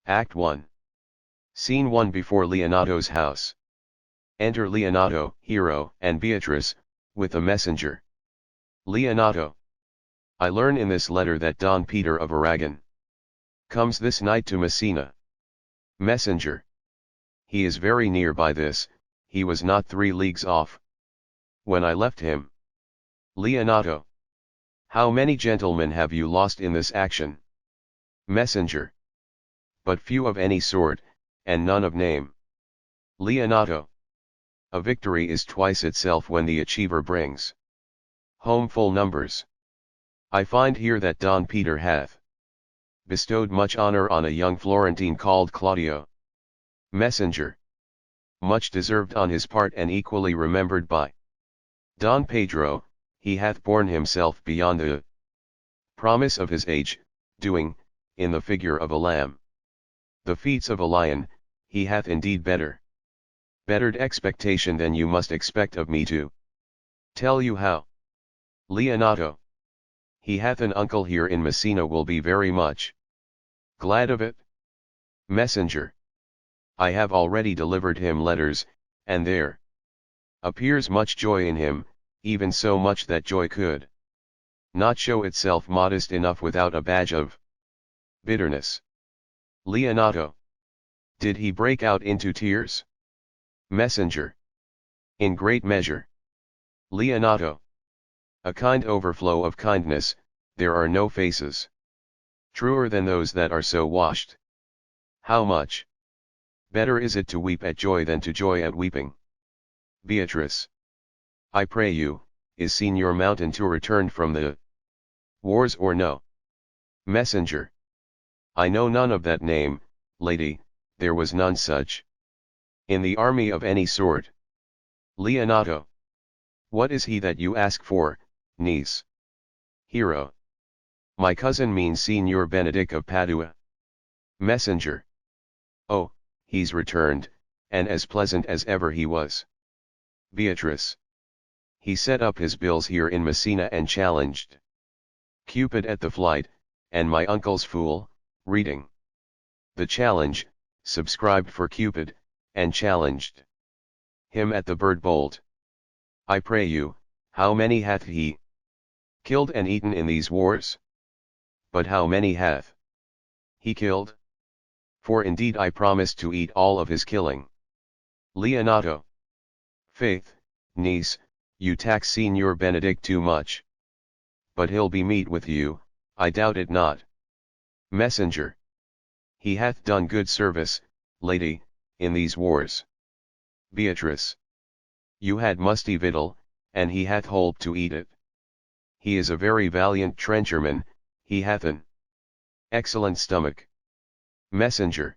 Act 1. Scene 1 before Leonato's house. Enter Leonato, hero, and Beatrice, with a messenger. Leonato. I learn in this letter that Don Peter of Aragon comes this night to Messina. Messenger. He is very near by this, he was not 3 leagues off when I left him. Leonato. How many gentlemen have you lost in this action? Messenger. But few of any sort, and none of name. Leonato. A victory is twice itself when the achiever brings home full numbers. I find here that Don Peter hath bestowed much honor on a young Florentine called Claudio. Messenger. Much deserved on his part and equally remembered by Don Pedro. He hath borne himself beyond the promise of his age, doing, in the figure of a lamb, the feats of a lion. He hath indeed bettered expectation than you must expect of me to tell you how. Leonato. He hath an uncle here in Messina, will be very much glad of it. Messenger. I have already delivered him letters, and there appears much joy in him, even so much that joy could not show itself modest enough without a badge of bitterness. Leonato. Did he break out into tears? Messenger. In great measure. Leonato. A kind overflow of kindness, there are no faces truer than those that are so washed. How much better is it to weep at joy than to joy at weeping. Beatrice. I pray you, is Signor Mountain returned from the wars or no? Messenger. I know none of that name, lady, there was none such in the army of any sort. Leonato. What is he that you ask for, niece? Hero. My cousin means Signor Benedict of Padua. Messenger. Oh, he's returned, and as pleasant as ever he was. Beatrice. He set up his bills here in Messina and challenged Cupid at the flight, and my uncle's fool, reading the challenge, subscribed for Cupid, and challenged him at the bird bolt. I pray you, how many hath he killed and eaten in these wars? But how many hath he killed? For indeed I promised to eat all of his killing. Leonato. Faith, niece, you tax Signor Benedict too much. But he'll be meet with you, I doubt it not. Messenger. He hath done good service, lady, in these wars. Beatrice. You had musty victual, and he hath holp to eat it. He is a very valiant trencherman, he hath an excellent stomach. Messenger.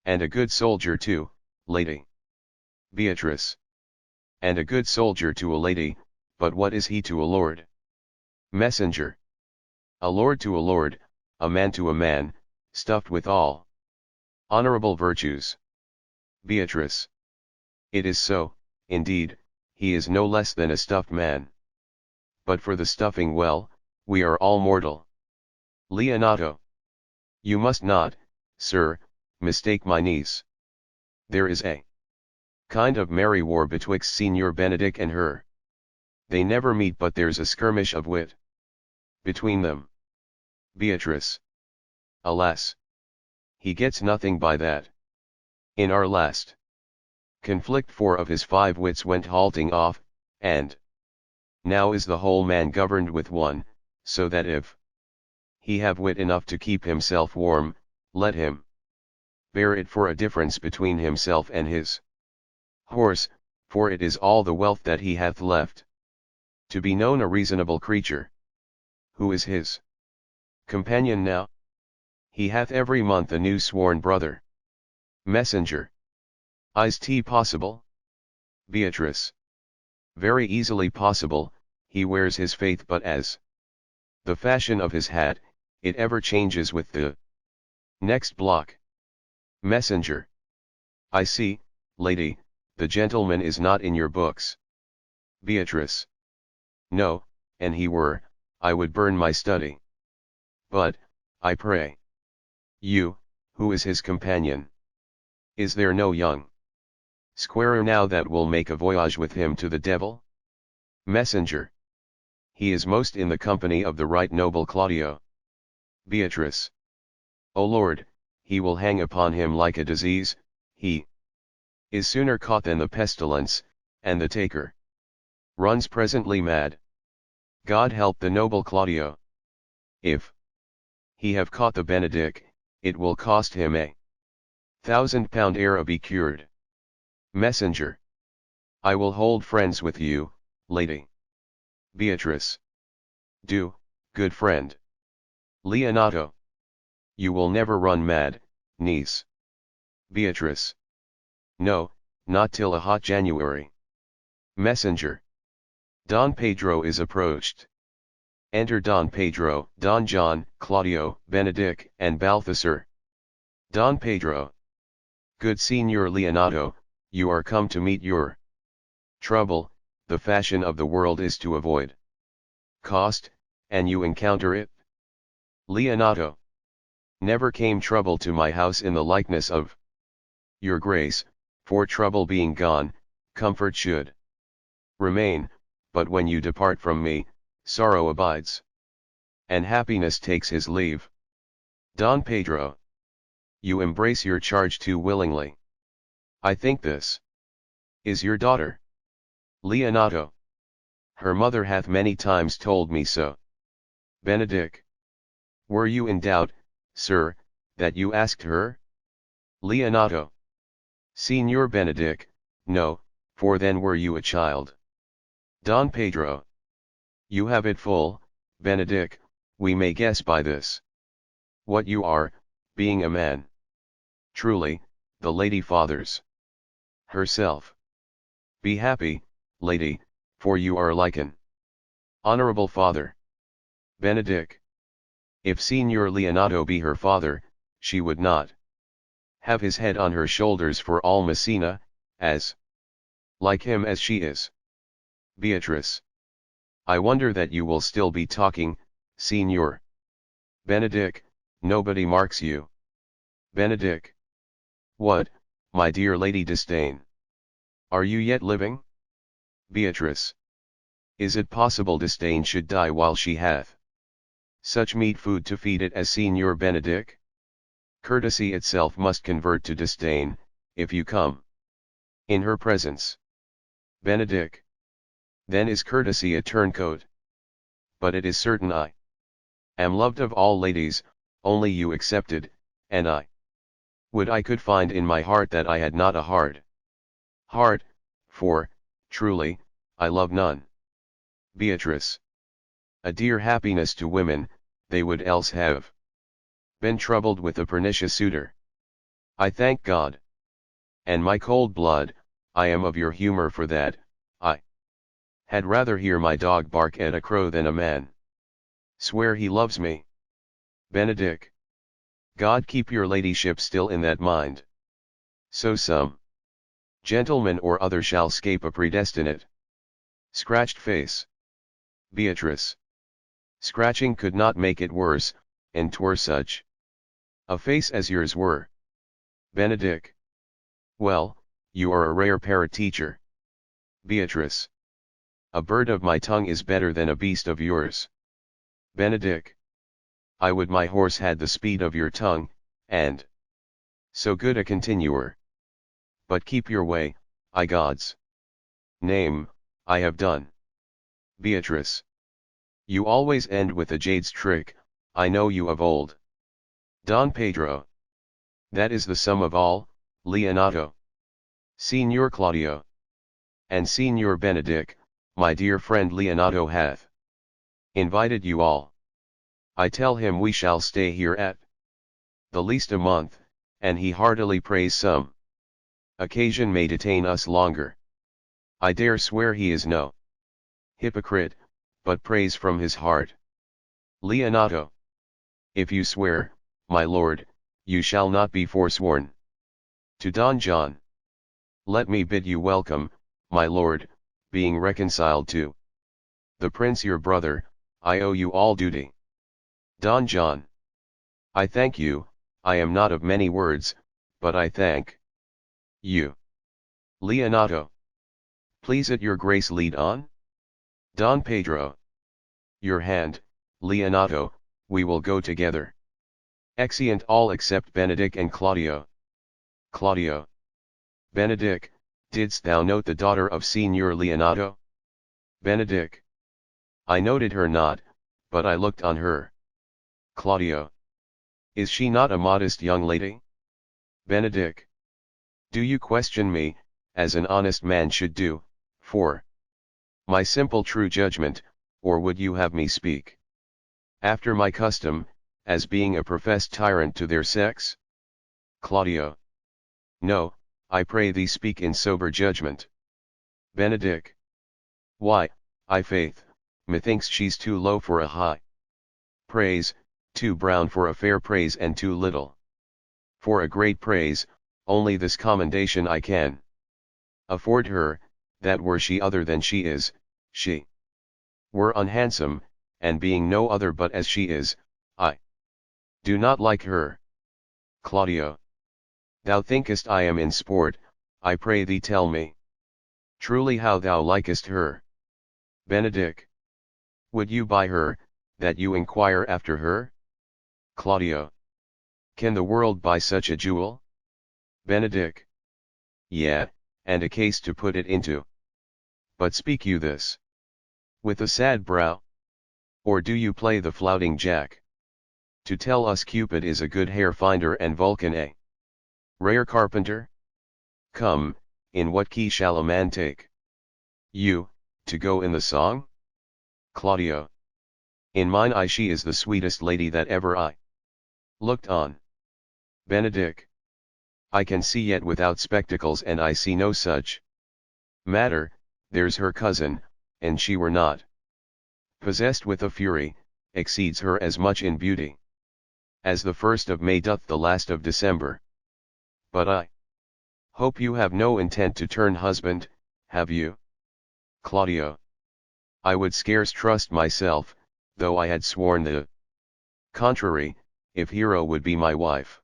And a good soldier too, lady. Beatrice. And a good soldier to a lady, but what is he to a lord? Messenger. A lord to a lord, a man to a man, stuffed with all honorable virtues. Beatrice. It is so, indeed, he is no less than a stuffed man. But for the stuffing, well, we are all mortal. Leonato. You must not, sir, mistake my niece. There is a kind of merry war betwixt Signor Benedict and her. They never meet, but there's a skirmish of wit between them. Beatrice. Alas! He gets nothing by that. In our last conflict 4 of his 5 wits went halting off, and now is the whole man governed with one, so that if he have wit enough to keep himself warm, let him bear it for a difference between himself and his horse, for it is all the wealth that he hath left. To be known a reasonable creature. Who is his companion now? He hath every month a new sworn brother. Messenger. Is''t possible? Beatrice. Very easily possible, he wears his faith, but as the fashion of his hat, it ever changes with the next block. Messenger. I see, lady, the gentleman is not in your books. Beatrice. No, and he were, I would burn my study. But, I pray you, who is his companion? Is there no young squarer now that will make a voyage with him to the devil? Messenger. He is most in the company of the right noble Claudio. Beatrice. O Lord, he will hang upon him like a disease, he is sooner caught than the pestilence, and the taker runs presently mad. God help the noble Claudio. If he have caught the Benedick, it will cost him £1,000 ere be cured. Messenger. I will hold friends with you, lady. Beatrice. Do, good friend. Leonato. You will never run mad, niece. Beatrice. No, not till a hot January. Messenger. Don Pedro is approached. Enter Don Pedro, Don John, Claudio, Benedick, and Balthasar. Don Pedro. Good Signor Leonato, you are come to meet your trouble. The fashion of the world is to avoid cost, and you encounter it. Leonato. Never came trouble to my house in the likeness of your grace, for trouble being gone, comfort should remain, but when you depart from me, sorrow abides, and happiness takes his leave. Don Pedro. You embrace your charge too willingly. I think this is your daughter. Leonato. Her mother hath many times told me so. Benedick. Were you in doubt, sir, that you asked her? Leonato. Signor Benedick, no, for then were you a child. Don Pedro. You have it full, Benedick, we may guess by this what you are, being a man. Truly, the lady fathers herself. Be happy, lady, for you are like an honorable father. Benedick. If Signor Leonato be her father, she would not have his head on her shoulders for all Messina, as like him as she is. Beatrice. I wonder that you will still be talking, Signor Benedick, nobody marks you. Benedick. What, my dear Lady Disdain? Are you yet living? Beatrice. Is it possible Disdain should die while she hath such meat food to feed it as Signor Benedick? Courtesy itself must convert to disdain, if you come in her presence. Benedick. Then is courtesy a turncoat. But it is certain I am loved of all ladies, only you excepted, and I would I could find in my heart that I had not a hard heart, for, truly, I love none. Beatrice. A dear happiness to women, they would else have been troubled with a pernicious suitor. I thank God. And my cold blood, I am of your humor for that, I had rather hear my dog bark at a crow than a man swear he loves me. Benedick. God keep your ladyship still in that mind. So some gentleman or other shall scape a predestinate scratched face. Beatrice. Scratching could not make it worse, and 'twere such a face as yours were. Benedick. Well, you are a rare parrot teacher. Beatrice. A bird of my tongue is better than a beast of yours. Benedick. I would my horse had the speed of your tongue, and so good a continuer. But keep your way, I God's name, I have done. Beatrice. You always end with a jade's trick, I know you of old. Don Pedro. That is the sum of all, Leonato. Signor Claudio. And Signor Benedick, my dear friend Leonato hath invited you all. I tell him we shall stay here at the least a month, and he heartily prays some occasion may detain us longer. I dare swear he is no hypocrite, but prays from his heart. Leonato. If you swear, my lord, you shall not be forsworn. To Don John. Let me bid you welcome, my lord, being reconciled to the prince your brother, I owe you all duty. Don John. I thank you, I am not of many words, but I thank you. Leonato. Please at your grace lead on? Don Pedro. Your hand, Leonato, we will go together. Exeunt all except Benedick and Claudio. Claudio. Benedick, didst thou note the daughter of Signor Leonato? Benedick. I noted her not, but I looked on her. Claudio. Is she not a modest young lady? Benedick. Do you question me, as an honest man should do, for my simple true judgment, or would you have me speak after my custom, as being a professed tyrant to their sex? Claudio. No, I pray thee speak in sober judgment. Benedick. Why, I faith, methinks she's too low for a high praise, too brown for a fair praise, and too little for a great praise. Only this commendation I can afford her, that were she other than she is, she were unhandsome, and being no other but as she is, I do not like her. Claudio. Thou thinkest I am in sport, I pray thee tell me truly how thou likest her. Benedick. Would you buy her, that you inquire after her? Claudio. Can the world buy such a jewel? Benedick. Yea, and a case to put it into. But speak you this with a sad brow? Or do you play the flouting jack, to tell us Cupid is a good hair finder and Vulcan a rare carpenter? Come, in what key shall a man take you, to go in the song? Claudio. In mine eye she is the sweetest lady that ever I looked on. Benedick. I can see yet without spectacles, and I see no such matter. There's her cousin, and she were not possessed with a fury, exceeds her as much in beauty as the 1st of May doth the last of December. But I hope you have no intent to turn husband, have you? Claudio. I would scarce trust myself, though I had sworn the contrary, if Hero would be my wife.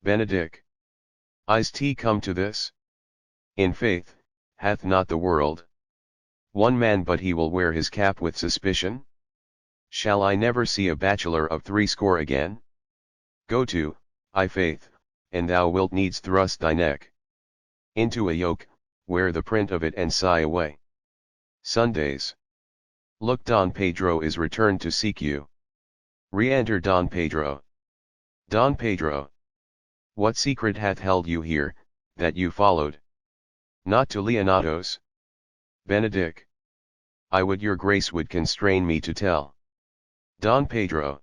Benedick. Is't come to this? In faith, hath not the world one man but he will wear his cap with suspicion? Shall I never see a bachelor of 80 again? Go to, I faith, and thou wilt needs thrust thy neck into a yoke, wear the print of it and sigh away. Sundays. Look, Don Pedro is returned to seek you. Re-enter Don Pedro. Don Pedro. What secret hath held you here, that you followed not to Leonato's? Benedick. I would your grace would constrain me to tell. Don Pedro.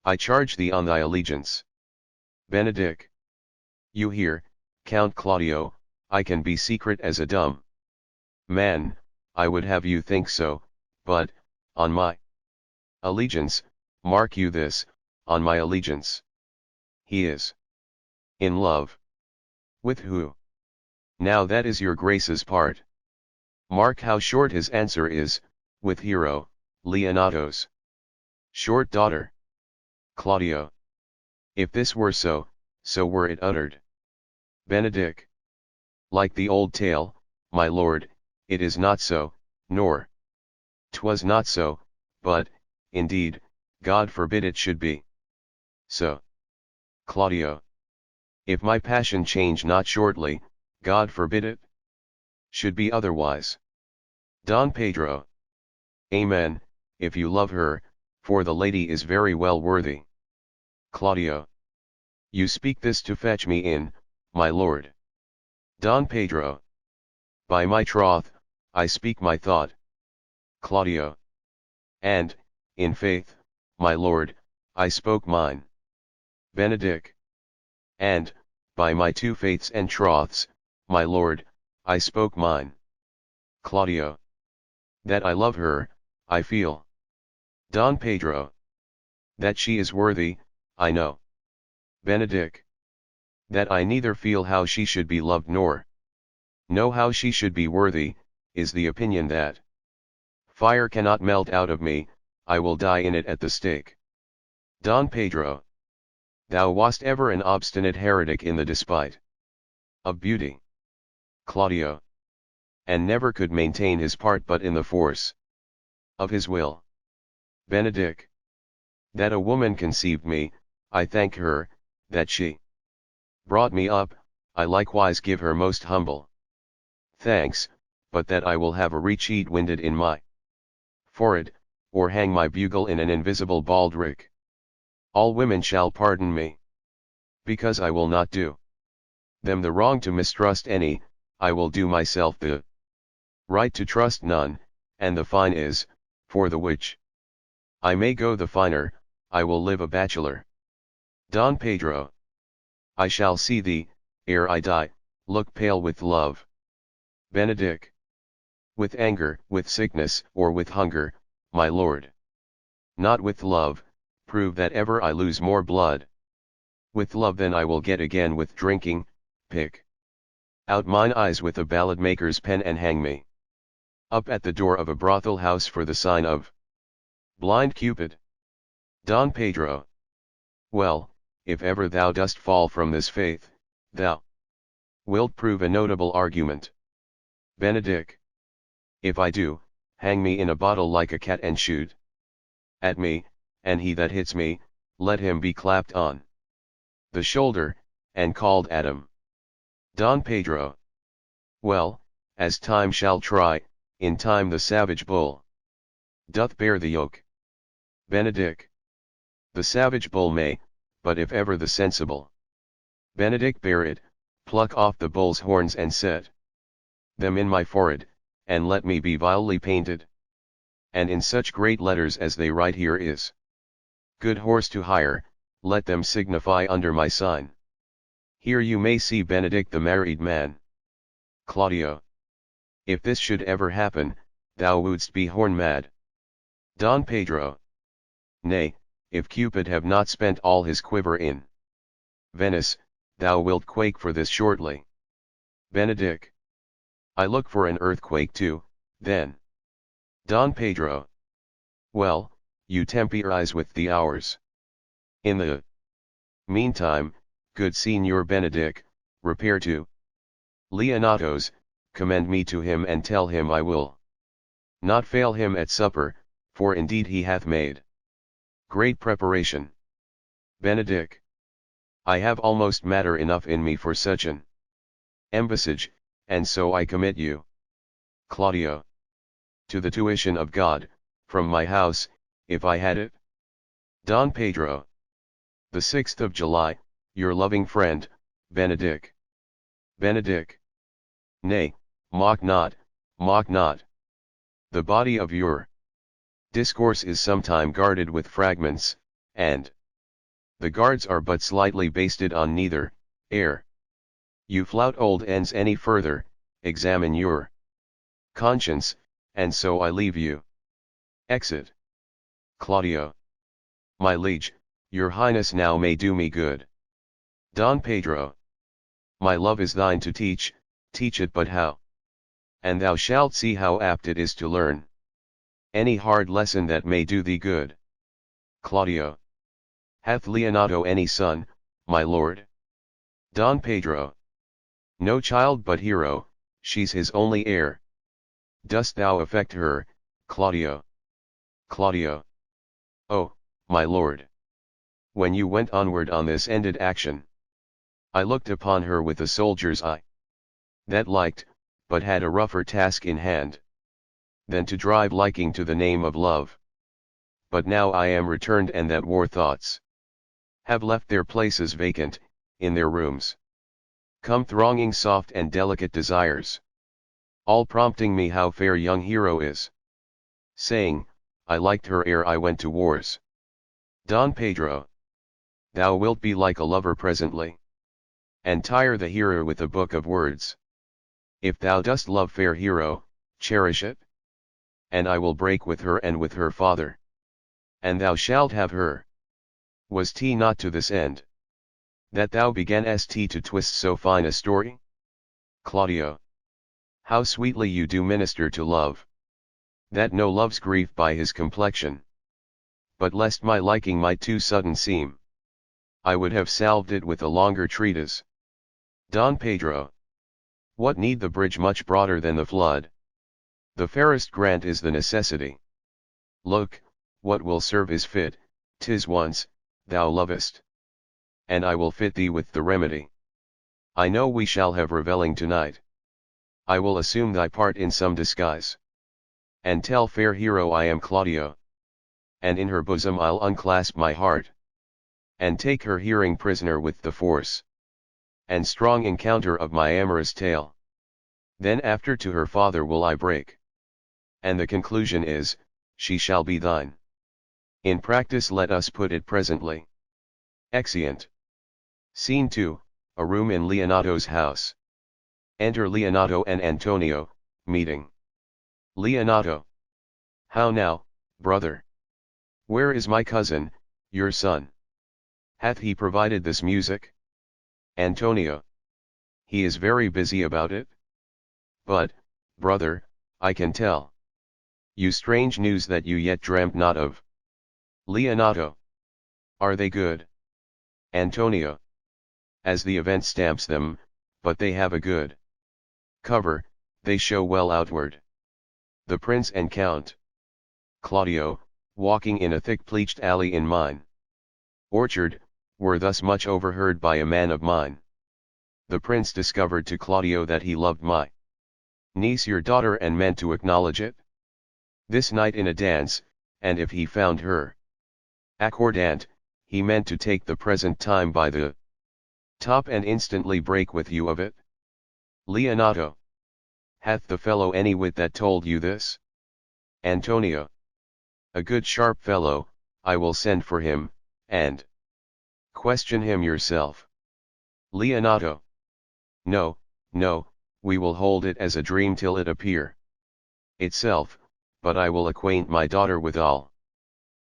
I charge thee on thy allegiance. Benedick. You hear, Count Claudio, I can be secret as a dumb man. I would have you think so, but, on my allegiance, mark you this, on my allegiance. He is in love. With who? Now that is your grace's part. Mark how short his answer is, with Hero, Leonato's short daughter. Claudio. If this were so, so were it uttered. Benedick. Like the old tale, my lord, it is not so, nor 'twas not so, but, indeed, God forbid it should be so. Claudio. If my passion change not shortly, God forbid it should be otherwise. Don Pedro. Amen, if you love her, for the lady is very well worthy. Claudio. You speak this to fetch me in, my lord. Don Pedro. By my troth, I speak my thought. Claudio. And, in faith, my lord, I spoke mine. Benedick. And, by my 2 faiths and troths, my lord, I spoke mine. Claudio. That I love her, I feel. Don Pedro. That she is worthy, I know. Benedick. That I neither feel how she should be loved nor know how she should be worthy, is the opinion that fire cannot melt out of me, I will die in it at the stake. Don Pedro. Thou wast ever an obstinate heretic in the despite of beauty, Claudio, and never could maintain his part but in the force of his will. Benedick. That a woman conceived me, I thank her, that she brought me up, I likewise give her most humble thanks, but that I will have a recheat winded in my forehead, or hang my bugle in an invisible baldric. All women shall pardon me, because I will not do them the wrong to mistrust any, I will do myself the right to trust none, and the fine is, for the which I may go the finer, I will live a bachelor. Don Pedro. I shall see thee, ere I die, look pale with love. Benedick. With anger, with sickness, or with hunger, my lord. Not with love, prove that ever I lose more blood. With love then I will get again with drinking, pick out mine eyes with a ballad maker's pen and hang me up at the door of a brothel house for the sign of blind Cupid. Don Pedro. Well, if ever thou dost fall from this faith, thou wilt prove a notable argument. Benedick. If I do, hang me in a bottle like a cat and shoot at me, and he that hits me, let him be clapped on the shoulder, and called Adam. Don Pedro. Well, as time shall try, in time the savage bull doth bear the yoke. Benedick. The savage bull may, but if ever the sensible Benedick bear it, pluck off the bull's horns and set them in my forehead, and let me be vilely painted, and in such great letters as they write here is good horse to hire, let them signify under my sign. Here you may see Benedick the married man. Claudio. If this should ever happen, thou wouldst be horn mad. Don Pedro. Nay, if Cupid have not spent all his quiver in Venice, thou wilt quake for this shortly. Benedick. I look for an earthquake too, then. Don Pedro. Well, you temporize with the hours. In the meantime, good Signor Benedick, repair to Leonato's, commend me to him and tell him I will not fail him at supper, for indeed he hath made great preparation. Benedick. I have almost matter enough in me for such an embassage, and so I commit you, Claudio, to the tuition of God, from my house, if I had it. Don Pedro. The 6th of July, your loving friend, Benedick. Benedick. Nay, mock not, mock not. The body of your discourse is sometime guarded with fragments, and the guards are but slightly basted on neither, ere you flout old ends any further, examine your conscience, and so I leave you. Exit. Claudio. My liege, your highness now may do me good. Don Pedro. My love is thine to teach it but how? And thou shalt see how apt it is to learn any hard lesson that may do thee good. Claudio. Hath Leonato any son, my lord? Don Pedro. No child but Hero, she's his only heir. Dost thou affect her, Claudio? Claudio. Oh, my lord. When you went onward on this ended action, I looked upon her with a soldier's eye, that liked, but had a rougher task in hand, than to drive liking to the name of love. But now I am returned, and that war thoughts have left their places vacant, in their rooms come thronging soft and delicate desires, all prompting me how fair young Hero is, saying, I liked her ere I went to wars. Don Pedro. Thou wilt be like a lover presently, and tire the hearer with a book of words. If thou dost love fair Hero, cherish it, and I will break with her and with her father, and thou shalt have her. Was 't not to this end that thou beganst to twist so fine a story? Claudio. How sweetly you do minister to love, that no loves grief by his complexion, but lest my liking might too sudden seem, I would have salved it with a longer treatise. Don Pedro. What need the bridge much broader than the flood? The fairest grant is the necessity. Look, what will serve is fit, 'tis once, thou lovest. And I will fit thee with the remedy. I know we shall have revelling tonight. I will assume thy part in some disguise. And tell fair hero I am Claudio. And in her bosom I'll unclasp my heart. And take her hearing prisoner with the force and strong encounter of my amorous tale. Then after to her father will I break. And the conclusion is, she shall be thine. In practice let us put it presently. Exeunt. Scene 2, a room in Leonato's house. Enter Leonato and Antonio, meeting. Leonato. How now, brother? Where is my cousin, your son? Hath he provided this music? Antonio. He is very busy about it. But, brother, I can tell you strange news that you yet dreamt not of. Leonato. Are they good? Antonio. As the event stamps them, but they have a good cover, they show well outward. The prince and count Claudio, walking in a thick pleached alley in mine orchard, were thus much overheard by a man of mine. The prince discovered to Claudio that he loved my niece your daughter and meant to acknowledge it this night in a dance, and if he found her accordant, he meant to take the present time by the top and instantly break with you of it. Leonato. Hath the fellow any wit that told you this? Antonio. A good sharp fellow, I will send for him, and question him yourself. Leonato. No, no, we will hold it as a dream till it appear itself, but I will acquaint my daughter withal,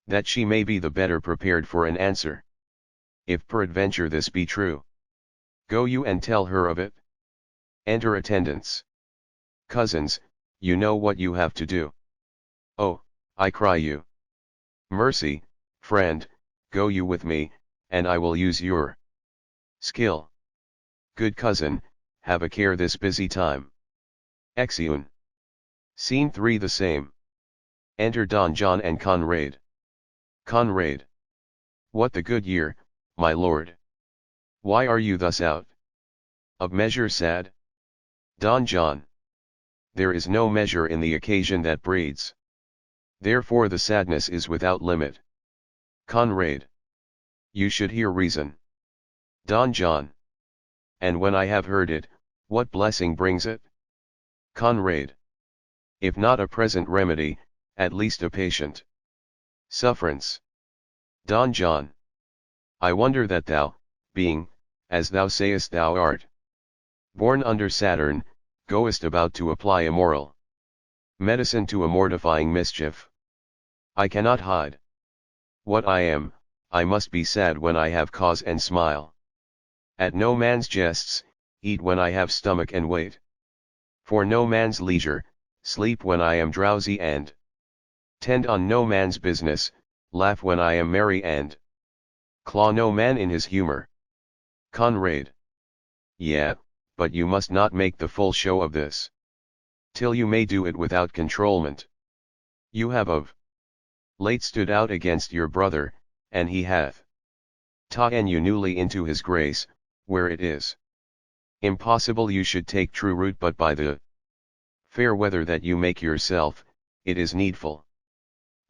that she may be the better prepared for an answer. If peradventure this be true, go you and tell her of it. Enter attendants. Cousins, you know what you have to do. Oh, I cry you. Mercy, friend, go you with me, and I will use your skill. Good cousin, have a care this busy time. Exeunt. Scene 3 the same. Enter Don John and Conrade. Conrade. What the good year, my lord? Why are you thus out of measure sad? Don John. There is no measure in the occasion that breeds. Therefore the sadness is without limit. Conrade. You should hear reason. Don John. And when I have heard it, what blessing brings it? Conrade. If not a present remedy, at least a patient sufferance. Don John. I wonder that thou, being, as thou sayest thou art, born under Saturn, goest about to apply immoral medicine to a mortifying mischief. I cannot hide what I am, I must be sad when I have cause and smile at no man's jests, eat when I have stomach and weight for no man's leisure, sleep when I am drowsy and tend on no man's business, laugh when I am merry and claw no man in his humor. Conrade. Yeah, but you must not make the full show of this, till you may do it without controlment. You have of late stood out against your brother, and he hath ta'en you newly into his grace, where it is impossible you should take true root but by the fair weather that you make yourself, it is needful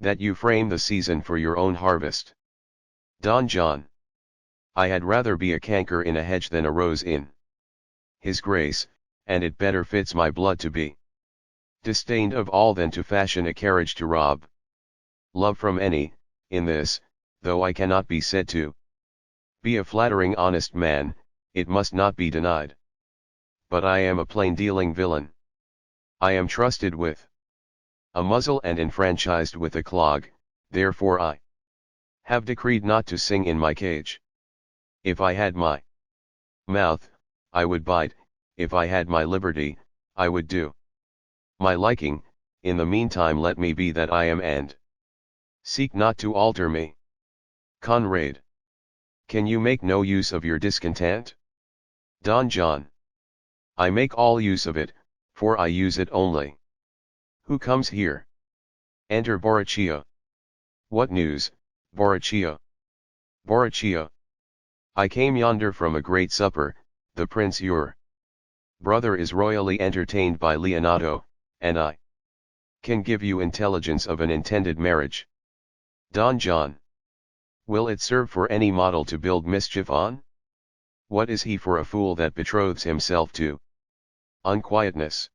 that you frame the season for your own harvest. Don John. I had rather be a canker in a hedge than a rose in his grace, and it better fits my blood to be disdained of all than to fashion a carriage to rob love from any. In this, though I cannot be said to be a flattering honest man, it must not be denied. But I am a plain-dealing villain. I am trusted with a muzzle and enfranchised with a clog, therefore I have decreed not to sing in my cage. If I had my mouth, I would bite, if I had my liberty, I would do my liking. In the meantime let me be that I am and seek not to alter me. Conrade. Can you make no use of your discontent? Don John. I make all use of it, for I use it only. Who comes here? Enter Borachio. What news, Borachio? Borachio. I came yonder from a great supper, the prince your brother is royally entertained by Leonato, and I can give you intelligence of an intended marriage. Don John. Will it serve for any model to build mischief on? What is he for a fool that betroths himself to unquietness?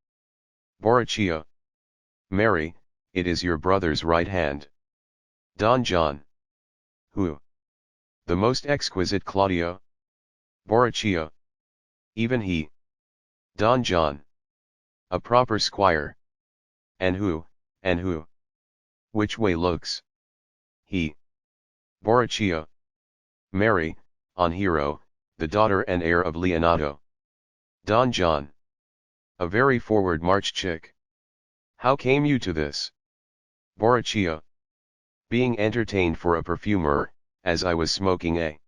Borachio. Mary, it is your brother's right hand. Don John. Who? The most exquisite Claudio? Borachio. Even he. Don John. A proper squire. And who? Which way looks? He. Borachio. Mary, on Hero, the daughter and heir of Leonato. Don John. A very forward march chick. How came you to this? Borachio. Being entertained for a perfumer, as I was smoking a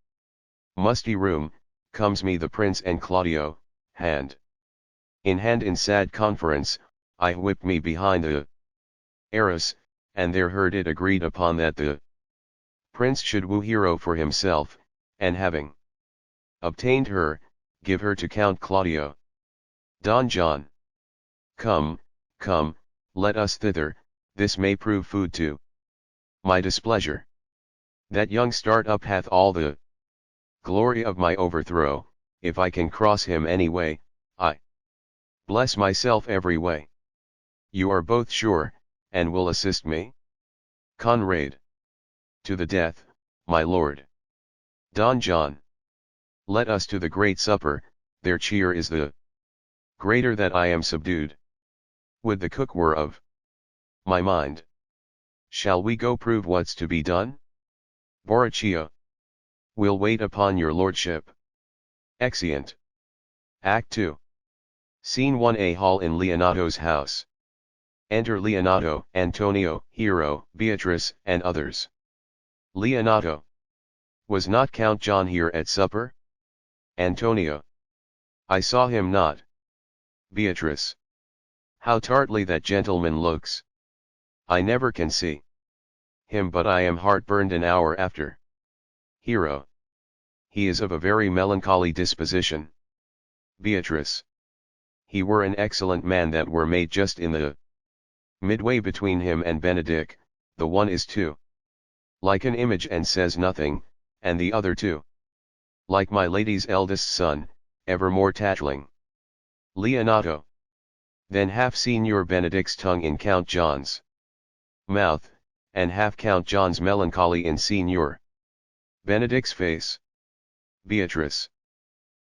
musty room, comes me the prince and Claudio, hand in sad conference, I whipped me behind the arras, and there heard it agreed upon that the prince should woo Hero for himself, and having obtained her, give her to Count Claudio. Don John. Come, let us thither, this may prove food to my displeasure. That young start-up hath all the glory of my overthrow, if I can cross him any way, I bless myself every way. You are both sure, and will assist me? Conrade. To the death, my lord. Don John. Let us to the great supper, their cheer is the greater that I am subdued. Would the cook were of my mind. Shall we go prove what's to be done? Borachio. We'll wait upon your lordship. Exeunt. Act 2. Scene 1. A hall in Leonato's house. Enter Leonato, Antonio, Hero, Beatrice, and others. Leonato. Was not Count John here at supper? Antonio. I saw him not. Beatrice. How tartly that gentleman looks. I never can see him, but I am heartburned an hour after. Hero. He is of a very melancholy disposition. Beatrice. He were an excellent man that were made just in the midway between him and Benedick, the one is too like an image and says nothing, and the other too like my lady's eldest son, evermore tattling. Leonato. Then half Signor Benedick's tongue in Count John's mouth, and half Count John's melancholy in Signor Benedick's face. Beatrice.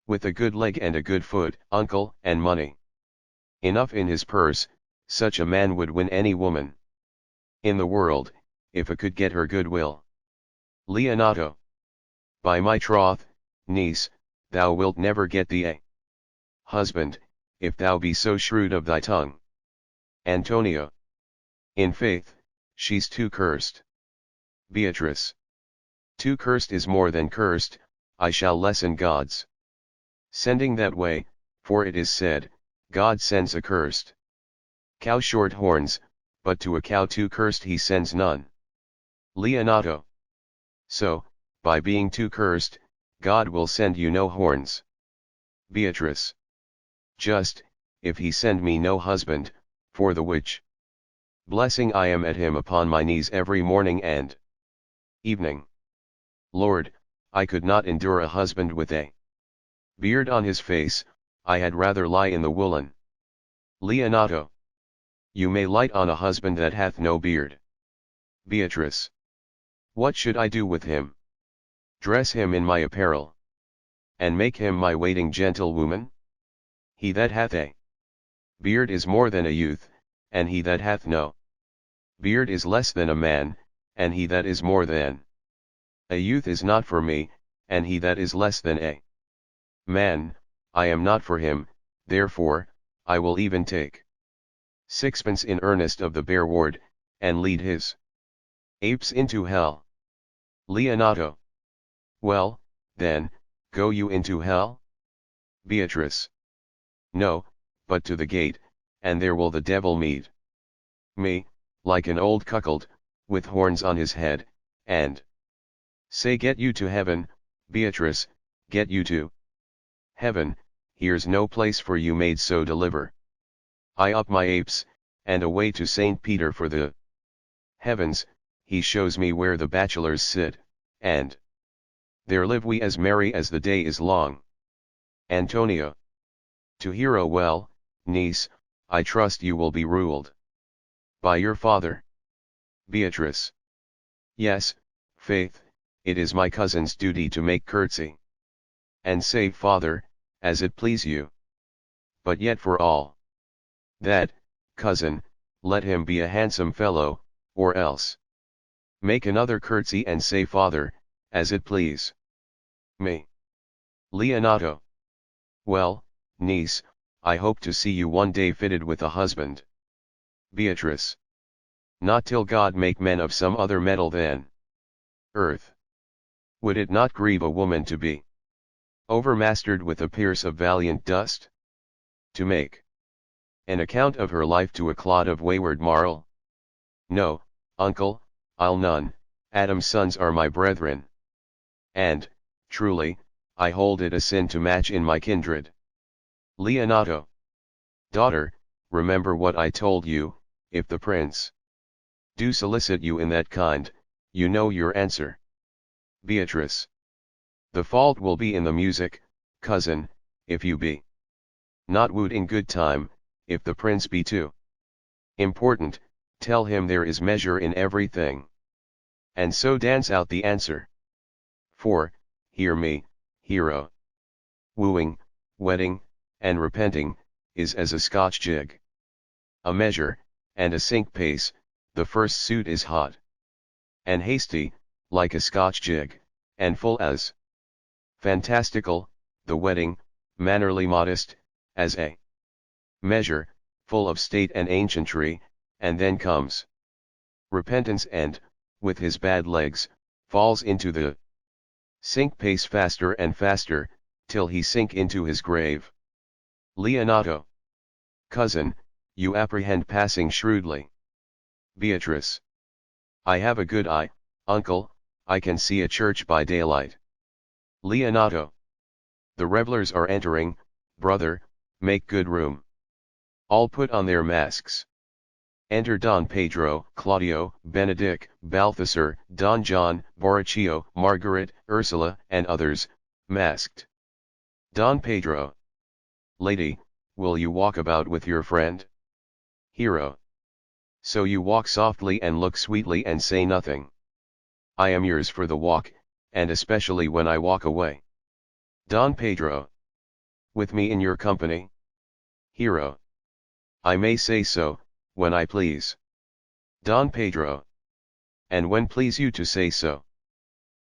With a good leg and a good foot, uncle, and money enough in his purse, such a man would win any woman in the world, if a could get her goodwill. Leonato. By my troth, niece, thou wilt never get thee a husband, if thou be so shrewd of thy tongue. Antonio. In faith, she's too cursed. Beatrice. Too cursed is more than cursed, I shall lessen God's sending that way, for it is said, God sends a cursed cow short horns, but to a cow too cursed he sends none. Leonato. So, by being too cursed, God will send you no horns. Beatrice. Just, if he send me no husband, for the which blessing I am at him upon my knees every morning and evening. Lord, I could not endure a husband with a beard on his face, I had rather lie in the woolen. Leonato. You may light on a husband that hath no beard. Beatrice. What should I do with him? Dress him in my apparel, and make him my waiting gentlewoman? He that hath a beard is more than a youth, and he that hath no beard is less than a man, and he that is more than a youth is not for me, and he that is less than a man, I am not for him, therefore, I will even take sixpence in earnest of the bare ward, and lead his apes into hell. Leonato. Well, then, go you into hell? Beatrice. No, but to the gate, and there will the devil meet me, like an old cuckold, with horns on his head, and say get you to heaven, Beatrice, get you to heaven, here's no place for you made so deliver. I up my apes, and away to St. Peter for the heavens, he shows me where the bachelors sit, and there live we as merry as the day is long. Antonio. To Hero. Well, niece, I trust you will be ruled by your father. Beatrice. Yes, faith, it is my cousin's duty to make curtsy and say father, as it please you. But yet for all that, cousin, let him be a handsome fellow, or else make another curtsy and say father, as it please me. Leonato. Well, niece, I hope to see you one day fitted with a husband. Beatrice. Not till God make men of some other metal than earth. Would it not grieve a woman to be overmastered with a pierce of valiant dust? To make an account of her life to a clod of wayward marl? No, uncle, I'll none. Adam's sons are my brethren. And, truly, I hold it a sin to match in my kindred. Leonato. Daughter, remember what I told you, if the prince do solicit you in that kind, you know your answer. Beatrice. The fault will be in the music, cousin, if you be not wooed in good time. If the prince be too important, tell him there is measure in everything. And so dance out the answer. For, hear me, hero. Wooing, wedding, and repenting, is as a Scotch jig. A measure, and a sync pace, the first suit is hot and hasty, like a Scotch jig, and full as fantastical, the wedding, mannerly modest, as a measure, full of state and ancientry, and then comes repentance and, with his bad legs, falls into the sync pace faster and faster, till he sink into his grave. Leonato. Cousin, you apprehend passing shrewdly. Beatrice. I have a good eye, uncle, I can see a church by daylight. Leonato. The revellers are entering, brother, make good room. All put on their masks. Enter Don Pedro, Claudio, Benedict, Balthasar, Don John, Borachio, Margaret, Ursula, and others, masked. Don Pedro. Lady, will you walk about with your friend? Hero. So you walk softly and look sweetly and say nothing. I am yours for the walk, and especially when I walk away. Don Pedro. With me in your company? Hero. I may say so, when I please. Don Pedro. And when please you to say so?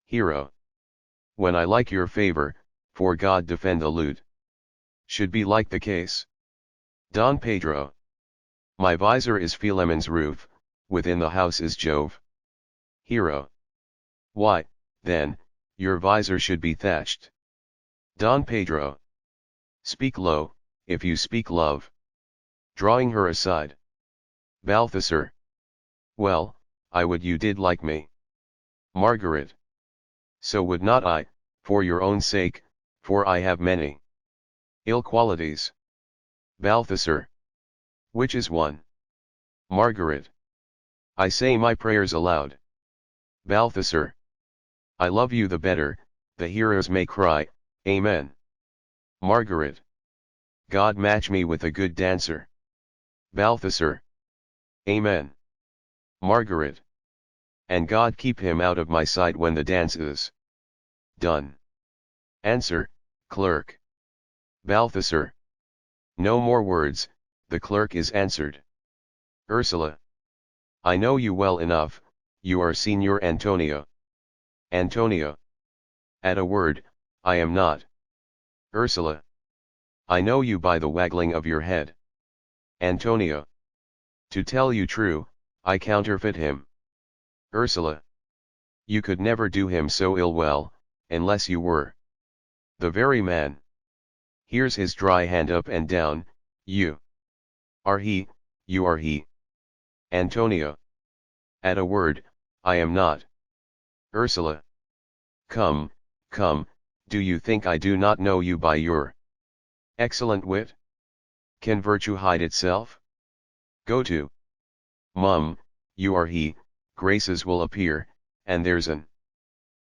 Hero. When I like your favor, for God defend the lewd. Should be like the case. Don Pedro. My visor is Philemon's roof, within the house is Jove. Hero. Why, then, your visor should be thatched. Don Pedro. Speak low, if you speak love. Drawing her aside. Balthasar. Well, I would you did like me. Margaret. So would not I, for your own sake, for I have many ill qualities. Balthasar. Which is one? Margaret. I say my prayers aloud. Balthasar. I love you the better, the heroes may cry, Amen. Margaret. God match me with a good dancer. Balthasar. Amen. Margaret. And God keep him out of my sight when the dance is done. Answer, clerk. Balthasar. No more words, the clerk is answered. Ursula. I know you well enough, you are Signor Antonio. Antonio. At a word, I am not. Ursula. I know you by the waggling of your head. Antonio. To tell you true, I counterfeit him. Ursula. You could never do him so ill well, unless you were The very man. Here's his dry hand up and down, you are he, you are he. Antonio. At a word, I am not. Ursula. Come, come, do you think I do not know you by your excellent wit? Can virtue hide itself? Go to. Mum, you are he, graces will appear, and there's an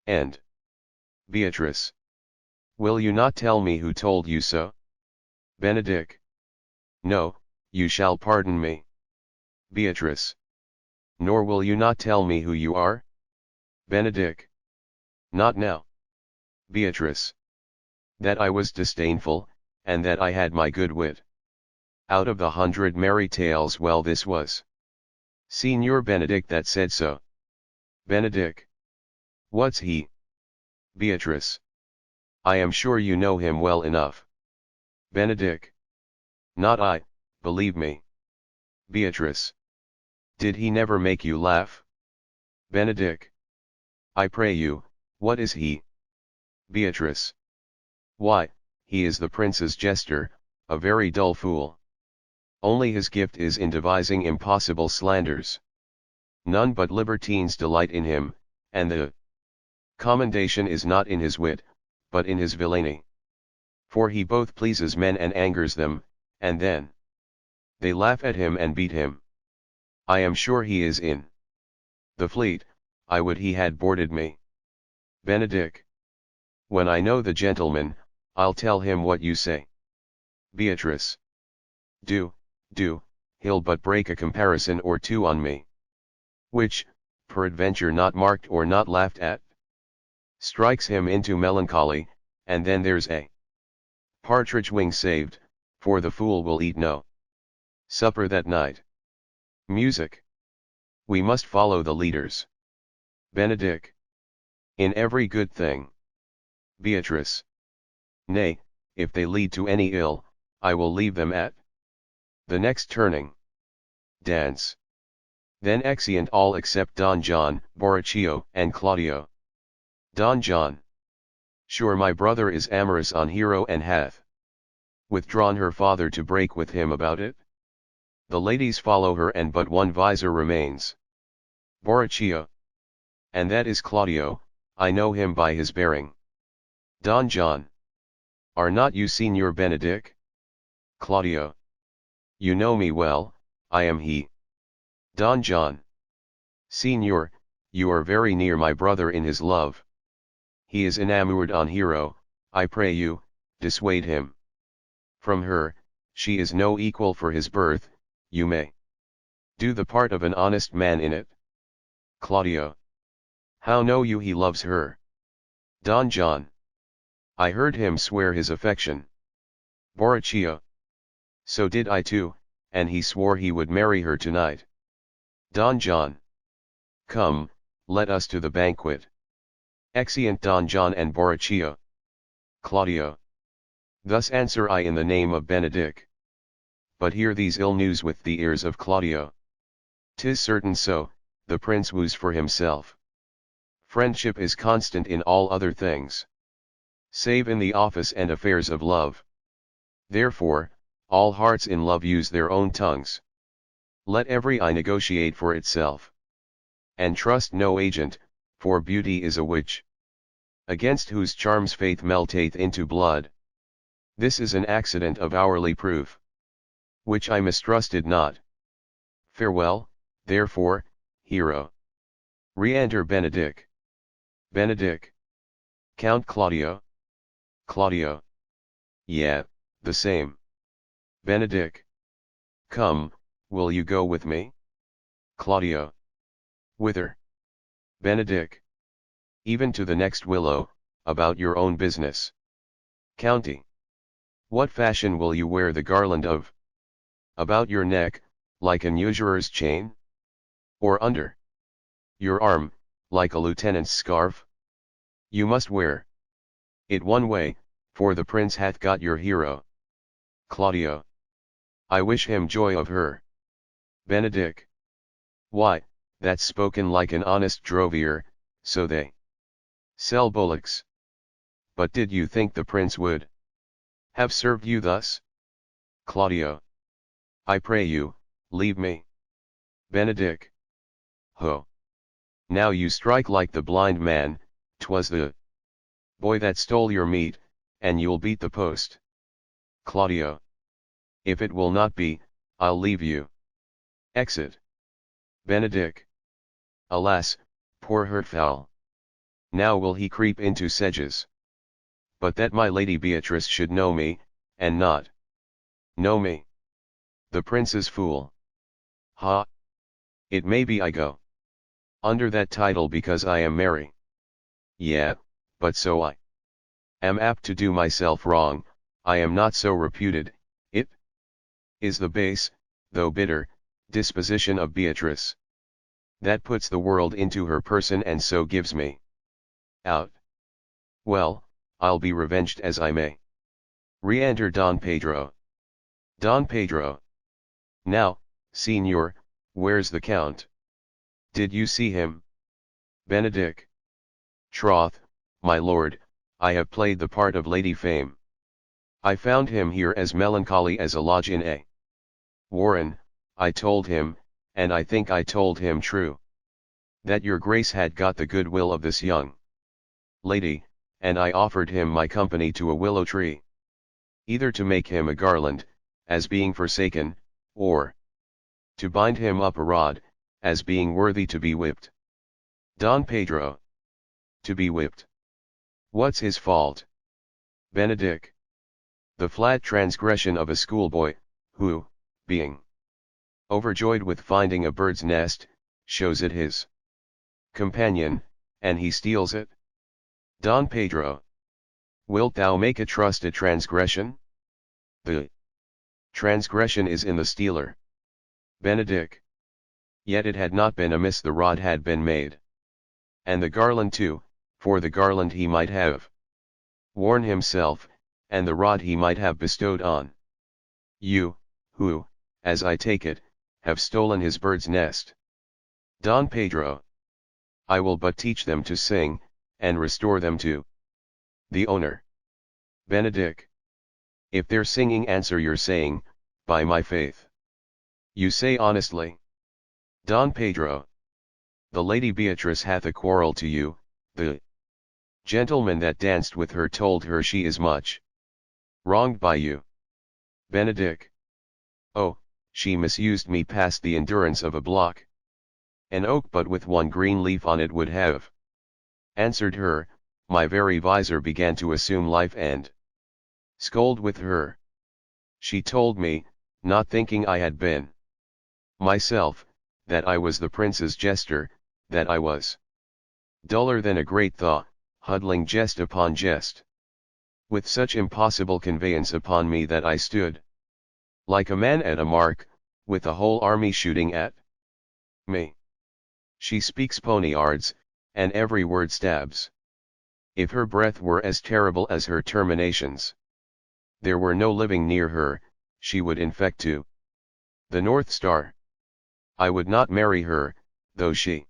end. Beatrice. Will you not tell me who told you so? Benedick. No, you shall pardon me. Beatrice. Nor will you not tell me who you are? Benedick. Not now. Beatrice. That I was disdainful, and that I had my good wit. Out of the 100 merry tales, well, this was Signor Benedick that said so. Benedick. What's he? Beatrice. I am sure you know him well enough. Benedick. Not I, believe me. Beatrice. Did he never make you laugh? Benedick. I pray you, what is he? Beatrice. Why, he is the prince's jester, a very dull fool. Only his gift is in devising impossible slanders. None but libertines delight in him, and the commendation is not in his wit, but in his villainy. For he both pleases men and angers them, and then they laugh at him and beat him. I am sure he is in the fleet. I would he had boarded me. Benedick. When I know the gentleman, I'll tell him what you say. Beatrice. Do, he'll but break a comparison or two on me. Which, peradventure not marked or not laughed at, strikes him into melancholy, and then there's a partridge wing saved, for the fool will eat no supper that night. Music. We must follow the leaders. Benedick. In every good thing. Beatrice. Nay, if they lead to any ill, I will leave them at the next turning. Dance. Then exeunt all except Don John, Borachio, and Claudio. Don John. Sure my brother is amorous on Hero and hath withdrawn her father to break with him about it. The ladies follow her and but one visor remains. Borachio. And that is Claudio, I know him by his bearing. Don John. Are not you Signor Benedick? Claudio. You know me well, I am he. Don John. Signor, you are very near my brother in his love. He is enamoured on Hero, I pray you, dissuade him from her. She is no equal for his birth, you may do the part of an honest man in it. Claudio. How know you he loves her? Don John. I heard him swear his affection. Borachio. So did I too, and he swore he would marry her tonight. Don John. Come, let us to the banquet. Exeunt Don John and Borachio. Claudio. Thus answer I in the name of Benedick. But hear these ill news with the ears of Claudio. 'Tis certain so, the prince woos for himself. Friendship is constant in all other things, save in the office and affairs of love. Therefore, all hearts in love use their own tongues. Let every eye negotiate for itself. And trust no agent, for beauty is a witch, against whose charms faith melteth into blood. This is an accident of hourly proof, which I mistrusted not. Farewell, therefore, Hero. Re-enter Benedick. Benedick. Count Claudio. Claudio. Yeah, the same. Benedick. Come, will you go with me? Claudio. Whither? Benedick. Even to the next willow, about your own business. County. What fashion will you wear the garland of? About your neck, like an usurer's chain? Or under your arm, like a lieutenant's scarf? You must wear it one way, for the prince hath got your Hero. Claudio. I wish him joy of her. Benedick. Why, that's spoken like an honest drovier, so they sell bullocks. But did you think the prince would have served you thus? Claudio. I pray you, leave me. Benedick. Ho. Now you strike like the blind man, 'twas the boy that stole your meat, and you'll beat the post. Claudio. If it will not be, I'll leave you. Exit. Benedick. Alas, poor hurtfowl. Now will he creep into sedges. But that my lady Beatrice should know me, and not know me. The prince's fool. Ha! It may be I go under that title because I am merry. Yeah, but so I am apt to do myself wrong. I am not so reputed. It is the base, though bitter, disposition of Beatrice that puts the world into her person and so gives me out. Well, I'll be revenged as I may. Re-enter Don Pedro. Don Pedro. Now, Signor, where's the Count? Did you see him? Benedick. Troth, my lord, I have played the part of Lady Fame. I found him here as melancholy as a lodge in a warren. I told him, and I think I told him true, that your grace had got the goodwill of this young lady, and I offered him my company to a willow tree, either to make him a garland, as being forsaken, or to bind him up a rod, as being worthy to be whipped. Don Pedro. To be whipped. What's his fault? Benedick. The flat transgression of a schoolboy, who, being overjoyed with finding a bird's nest, shows it his companion, and he steals it. Don Pedro. Wilt thou make a trust a transgression? The transgression is in the stealer. Benedick. Yet it had not been amiss the rod had been made. And the garland too, for the garland he might have worn himself, and the rod he might have bestowed on you, who, as I take it, have stolen his bird's nest. Don Pedro. I will but teach them to sing, and restore them to the owner. Benedick. If their singing answer your saying, by my faith, you say honestly. Don Pedro. The lady Beatrice hath a quarrel to you. The gentleman that danced with her told her she is much wronged by you. Benedick. Oh, she misused me past the endurance of a block. An oak but with one green leaf on it would have answered her. My very visor began to assume life and scold with her. She told me, not thinking I had been myself, that I was the prince's jester, that I was duller than a great thaw, huddling jest upon jest, with such impossible conveyance upon me that I stood like a man at a mark, with the whole army shooting at me. She speaks poniards, and every word stabs. If her breath were as terrible as her terminations, there were no living near her, she would infect to the North Star. I would not marry her, though she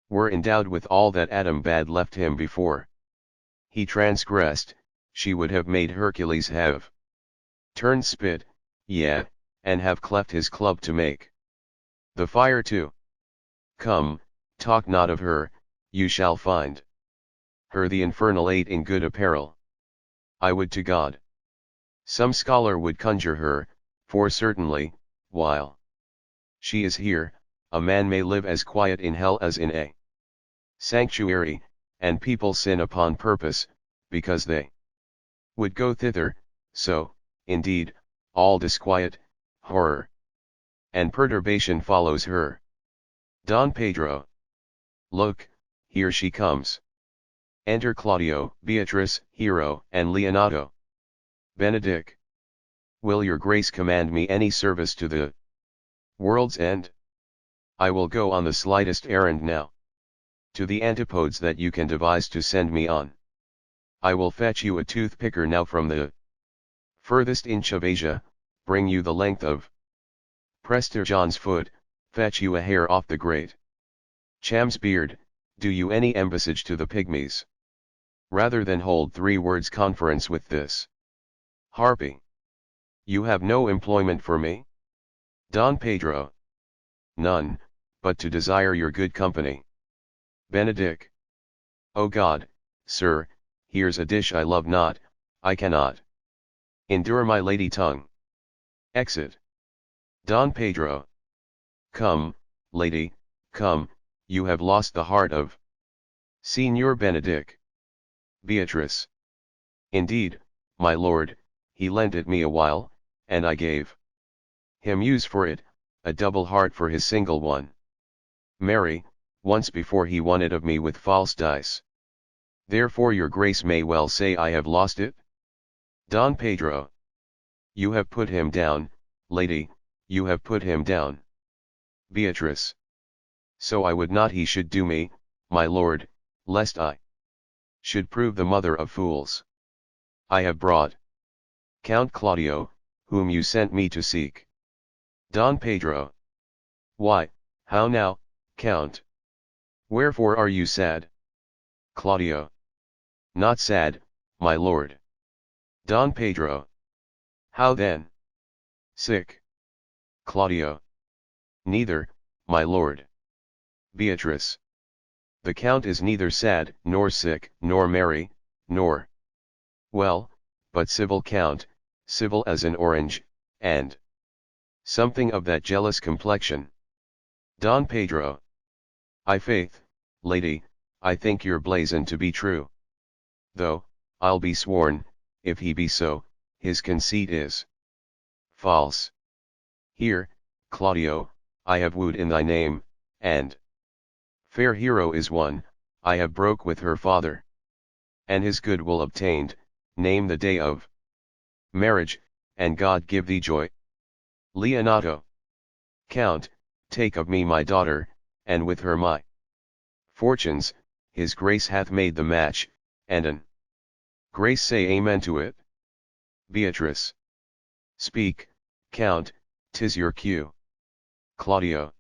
were endowed with all that Adam bad left him before he transgressed. She would have made Hercules have turned spit, yea, and have cleft his club to make the fire too. Come, talk not of her, you shall find her the infernal eight in good apparel. I would to God some scholar would conjure her, for certainly, while she is here, a man may live as quiet in hell as in a sanctuary, and people sin upon purpose, because they would go thither. So, indeed, all disquiet, horror, and perturbation follows her. Don Pedro. Look, here she comes. Enter Claudio, Beatrice, Hero, and Leonato. Benedick. Will your grace command me any service to the world's end? I will go on the slightest errand now. To the antipodes that you can devise to send me on. I will fetch you a toothpicker now from the furthest inch of Asia, bring you the length of Prester John's foot, fetch you a hair off the great Cham's beard, do you any embassage to the pygmies. rather than hold 3 words conference with this harpy. You have no employment for me? Don Pedro. None, but to desire your good company. Benedict. O God, sir, here's a dish I love not, I cannot endure my lady tongue. Exit. Don Pedro. Come, lady, come, you have lost the heart of Signor Benedict. Beatrice. Indeed, my lord, he lent it me a while, and I gave him use for it, a double heart for his single one. Marry, once before he won it of me with false dice. Therefore your grace may well say I have lost it? Don Pedro. You have put him down, lady, you have put him down. Beatrice. So I would not he should do me, my lord, lest I should prove the mother of fools. I have brought Count Claudio, whom you sent me to seek. Don Pedro. Why, how now, Count? Wherefore are you sad? Claudio. Not sad, my lord. Don Pedro. How then? Sick. Claudio. Neither, my lord. Beatrice. The Count is neither sad, nor sick, nor merry, nor well, but civil Count, civil as an orange, and something of that jealous complexion. Don Pedro. I faith, lady, I think your blazon to be true. Though, I'll be sworn, if he be so, his conceit is false. Here, Claudio, I have wooed in thy name, and fair hero is one, I have broke with her father. And his good will obtained, name the day of marriage, and God give thee joy. Leonato. Count, take of me my daughter, and with her my fortunes, his grace hath made the match, and an grace say amen to it. Beatrice. Speak, Count, 'tis your cue. Claudio.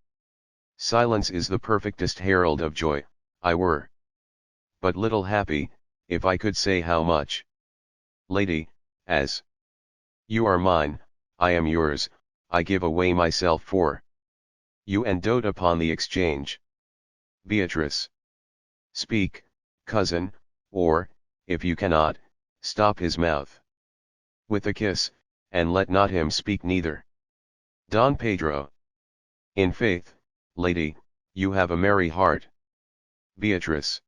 Silence is the perfectest herald of joy, I were but little happy, if I could say how much. Lady, as you are mine, I am yours, I give away myself for you and dote upon the exchange. Beatrice. Speak, cousin, or, if you cannot, stop his mouth with a kiss, and let not him speak neither. Don Pedro. In faith, lady, you have a merry heart. Beatrice.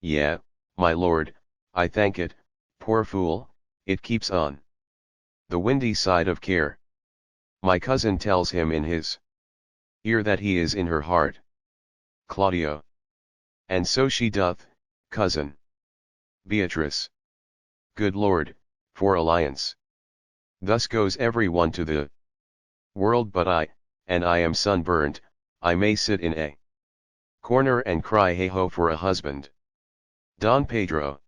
Yea, my lord, I thank it, poor fool, it keeps on the windy side of care. My cousin tells him in his ear that he is in her heart. Claudio. And so she doth, cousin. Beatrice. Good lord, for alliance. Thus goes every one to the world but I, and I am sunburnt, I may sit in a corner and cry hey-ho for a husband. Don Pedro.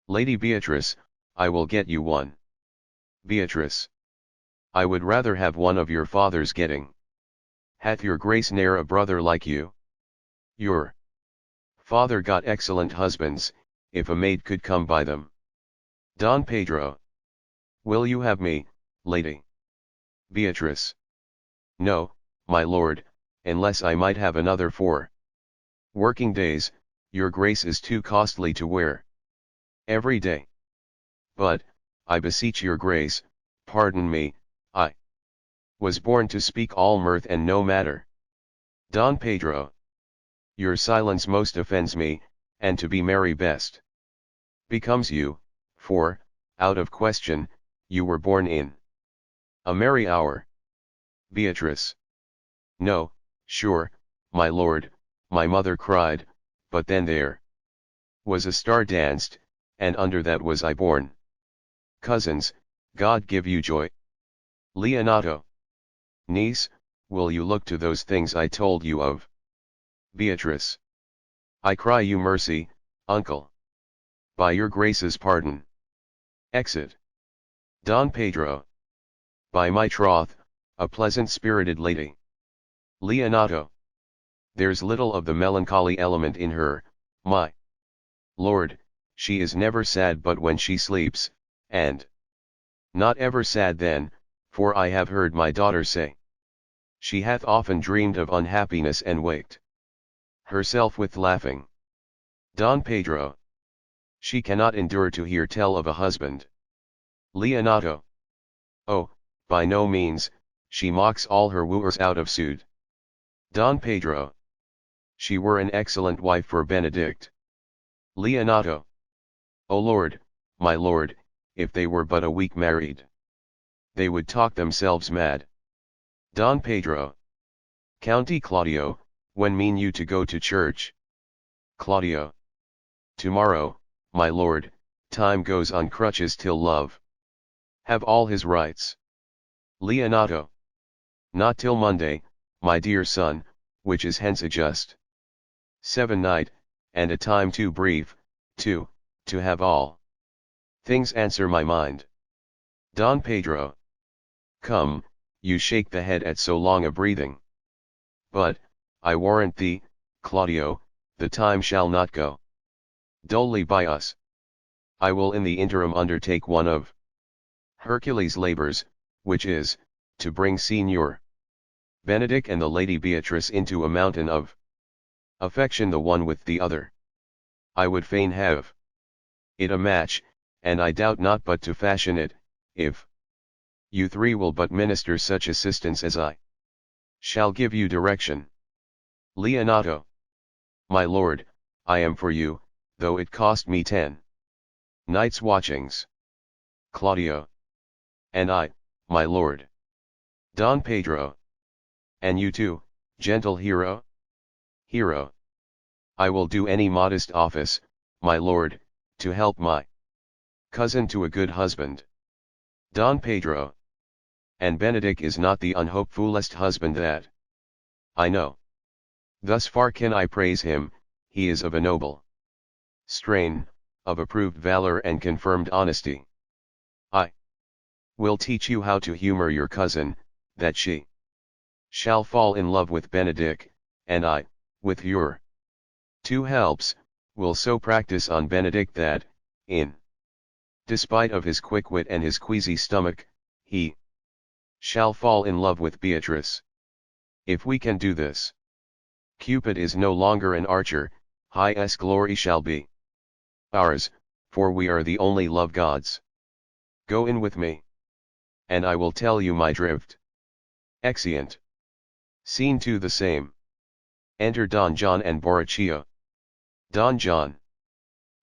Lady Beatrice, I will get you one. Beatrice. I would rather have one of your father's getting. Hath your grace ne'er a brother like you? Your father got excellent husbands, if a maid could come by them. Don Pedro. Will you have me, lady? Beatrice. No, my lord, unless I might have another for working days, your grace is too costly to wear every day. But, I beseech your grace, pardon me, I was born to speak all mirth and no matter. Don Pedro. Your silence most offends me, and to be merry best becomes you, for, out of question, you were born in a merry hour. Beatrice. No, sure, my lord, my mother cried, but then there was a star danced, and under that was I born. Cousins, God give you joy. Leonato. Niece, will you look to those things I told you of? Beatrice. I cry you mercy, uncle. By your grace's pardon. Exit. Don Pedro. By my troth, a pleasant-spirited lady. Leonato. There's little of the melancholy element in her, my lord, she is never sad but when she sleeps, and not ever sad then, for I have heard my daughter say, she hath often dreamed of unhappiness and waked herself with laughing. Don Pedro. She cannot endure to hear tell of a husband. Leonato. Oh, by no means, she mocks all her wooers out of suit. Don Pedro. She were an excellent wife for Benedict. Leonato. O Lord, my lord, if they were but a week married, they would talk themselves mad. Don Pedro. County Claudio, when mean you to go to church? Claudio. Tomorrow, my lord, time goes on crutches till love have all his rights. Leonato. Not till Monday, my dear son, which is hence a just 7 night, and a time too brief, to have all things answer my mind. Don Pedro. Come, you shake the head at so long a breathing. But, I warrant thee, Claudio, the time shall not go dully by us. I will in the interim undertake one of Hercules' labors, which is, to bring Signor Benedict and the Lady Beatrice into a mountain of affection the one with the other. I would fain have it a match, and I doubt not but to fashion it, if you three will but minister such assistance as I shall give you direction. Leonato. My lord, I am for you, though it cost me 10 nights' watchings. Claudio. And I, my lord. Don Pedro. And you too, gentle hero? Hero. I will do any modest office, my lord, to help my cousin to a good husband. Don Pedro. And Benedict is not the unhopefulest husband that I know. Thus far can I praise him, he is of a noble strain, of approved valor and confirmed honesty. I will teach you how to humor your cousin, that she shall fall in love with Benedict, and I, with your 2 helps, will so practice on Benedict that, in despite of his quick wit and his queasy stomach, he shall fall in love with Beatrice. If we can do this, Cupid is no longer an archer, highest glory shall be ours, for we are the only love gods. Go in with me, and I will tell you my drift. Exeunt. Scene 2 the same. Enter Don John and Borachio. Don John.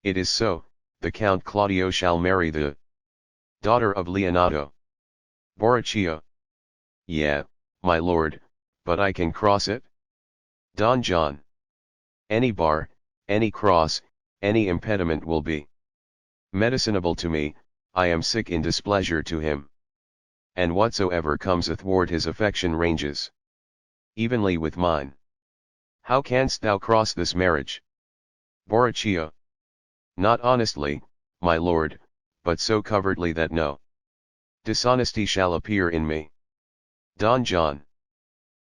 It is so, the Count Claudio shall marry the daughter of Leonato. Borachio. Yeah, my lord, but I can cross it? Don John. Any bar, any cross, any impediment will be medicinable to me, I am sick in displeasure to him. And whatsoever comes athwart his affection ranges evenly with mine. How canst thou cross this marriage? Borachio. Not honestly, my lord, but so covertly that no dishonesty shall appear in me. Don John.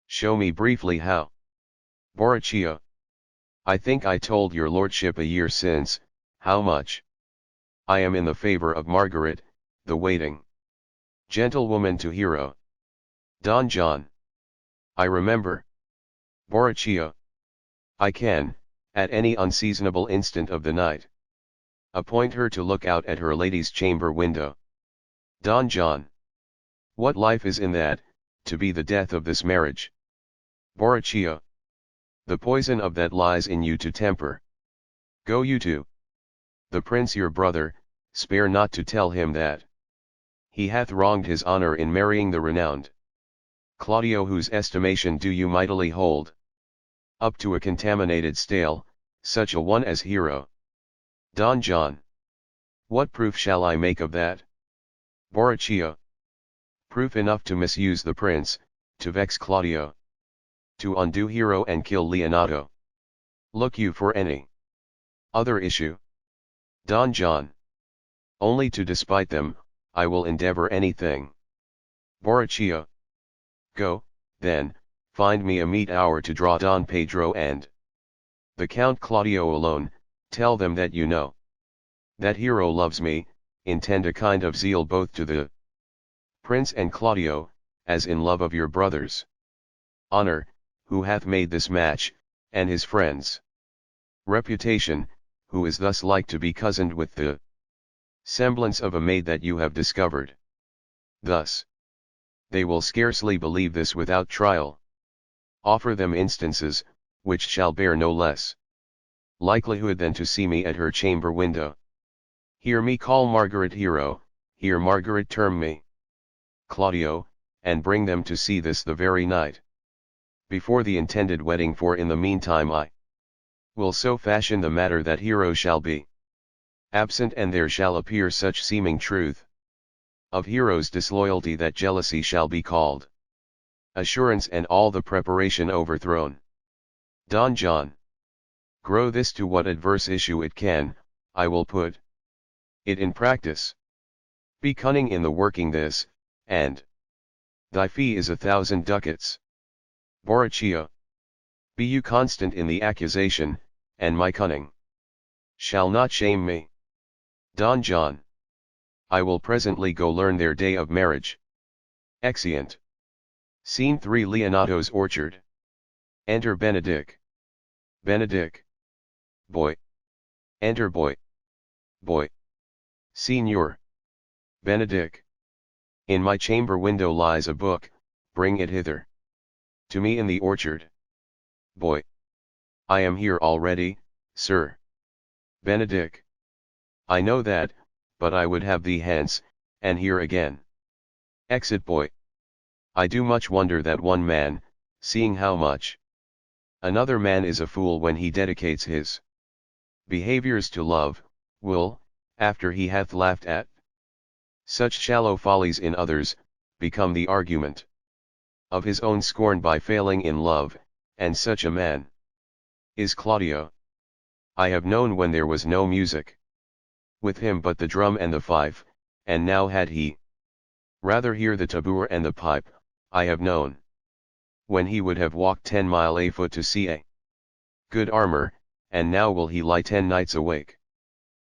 Show me briefly how. Borachio. I think I told your lordship a year since, how much I am in the favor of Margaret, the waiting gentlewoman to Hero. Don John. I remember. Borachio. I can, at any unseasonable instant of the night, appoint her to look out at her lady's chamber window. Don John. What life is in that, to be the death of this marriage? Borachio. The poison of that lies in you to temper. Go you to the prince your brother, spare not to tell him that he hath wronged his honor in marrying the renowned Claudio, whose estimation do you mightily hold, up to a contaminated stale, such a one as Hero. Don John. What proof shall I make of that? Borachio. Proof enough to misuse the prince, to vex Claudio, to undo Hero and kill Leonato. Look you for any other issue? Don John. Only to despite them, I will endeavor anything. Borachio. Go, then, find me a meet hour to draw Don Pedro and the Count Claudio alone, tell them that you know That hero loves me, intend a kind of zeal both to the prince and Claudio, as in love of your brothers. Honor, who hath made this match, and his friends. Reputation, who is thus like to be cozened with the semblance of a maid that you have discovered. Thus, they will scarcely believe this without trial. Offer them instances, which shall bear no less likelihood than to see me at her chamber window. Hear me call Margaret hero, hear Margaret term me Claudio, and bring them to see this the very night before the intended wedding, for in the meantime I will so fashion the matter that hero shall be absent, and there shall appear such seeming truth of hero's disloyalty that jealousy shall be called assurance, and all the preparation overthrown. Don John. Grow this to what adverse issue it can, I will put it in practice. Be cunning in the working this, and thy fee is 1,000 ducats. Borachio. Be you constant in the accusation, and my cunning shall not shame me. Don John. I will presently go learn their day of marriage. Exeunt. Scene 3, Leonato's orchard. Enter Benedick. Benedick. Boy. Enter boy. Boy. Signor. Benedick. In my chamber window lies a book, bring it hither to me in the orchard. Boy. I am here already, sir. Benedick. I know that, but I would have thee hence, and here again. Exit boy. I do much wonder that one man, seeing how much another man is a fool when he dedicates his behaviors to love, will, after he hath laughed at such shallow follies in others, become the argument of his own scorn by failing in love, and such a man is Claudio. I have known when there was no music with him but the drum and the fife, and now had he rather hear the tabor and the pipe. I have known when he would have walked 10 miles a foot to see a good armor, and now will he lie 10 nights awake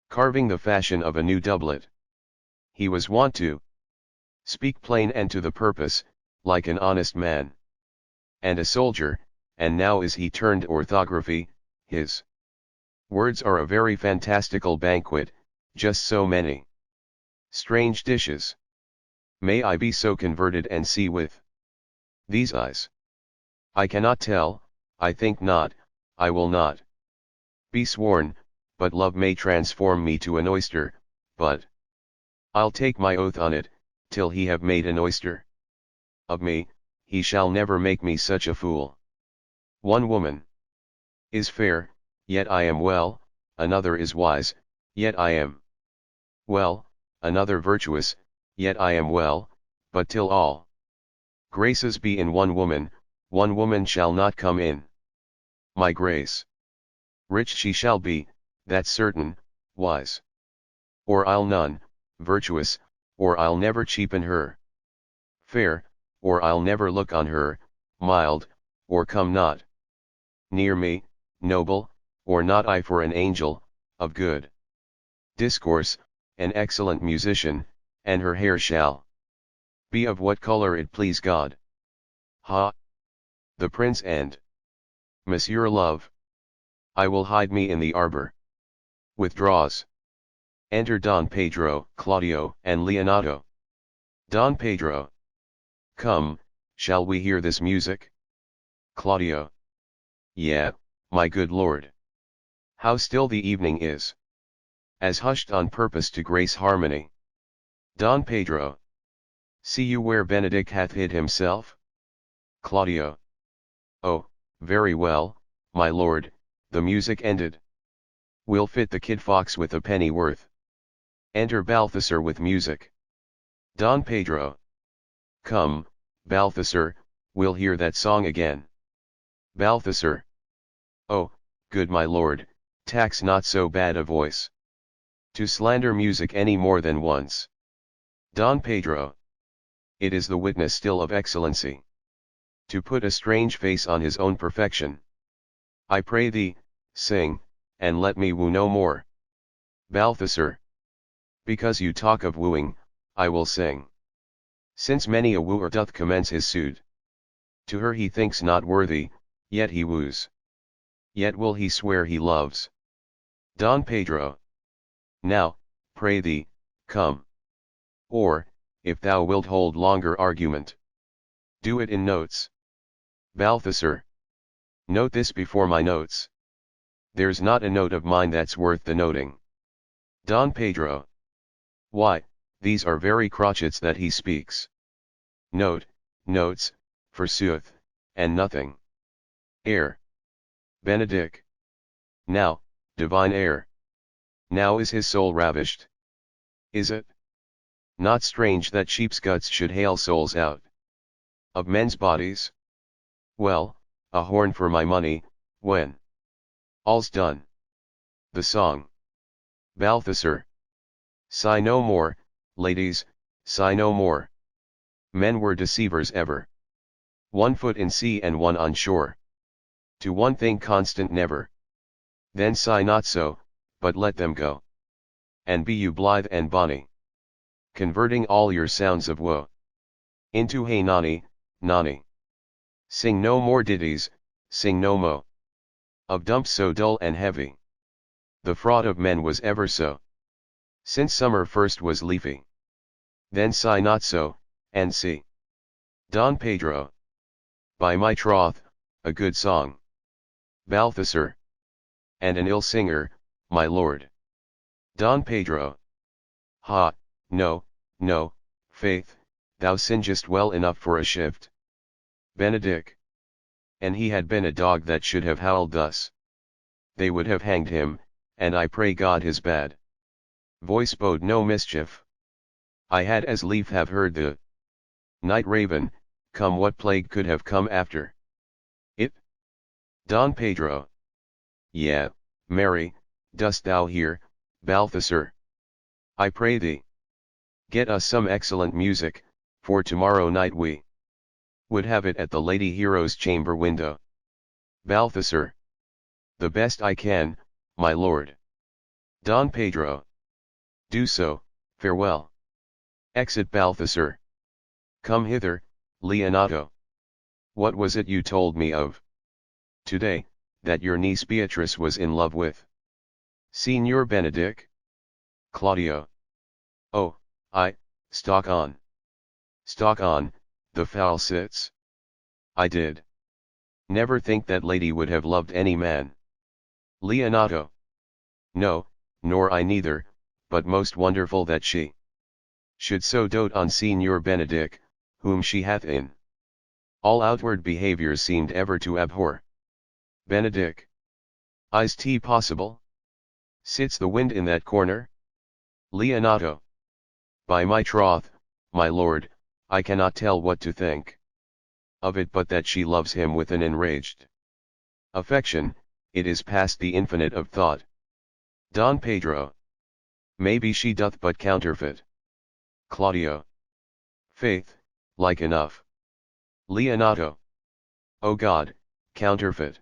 carving the fashion of a new doublet. He was wont to speak plain and to the purpose, like an honest man and a soldier, and now is he turned orthography. His words are a very fantastical banquet, just so many strange dishes. May I be so converted and see with these eyes? I cannot tell, I think not, I will not be sworn, but love may transform me to an oyster, but I'll take my oath on it, till he have made an oyster of me, he shall never make me such a fool. One woman is fair, yet I am well, another is wise, yet I am well, another virtuous, yet I am well, but till all graces be in one woman shall not come in my grace. Rich she shall be, that's certain, wise or I'll none, virtuous, or I'll never cheapen her. Fair, or I'll never look on her, mild, or come not near me, noble, or not I for an angel, of good discourse, an excellent musician, and her hair shall be of what color it please God. Ha! The prince and Monsieur Love. I will hide me in the arbor. Withdraws. Enter Don Pedro, Claudio, and Leonato. Don Pedro. Come, shall we hear this music? Claudio. Yeah, my good lord. How still the evening is. As hushed on purpose to grace harmony. Don Pedro. See you where Benedick hath hid himself? Claudio. Oh, very well, my lord, the music ended. We'll fit the kid fox with a pennyworth. Enter Balthasar with music. Don Pedro. Come, Balthasar, we'll hear that song again. Balthasar. Oh, good my lord, tax not so bad a voice to slander music any more than once. Don Pedro. It is the witness still of excellency to put a strange face on his own perfection. I pray thee, sing, and let me woo no more. Balthasar. Because you talk of wooing, I will sing. Since many a wooer doth commence his suit. To her he thinks not worthy, yet he woos. Yet will he swear he loves. Don Pedro. Now, pray thee, come. Or, if thou wilt hold longer argument, do it in notes. Balthasar. Note this before my notes. There's not a note of mine that's worth the noting. Don Pedro. Why, these are very crotchets that he speaks. Note, notes, forsooth, and nothing. Air. Benedict. Now, divine air. Now is his soul ravished. Is it? Not strange that sheep's guts should hale souls out of men's bodies? Well, a horn for my money, when all's done. The song. Balthasar. Sigh no more, ladies, sigh no more. Men were deceivers ever. One foot in sea and one on shore. To one thing constant never. Then sigh not so, but let them go. And be you blithe and bonny, converting all your sounds of woe into hey nonny, nonny. Sing no more ditties, sing no mo of dumps so dull and heavy. The fraud of men was ever so, since summer first was leafy. Then sigh not so, and see. Don Pedro. By my troth, a good song. Balthasar. And an ill singer, my lord. Don Pedro. Ha, no, no, faith, thou singest well enough for a shift. Benedict. And he had been a dog that should have howled thus. They would have hanged him, and I pray God his bad voice bode no mischief. I had as lief have heard the night raven, come what plague could have come after it? Don Pedro. Yeah, Mary, dost thou hear, Balthasar? I pray thee, get us some excellent music, for tomorrow night we would have it at the Lady Hero's chamber window. Balthasar. The best I can, my lord. Don Pedro. Do so, farewell. Exit Balthasar. Come hither, Leonato. What was it you told me of today, that your niece Beatrice was in love with Signor Benedict? Claudio. Oh, stalk on. Stalk on, the foul sits. I did never think that lady would have loved any man. Leonato. No, nor I neither, but most wonderful that she should so dote on Signor Benedict, whom she hath in all outward behaviors seemed ever to abhor. Benedict. Is 't possible? Sits the wind in that corner? Leonato. By my troth, my lord, I cannot tell what to think of it but that she loves him with an enraged affection, it is past the infinite of thought. Don Pedro. Maybe she doth but counterfeit. Claudio. Faith, like enough. Leonato. O God, counterfeit.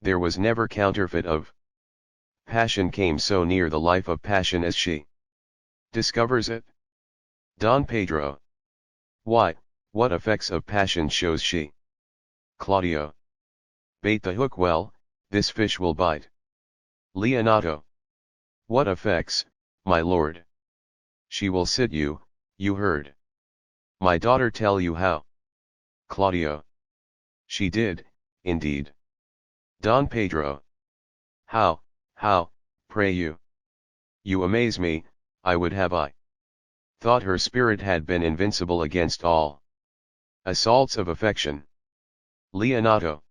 There was never counterfeit of passion came so near the life of passion as she discovers it. Don Pedro. Why, what effects of passion shows she? Claudio. Bait the hook well, this fish will bite. Leonato. What effects, my lord? She will sit you, you heard my daughter tell you how. Claudio. She did, indeed. Don Pedro. How, pray you? You amaze me, I would have I thought her spirit had been invincible against all assaults of affection. Leonato.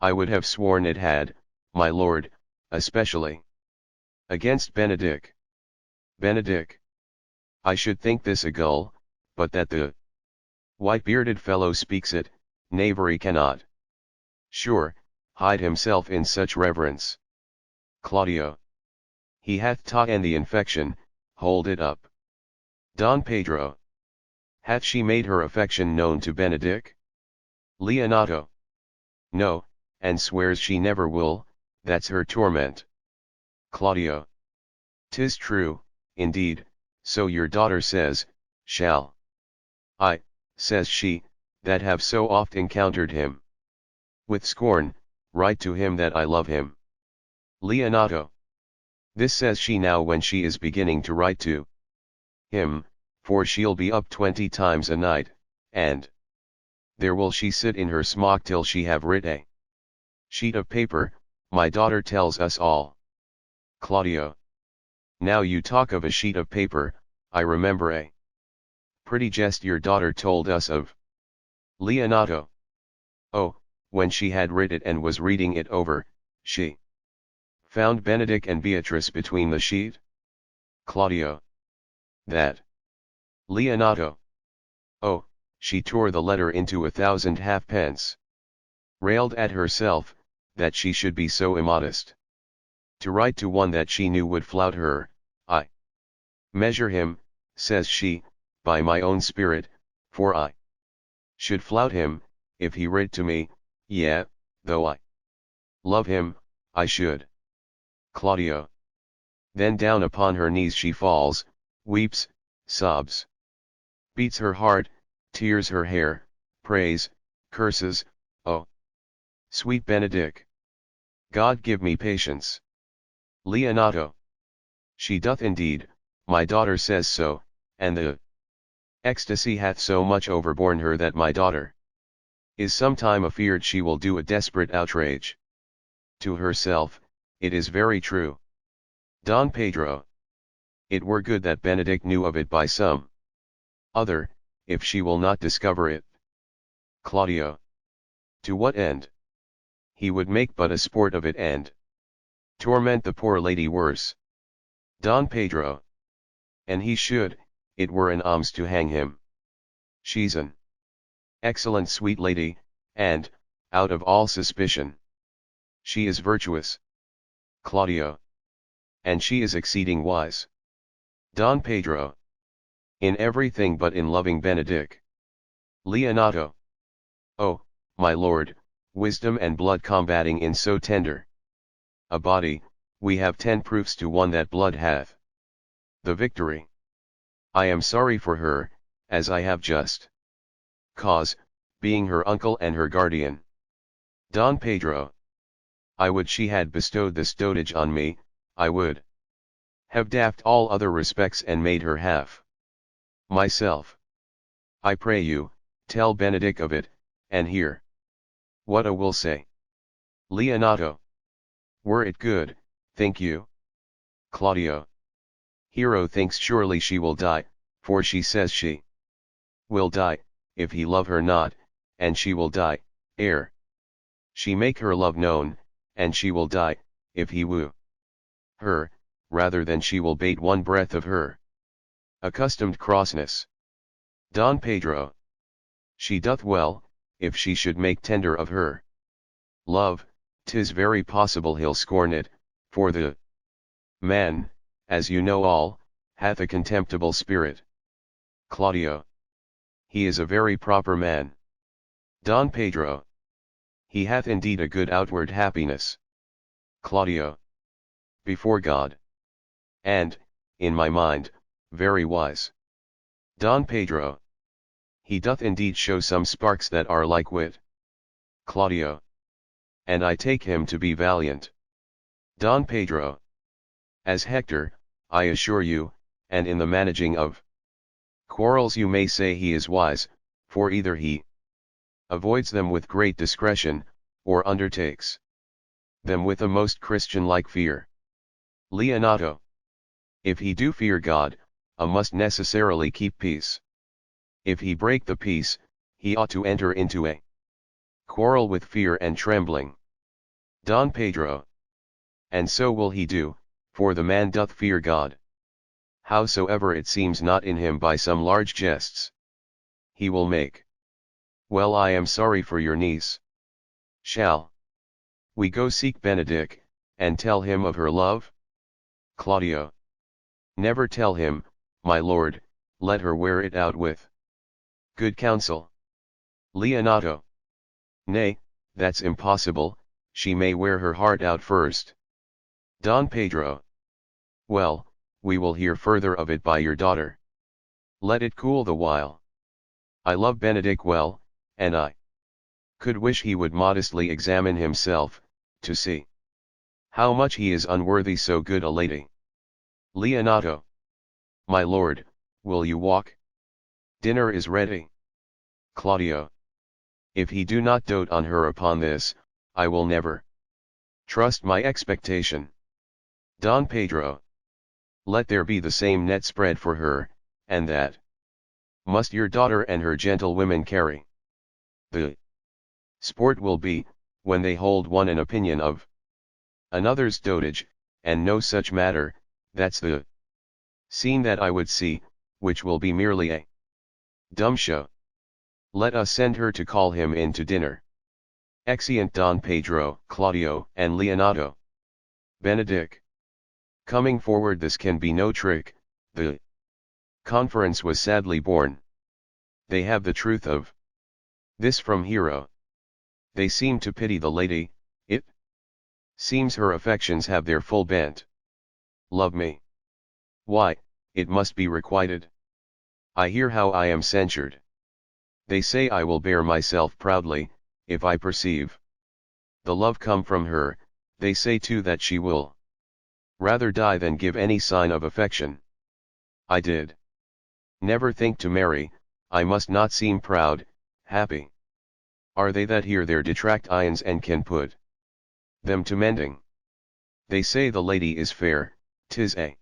I would have sworn it had, my lord, especially against Benedict. Benedict. I should think this a gull, but that the white-bearded fellow speaks it, knavery cannot sure hide himself in such reverence. Claudio. He hath taught and the infection, hold it up. Don Pedro. Hath she made her affection known to Benedict? Leonato. No, and swears she never will, that's her torment. Claudio. 'Tis true, indeed, so your daughter says. Shall I, says she, that have so oft encountered him with scorn, write to him that I love him? Leonato. This says she now when she is beginning to write to him, for she'll be up 20 times a night, and there will she sit in her smock till she have writ a sheet of paper. My daughter tells us all. Claudio. Now you talk of a sheet of paper, I remember a pretty jest your daughter told us of. Leonato. Oh, when she had writ it and was reading it over, she found Benedict and Beatrice between the sheet? Claudio. That. Leonato. Oh, she tore the letter into 1,000 halfpence. Railed at herself, that she should be so immodest. To write to one that she knew would flout her. I measure him, says she, by my own spirit, for I should flout him, if he writ to me, yea, though I love him, I should. Claudio. Then down upon her knees she falls, weeps, sobs, beats her heart, tears her hair, prays, curses, oh, sweet Benedict. God give me patience. Leonato. She doth indeed, my daughter says so, and the ecstasy hath so much overborne her that my daughter is sometime afeard she will do a desperate outrage to herself. It is very true. Don Pedro. It were good that Benedict knew of it by some other, if she will not discover it. Claudio. To what end? He would make but a sport of it and torment the poor lady worse. Don Pedro. And he should, it were an alms to hang him. She's an excellent sweet lady, and, out of all suspicion, she is virtuous. Claudio. And she is exceeding wise. Don Pedro. In everything but in loving Benedict. Leonato. Oh, my lord, wisdom and blood combating in so tender a body, we have 10 proofs to one that blood hath the victory. I am sorry for her, as I have just cause, being her uncle and her guardian. Don Pedro. I would she had bestowed this dotage on me, I would have daffed all other respects and made her half myself. I pray you, tell Benedict of it, and hear what I will say. Leonato. Were it good, think you? Claudio. Hero thinks surely she will die, for she says she will die, if he love her not, and she will die, ere she make her love known, and she will die, if he woo her, rather than she will bate one breath of her accustomed crossness. Don Pedro. She doth well, if she should make tender of her love. 'Tis very possible he'll scorn it, for the man, as you know all, hath a contemptible spirit. Claudio. He is a very proper man. Don Pedro. He hath indeed a good outward happiness. Claudio. Before God. And, in my mind, very wise. Don Pedro. He doth indeed show some sparks that are like wit. Claudio. And I take him to be valiant. Don Pedro. As Hector, I assure you, and in the managing of quarrels you may say he is wise, for either he avoids them with great discretion, or undertakes them with a most Christian-like fear. Leonato. If he do fear God, must necessarily keep peace. If he break the peace, he ought to enter into a quarrel with fear and trembling. Don Pedro. And so will he do, for the man doth fear God. Howsoever it seems not in him by some large jests he will make. Well, I am sorry for your niece. Shall we go seek Benedict, and tell him of her love? Claudio. Never tell him, my lord, let her wear it out with good counsel. Leonato. Nay, that's impossible, she may wear her heart out first. Don Pedro. Well, we will hear further of it by your daughter. Let it cool the while. I love Benedick well, and I could wish he would modestly examine himself, to see how much he is unworthy so good a lady. Leonato. My lord, will you walk? Dinner is ready. Claudio. If he do not dote on her upon this, I will never trust my expectation. Don Pedro. Let there be the same net spread for her, and that must your daughter and her gentlewomen carry. The sport will be, when they hold one an opinion of another's dotage, and no such matter, that's the scene that I would see, which will be merely a dumb show. Let us send her to call him in to dinner. Exeunt Don Pedro, Claudio, and Leonato. Benedick. Coming forward, this can be no trick, the conference was sadly born. They have the truth of this from Hero. They seem to pity the lady, it seems her affections have their full bent. Love me. Why, it must be requited. I hear how I am censured. They say I will bear myself proudly, if I perceive the love come from her, they say too that she will rather die than give any sign of affection. I did never think to marry, I must not seem proud, happy. Are they that hear their detract ions and can put them to mending? They say the lady is fair, 'tis a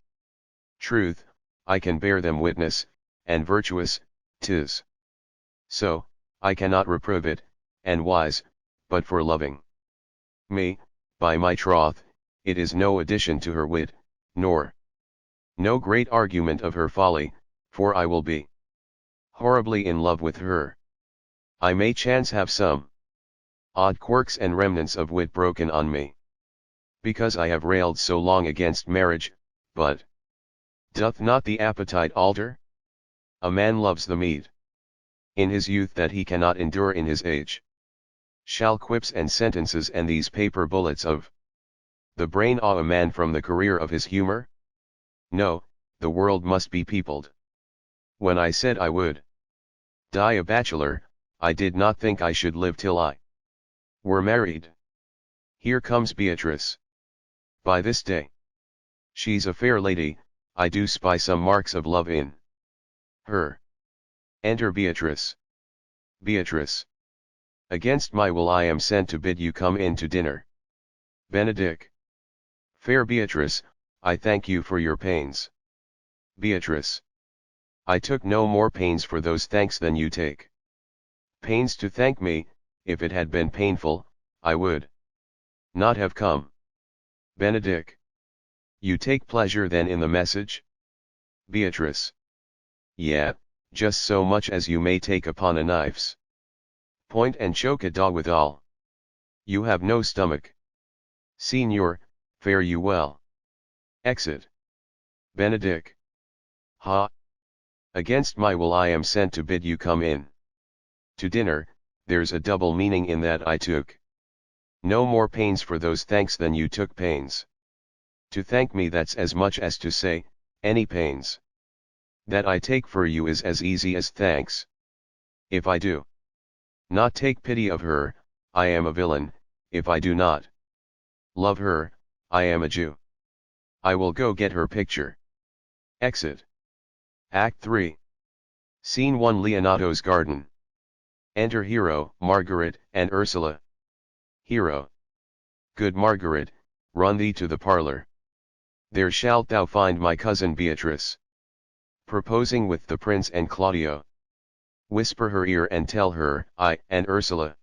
truth, I can bear them witness, and virtuous, 'tis so, I cannot reprove it, and wise, but for loving me, by my troth, it is no addition to her wit, nor no great argument of her folly, for I will be horribly in love with her. I may chance have some odd quirks and remnants of wit broken on me, because I have railed so long against marriage, but doth not the appetite alter? A man loves the meat in his youth that he cannot endure in his age. Shall quips and sentences and these paper bullets of the brain awe a man from the career of his humor? No, the world must be peopled. When I said I would die a bachelor, I did not think I should live till I were married. Here comes Beatrice. By this day, she's a fair lady, I do spy some marks of love in her. Enter Beatrice. Beatrice. Against my will I am sent to bid you come in to dinner. Benedick. Fair Beatrice, I thank you for your pains. Beatrice. I took no more pains for those thanks than you take pains to thank me. If it had been painful, I would not have come. Benedick. You take pleasure then in the message? Beatrice. Yeah, just so much as you may take upon a knife's point and choke a dog withal. You have no stomach. Signor, fare you well. Exit. Benedick. Ha! Against my will I am sent to bid you come in to dinner, there's a double meaning in that I took no more pains for those thanks than you took pains to thank me. That's as much as to say, any pains that I take for you is as easy as thanks. If I do not take pity of her, I am a villain. If I do not love her, I am a Jew. I will go get her picture. Exit. Act 3. Scene 1. Leonato's garden. Enter Hero, Margaret, and Ursula. Hero. Good Margaret, run thee to the parlor. There shalt thou find my cousin Beatrice proposing with the prince and Claudio. Whisper her ear and tell her, I and Ursula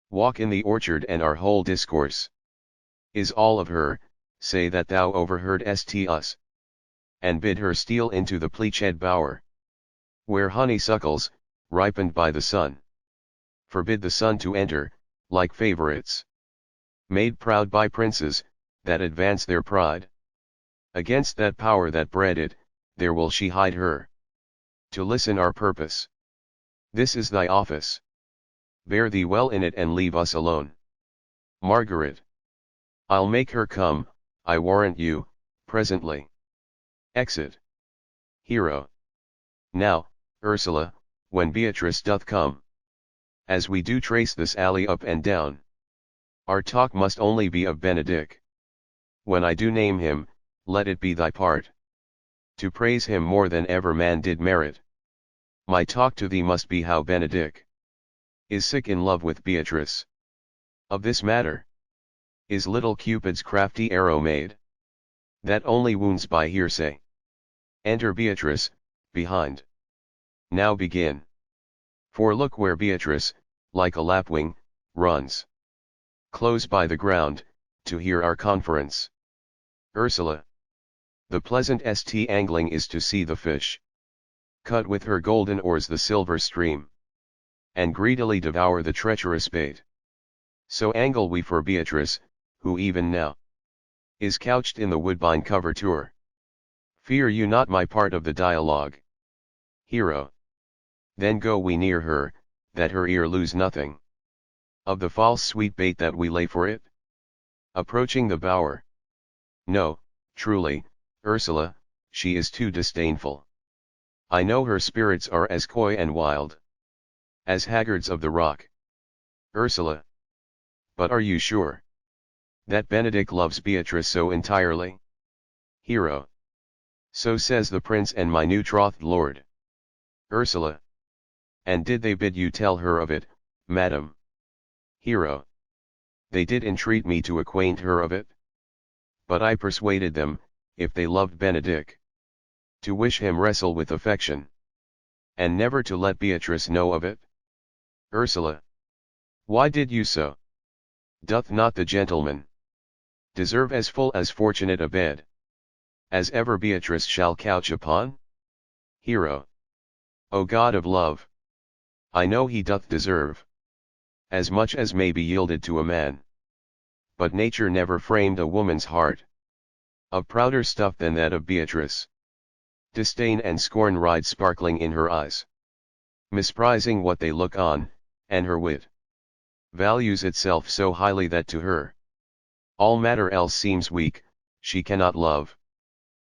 walk in the orchard and our whole discourse is all of her. Say that thou overheard us, and bid her steal into the pleached bower, where honeysuckles, ripened by the sun. Forbid the sun to enter, like favorites made proud by princes, that advance their pride. Against that power that bred it, there will she hide her. To listen our purpose. This is thy office. Bear thee well in it and leave us alone. Margaret. I'll make her come, I warrant you, presently. Exit. Hero. Now, Ursula, when Beatrice doth come, as we do trace this alley up and down, our talk must only be of Benedick. When I do name him, let it be thy part to praise him more than ever man did merit. My talk to thee must be how Benedick is sick in love with Beatrice. Of this matter is little Cupid's crafty arrow made, that only wounds by hearsay. Enter Beatrice, behind. Now begin. For look where Beatrice, like a lapwing, runs close by the ground, to hear our conference. Ursula. The pleasant angling is to see the fish cut with her golden oars the silver stream, and greedily devour the treacherous bait. So angle we for Beatrice, who even now is couched in the woodbine coverture. Fear you not my part of the dialogue. Hero. Then go we near her, that her ear lose nothing of the false sweet bait that we lay for it. Approaching the bower. No, truly, Ursula, she is too disdainful. I know her spirits are as coy and wild as haggards of the rock. Ursula. But are you sure that Benedick loves Beatrice so entirely? Hero. So says the prince and my new trothed lord. Ursula. And did they bid you tell her of it, madam? Hero. They did entreat me to acquaint her of it. But I persuaded them, if they loved Benedick, to wish him wrestle with affection, and never to let Beatrice know of it. Ursula. Why did you so? Doth not the gentleman deserve as full as fortunate a bed as ever Beatrice shall couch upon? Hero. O God of love! I know he doth deserve as much as may be yielded to a man. But nature never framed a woman's heart of prouder stuff than that of Beatrice. Disdain and scorn ride sparkling in her eyes, misprizing what they look on, and her wit values itself so highly that to her all matter else seems weak. She cannot love,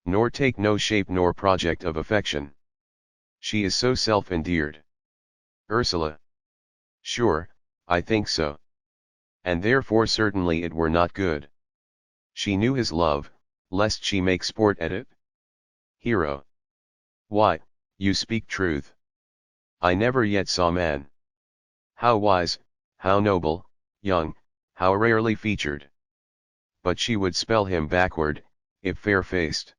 nor take no shape nor project of affection. She is so self-endeared. Ursula. Sure, I think so. And therefore certainly it were not good she knew his love, lest she make sport at it. Hero. Why, you speak truth. I never yet saw man how wise, how noble, young, how rarely featured. But she would spell him backward, if fair-faced.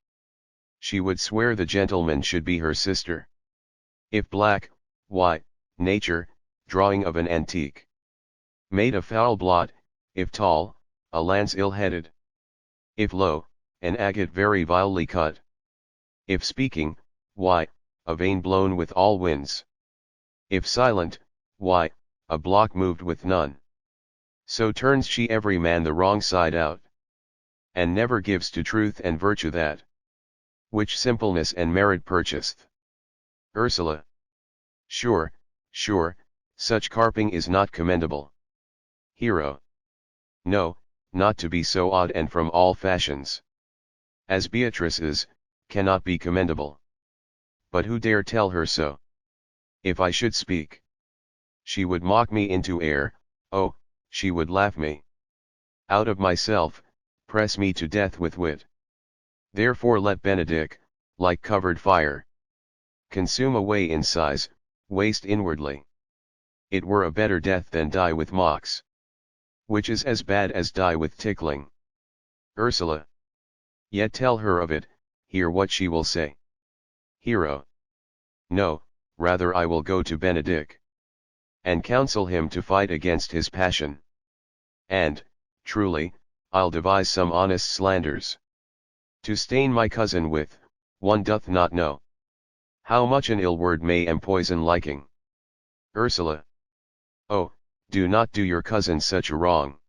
She would swear the gentleman should be her sister. If black, why, nature, drawing of an antique, made a foul blot. If tall, a lance ill-headed. If low, an agate very vilely cut. If speaking, why, a vein blown with all winds. If silent, why, a block moved with none. So turns she every man the wrong side out, and never gives to truth and virtue that which simpleness and merit purchaseth. Ursula. Sure, sure, such carping is not commendable. Hero. No, not to be so odd and from all fashions as Beatrice is, cannot be commendable. But who dare tell her so? If I should speak, she would mock me into air. Oh, she would laugh me out of myself, press me to death with wit. Therefore let Benedick, like covered fire, consume away in size, waste inwardly. It were a better death than die with mocks, which is as bad as die with tickling. Ursula. Yet tell her of it, hear what she will say. Hero. No, rather I will go to Benedick, and counsel him to fight against his passion. And, truly, I'll devise some honest slanders to stain my cousin with. One doth not know how much an ill word may empoison liking. Ursula. Oh, do not do your cousin such a wrong.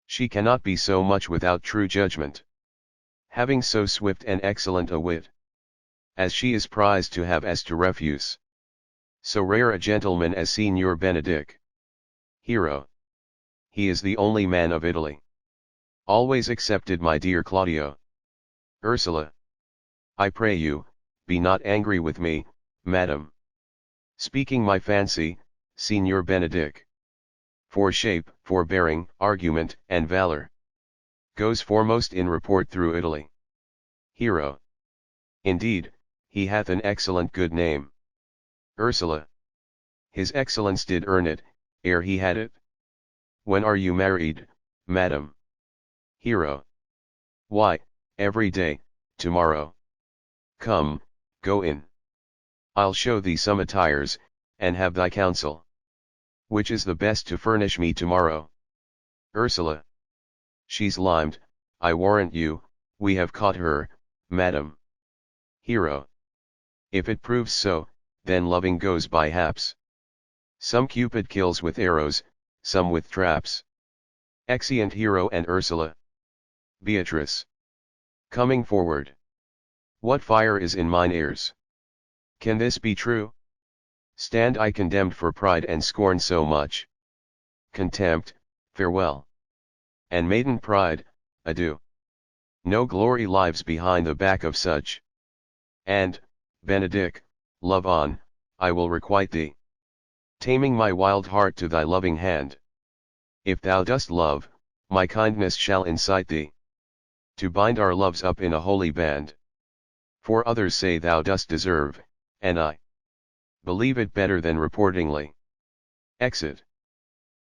She cannot be so much without true judgment, having so swift and excellent a wit as she is prized to have as to refuse so rare a gentleman as Signor Benedick. Hero. He is the only man of Italy always accepted my dear Claudio. Ursula. I pray you, be not angry with me, madam. Speaking my fancy, Signor Benedick. For shape, forbearing, argument, and valor. Goes foremost in report through Italy. Hero. Indeed, he hath an excellent good name. Ursula. His excellence did earn it, ere he had it. When are you married, madam? Hero. Why, every day, tomorrow. Come, go in. I'll show thee some attires, and have thy counsel. Which is the best to furnish me tomorrow? Ursula. She's limed, I warrant you, we have caught her, madam. Hero. If it proves so, then loving goes by haps. Some Cupid kills with arrows, some with traps. Exeunt Hero and Ursula. Beatrice. Coming forward. What fire is in mine ears? Can this be true? Stand I condemned for pride and scorn so much? Contempt, farewell. And maiden pride, adieu. No glory lives behind the back of such. And, Benedick, love on, I will requite thee. Taming my wild heart to thy loving hand. If thou dost love, my kindness shall incite thee to bind our loves up in a holy band. For others say thou dost deserve, and I believe it better than reportingly. Exit.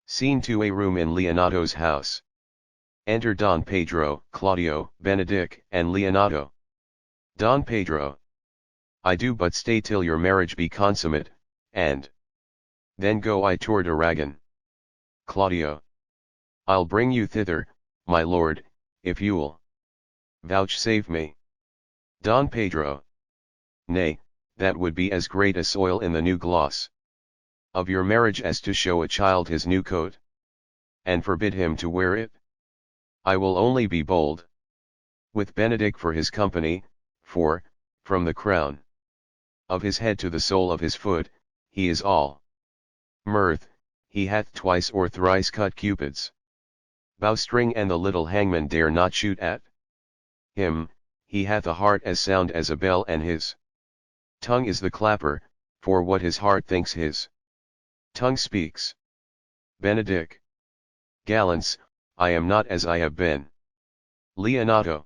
Scene to a room in Leonato's house. Enter Don Pedro, Claudio, Benedick, and Leonato. Don Pedro. I do but stay till your marriage be consummate, and then go I toward Aragon. Claudio. I'll bring you thither, my lord, if you'll vouchsafe me. Don Pedro. Nay, that would be as great a soil in the new gloss of your marriage as to show a child his new coat, and forbid him to wear it. I will only be bold with Benedick for his company, for, from the crown of his head to the sole of his foot, he is all mirth, he hath twice or thrice cut Cupid's bowstring, and the little hangman dare not shoot at him. He hath a heart as sound as a bell, and his tongue is the clapper, for what his heart thinks his tongue speaks. Benedick. Gallants, I am not as I have been. Leonato.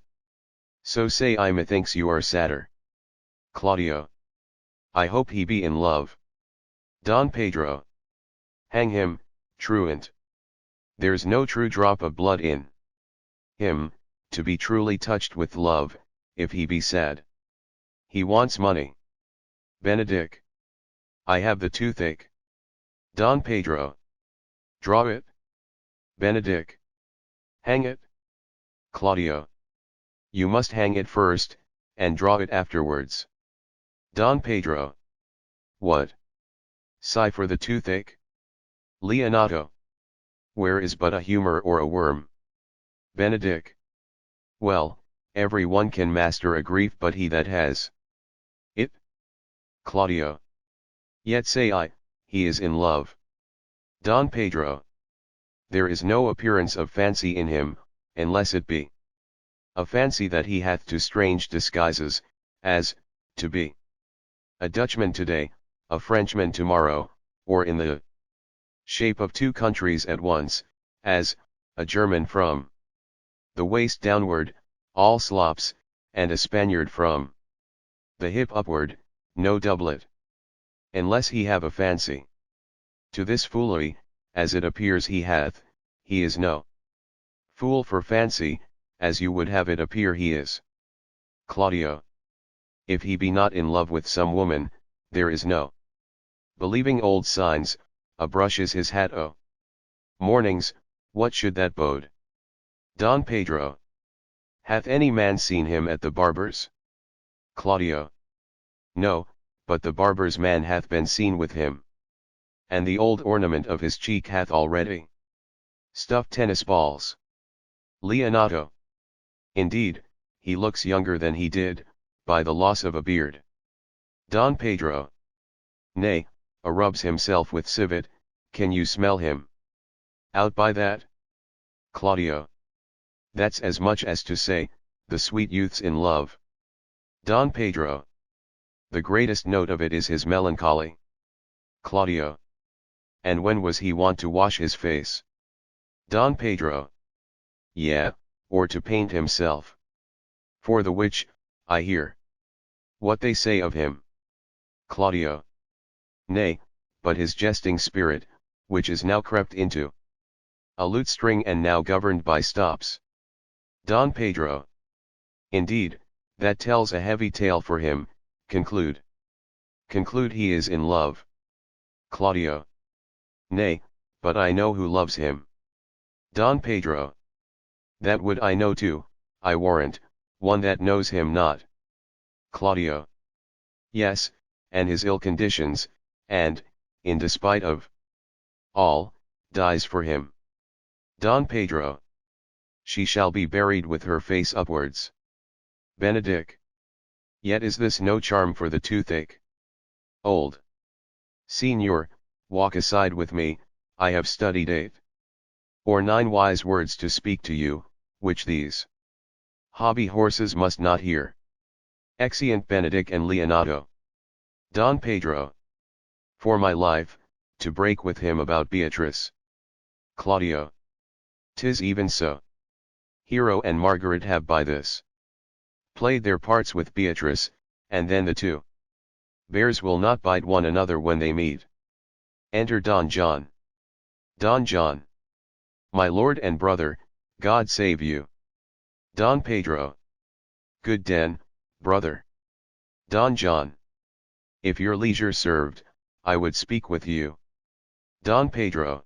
So say I, methinks you are sadder. Claudio. I hope he be in love. Don Pedro. Hang him, truant. There's no true drop of blood in him, to be truly touched with love, if he be sad. He wants money. Benedick. I have the toothache. Don Pedro. Draw it. Benedick. Hang it. Claudio. You must hang it first, and draw it afterwards. Don Pedro. What? Sigh for the toothache? Leonato. Where is but a humor or a worm? Benedick. Well, every one can master a grief but he that has it. Claudio. Yet say I, he is in love. Don Pedro. There is no appearance of fancy in him, unless it be a fancy that he hath to strange disguises, as, to be a Dutchman today, a Frenchman tomorrow, or in the shape of two countries at once, as, a German from the waist downward, all slops, and a Spaniard from the hip upward, no doublet. Unless he have a fancy to this foolery, as it appears he hath, he is no fool for fancy, as you would have it appear he is. Claudio. If he be not in love with some woman, there is no believing old signs, a brush is his hat. Oh, mornings, what should that bode? Don Pedro. Hath any man seen him at the barber's? Claudio. No, but the barber's man hath been seen with him. And the old ornament of his cheek hath already stuffed tennis balls. Leonato. Indeed, he looks younger than he did, by the loss of a beard. Don Pedro. Nay, rubs himself with civet, can you smell him out by that? Claudio. That's as much as to say, the sweet youth's in love. Don Pedro. The greatest note of it is his melancholy. Claudio. And when was he wont to wash his face? Don Pedro. Yeah, or to paint himself. For the which, I hear what they say of him. Claudio. Nay, but his jesting spirit, which is now crept into a lute string and now governed by stops. Don Pedro. Indeed, that tells a heavy tale for him. Conclude. Conclude he is in love. Claudio. Nay, but I know who loves him. Don Pedro. That would I know too, I warrant, one that knows him not. Claudio. Yes, and his ill conditions, and, in despite of all, dies for him. Don Pedro. She shall be buried with her face upwards. Benedict. Yet is this no charm for the toothache? Old Signor, walk aside with me, I have studied 8 or 9 wise words to speak to you, which these hobby horses must not hear. Exeunt Benedict and Leonato. Don Pedro. For my life, to break with him about Beatrice. Claudio. 'Tis even so. Hero and Margaret have by this played their parts with Beatrice, and then the two bears will not bite one another when they meet. Enter Don John. Don John. My lord and brother, God save you. Don Pedro. Good den, brother. Don John. If your leisure served, I would speak with you. Don Pedro.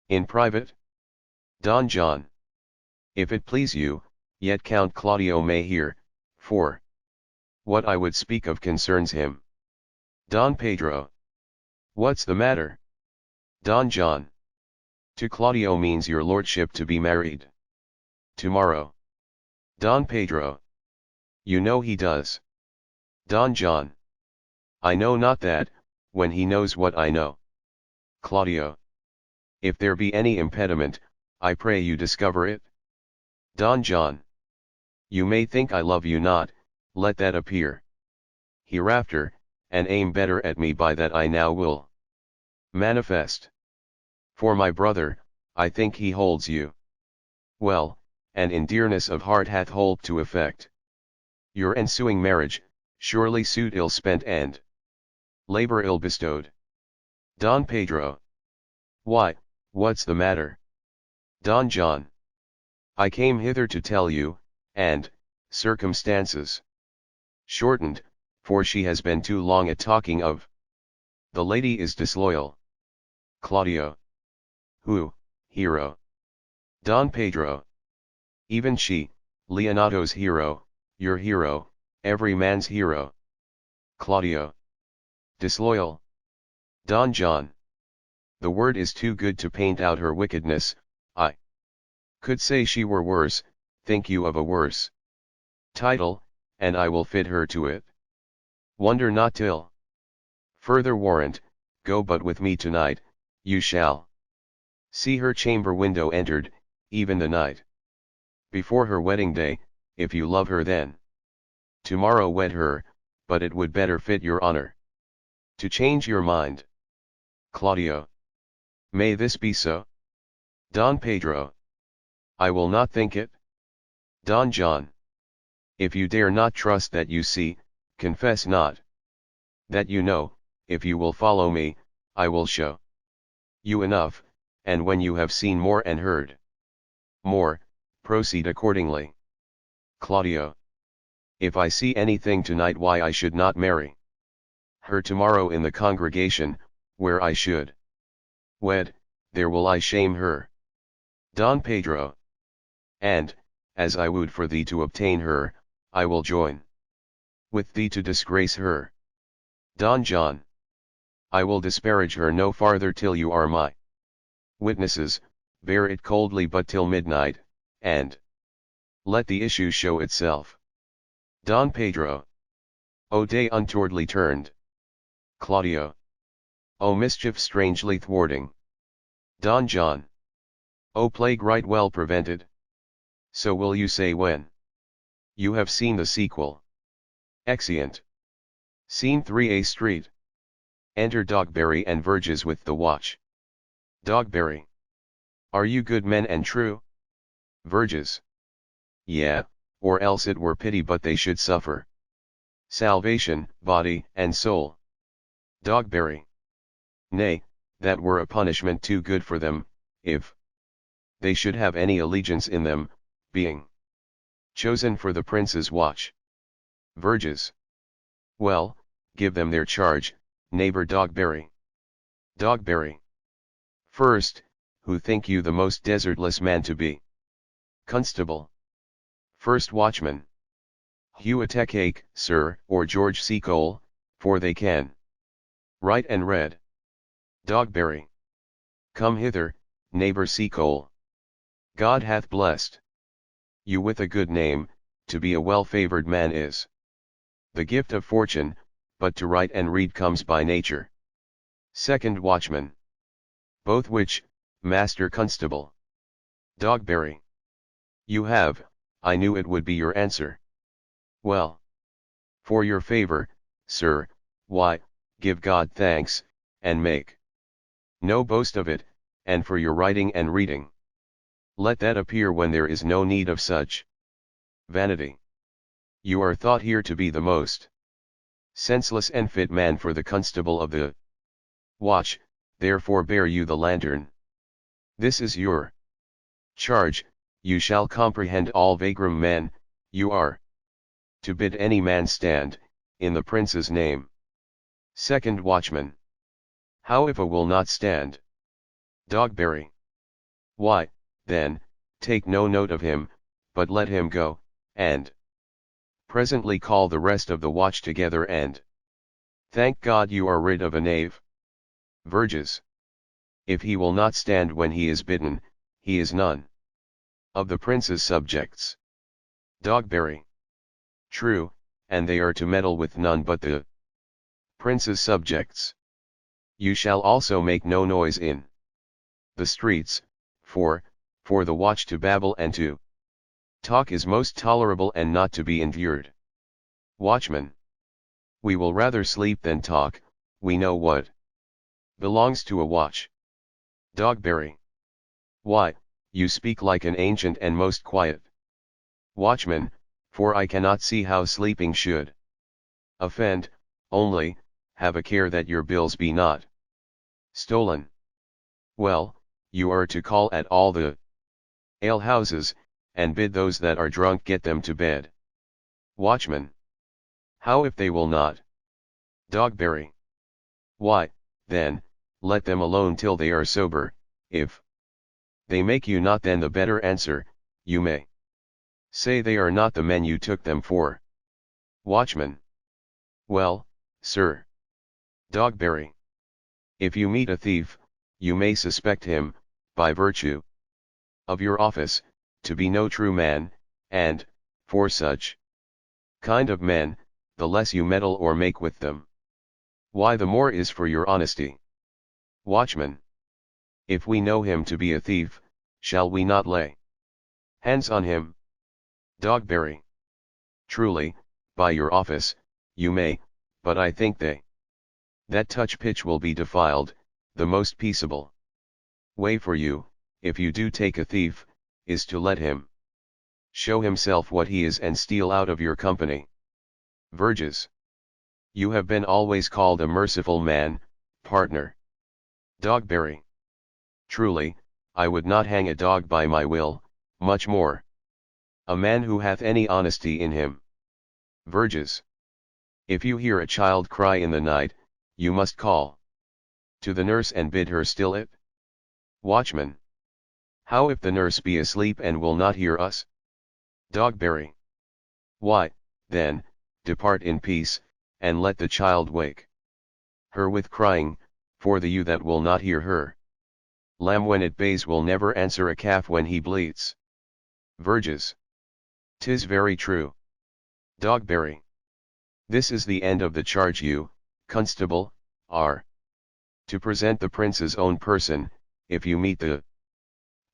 In private? Don John. If it please you, yet Count Claudio may hear, for what I would speak of concerns him. Don Pedro. What's the matter? Don John. To Claudio means your lordship to be married tomorrow. Don Pedro. You know he does. Don John. I know not that, when he knows what I know. Claudio. If there be any impediment, I pray you discover it. Don John. You may think I love you not, let that appear hereafter, and aim better at me by that I now will manifest. For my brother, I think he holds you well, and in dearness of heart hath hold to effect your ensuing marriage, surely suit ill spent and labor ill bestowed. Don Pedro. Why, what's the matter? Don John. I came hither to tell you, and, circumstances shortened, for she has been too long at talking of the lady is disloyal. Claudio. Who, hero? Don Pedro. Even she, Leonato's hero, your hero, every man's hero. Claudio. Disloyal. Don John. The word is too good to paint out her wickedness. I could say she were worse, think you of a worse title, and I will fit her to it. Wonder not till further warrant, go but with me tonight, you shall see her chamber window entered, even the night before her wedding day, if you love her then. Tomorrow wed her, but it would better fit your honor to change your mind. Claudio. May this be so? Don Pedro. I will not think it. Don John. If you dare not trust that you see, confess not that you know. If you will follow me, I will show you enough, and when you have seen more and heard more, proceed accordingly. Claudio. If I see anything tonight why I should not marry her tomorrow in the congregation, where I should wed, there will I shame her. Don Pedro. And, as I would for thee to obtain her, I will join with thee to disgrace her. Don John. I will disparage her no farther till you are my witnesses, bear it coldly but till midnight, and let the issue show itself. Don Pedro. O day untowardly turned. Claudio. O mischief strangely thwarting. Don John. O plague right well prevented. So will you say when you have seen the sequel. Exeunt. Scene 3A Street. Enter Dogberry and Verges with the watch. Dogberry. Are you good men and true? Verges. Yeah, or else it were pity but they should suffer. Salvation, body and soul. Dogberry. Nay, that were a punishment too good for them, if they should have any allegiance in them, being chosen for the prince's watch. Verges. Well, give them their charge, neighbor Dogberry. Dogberry. First, who think you the most desertless man to be? Constable. First watchman. Huatekake, sir, or George C. Cole, for they can write and read. Dogberry. Come hither, neighbor C. Cole. God hath blessed you with a good name, to be a well-favored man is the gift of fortune, but to write and read comes by nature. Second watchman. Both which, Master Constable. Dogberry. You have, I knew it would be your answer. Well. For your favor, sir, why, give God thanks, and make no boast of it, and for your writing and reading. Let that appear when there is no need of such vanity. You are thought here to be the most senseless and fit man for the constable of the watch, therefore bear you the lantern. This is your charge, you shall comprehend all vagrom men, you are to bid any man stand, in the prince's name. Second watchman. How if a will not stand? Dogberry. Why, then, take no note of him, but let him go, and presently call the rest of the watch together and thank God you are rid of a knave. Verges. If he will not stand when he is bidden, he is none of the prince's subjects. Dogberry. True, and they are to meddle with none but the prince's subjects. You shall also make no noise in the streets, for the watch to babble and to talk is most tolerable and not to be endured. Watchman. We will rather sleep than talk, we know what belongs to a watch. Dogberry. Why, you speak like an ancient and most quiet watchman, for I cannot see how sleeping should offend, only, have a care that your bills be not stolen. Well, you are to call at all the alehouses, and bid those that are drunk get them to bed. Watchman. How if they will not? Dogberry. Why, then, let them alone till they are sober, if they make you not then the better answer, you may say they are not the men you took them for. Watchman. Well, sir. Dogberry. If you meet a thief, you may suspect him, by virtue of your office, to be no true man, and, for such kind of men, the less you meddle or make with them, why the more is for your honesty. Watchman. If we know him to be a thief, shall we not lay hands on him? Dogberry. Truly, by your office, you may, but I think they that touch pitch will be defiled. The most peaceable way for you, if you do take a thief, is to let him show himself what he is and steal out of your company. Verges. You have been always called a merciful man, partner. Dogberry. Truly, I would not hang a dog by my will, much more a man who hath any honesty in him. Verges. If you hear a child cry in the night, you must call to the nurse and bid her still it. Watchman. How if the nurse be asleep and will not hear us? Dogberry. Why, then, depart in peace, and let the child wake her with crying, for the ewe that will not hear her lamb when it bays will never answer a calf when he bleats. Verges. 'Tis very true. Dogberry. This is the end of the charge you, constable, are to present the prince's own person. If you meet the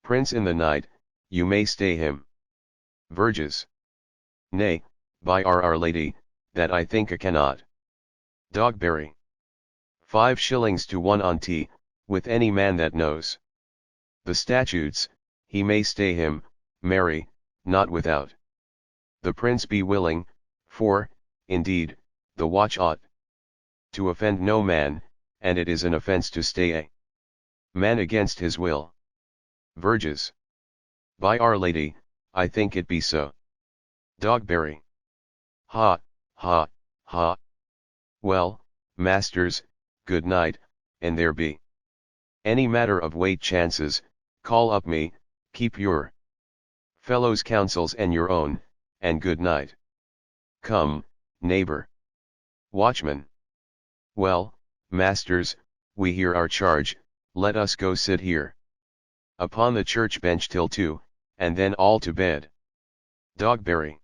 prince in the night, you may stay him. Verges. Nay, by Our Lady, that I think I cannot. Dogberry. 5 shillings to 1 on tea, with any man that knows the statutes, he may stay him, marry, not without the prince be willing, for, indeed, the watch ought to offend no man, and it is an offence to stay a man against his will. Verges. By Our Lady, I think it be so. Dogberry. Ha, ha, ha. Well, masters, good night, and there be any matter of weight chances, call up me, keep your fellows' counsels and your own, and good night. Come, neighbor. Watchman. Well, masters, we hear our charge, let us go sit here upon the church bench till 2, and then all to bed. Dogberry.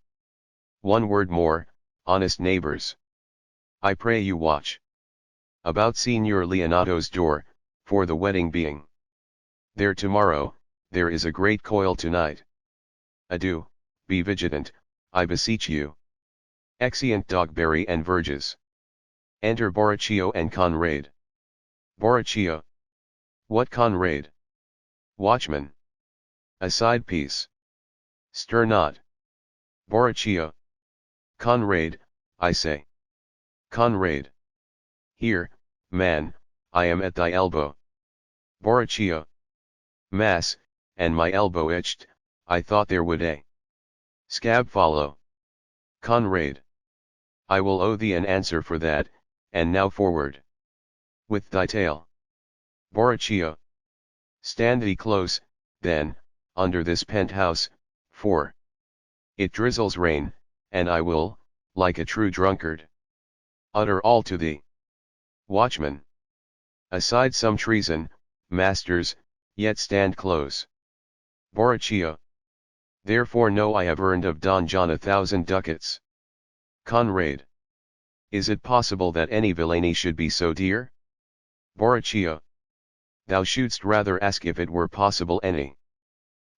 One word more, honest neighbors. I pray you watch about Signor Leonato's door, for the wedding being there tomorrow, there is a great coil tonight. Adieu, be vigilant, I beseech you. Exeunt Dogberry and Verges. Enter Borachio and Conrade. Borachio. What Conrade? Watchman. A side piece. Stir not. Borachio. Conrade, I say. Conrade. Here, man, I am at thy elbow. Borachio. Mass, and my elbow itched, I thought there would a scab follow. Conrade. I will owe thee an answer for that, and now forward with thy tale. Borachio. Stand thee close, then, under this penthouse, for it drizzles rain, and I will, like a true drunkard, utter all to thee. Watchman. Aside some treason, masters, yet stand close. Borachio. Therefore know I have earned of Don John 1,000 ducats. Conrade. Is it possible that any villainy should be so dear? Borachio. Thou shouldst rather ask if it were possible any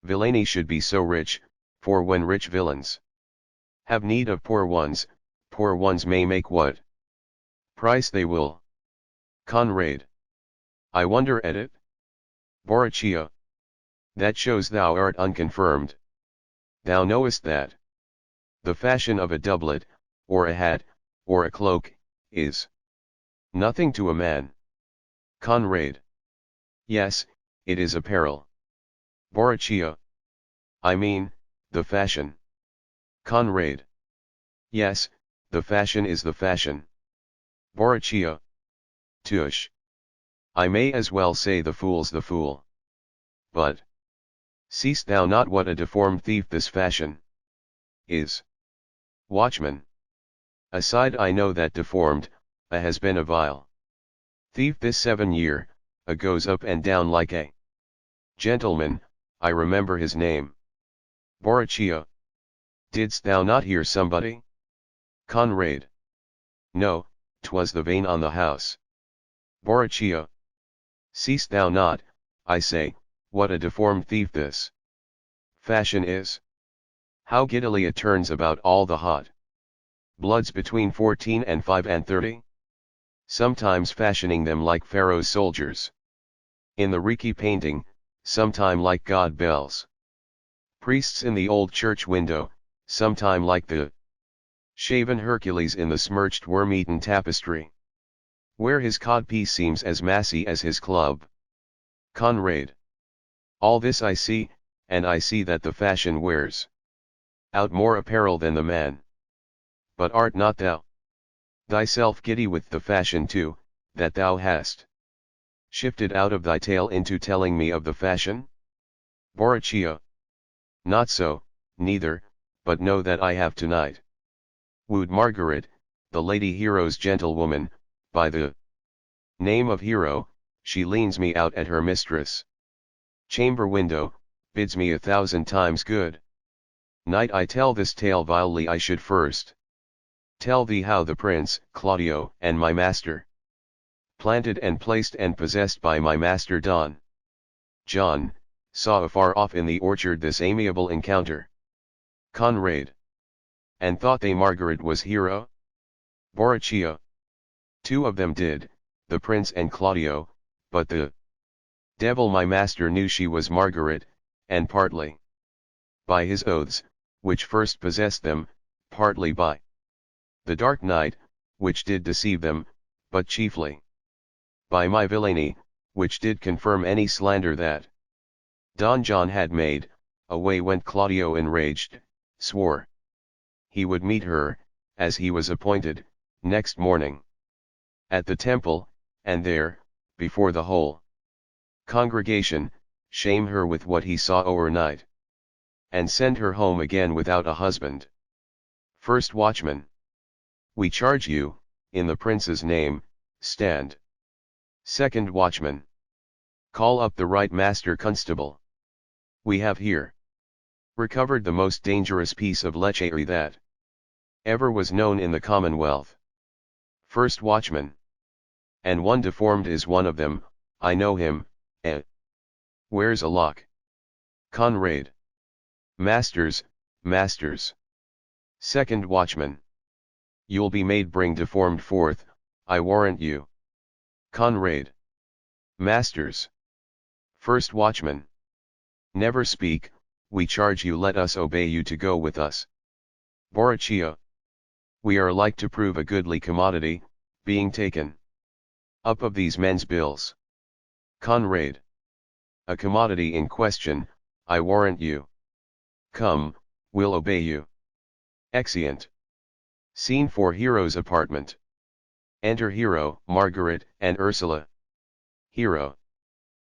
villainy should be so rich, for when rich villains have need of poor ones may make what price they will. Conrade. I wonder at it. Borachio. That shows thou art unconfirmed. Thou knowest that the fashion of a doublet, or a hat, or a cloak, is nothing to a man. Conrade. Yes, it is apparel. Borachio. I mean, the fashion. Conrade. Yes, the fashion is the fashion. Borachio. Tush. I may as well say the fool's the fool. But seest thou not what a deformed thief this fashion is? Watchman. Aside I know that deformed, has been a vile thief this 7 year, goes up and down like a gentleman, I remember his name. Borachio. Didst thou not hear somebody? Conrade. No, 'twas the vane on the house. Borachio. Seest thou not, I say, what a deformed thief this fashion is? How giddily it turns about all the hot bloods between 14 and 5 and 30? Sometimes fashioning them like Pharaoh's soldiers in the Riki painting, sometime like God bells priests in the old church window, sometime like the shaven Hercules in the smirched worm-eaten tapestry, where his codpiece seems as massy as his club. Conrade. All this I see, and I see that the fashion wears out more apparel than the man. But art not thou thyself giddy with the fashion too, that thou hast shifted out of thy tale into telling me of the fashion? Borachio. Not so, neither, but know that I have tonight wooed Margaret, the Lady Hero's gentlewoman, by the name of Hero, she leans me out at her mistress' chamber window, bids me 1,000 times good night. I tell this tale vilely. I should first tell thee how the prince, Claudio, and my master, planted and placed and possessed by my master Don John, saw afar off in the orchard this amiable encounter. Conrade. And thought they Margaret was Hero? Borachio. Two of them did, the prince and Claudio, but the devil my master knew she was Margaret, and partly by his oaths, which first possessed them, partly by the dark night, which did deceive them, but chiefly by my villainy, which did confirm any slander that Don John had made. Away went Claudio enraged, swore he would meet her, as he was appointed, next morning at the temple, and there, before the whole congregation, shame her with what he saw overnight, and send her home again without a husband. First watchman. We charge you, in the prince's name, stand. Second watchman. Call up the right master constable. We have here recovered the most dangerous piece of lechery that ever was known in the Commonwealth. First watchman. And one deformed is one of them, I know him, where's a lock? Conrade. Masters, masters. Second watchman. You'll be made bring deformed forth, I warrant you. Conrade. Masters. First watchman. Never speak, we charge you, let us obey you to go with us. Borachio. We are like to prove a goodly commodity, being taken up of these men's bills. Conrade. A commodity in question, I warrant you. Come, we'll obey you. Exeunt. Scene 4. Hero's apartment. Enter Hero, Margaret, and Ursula. Hero.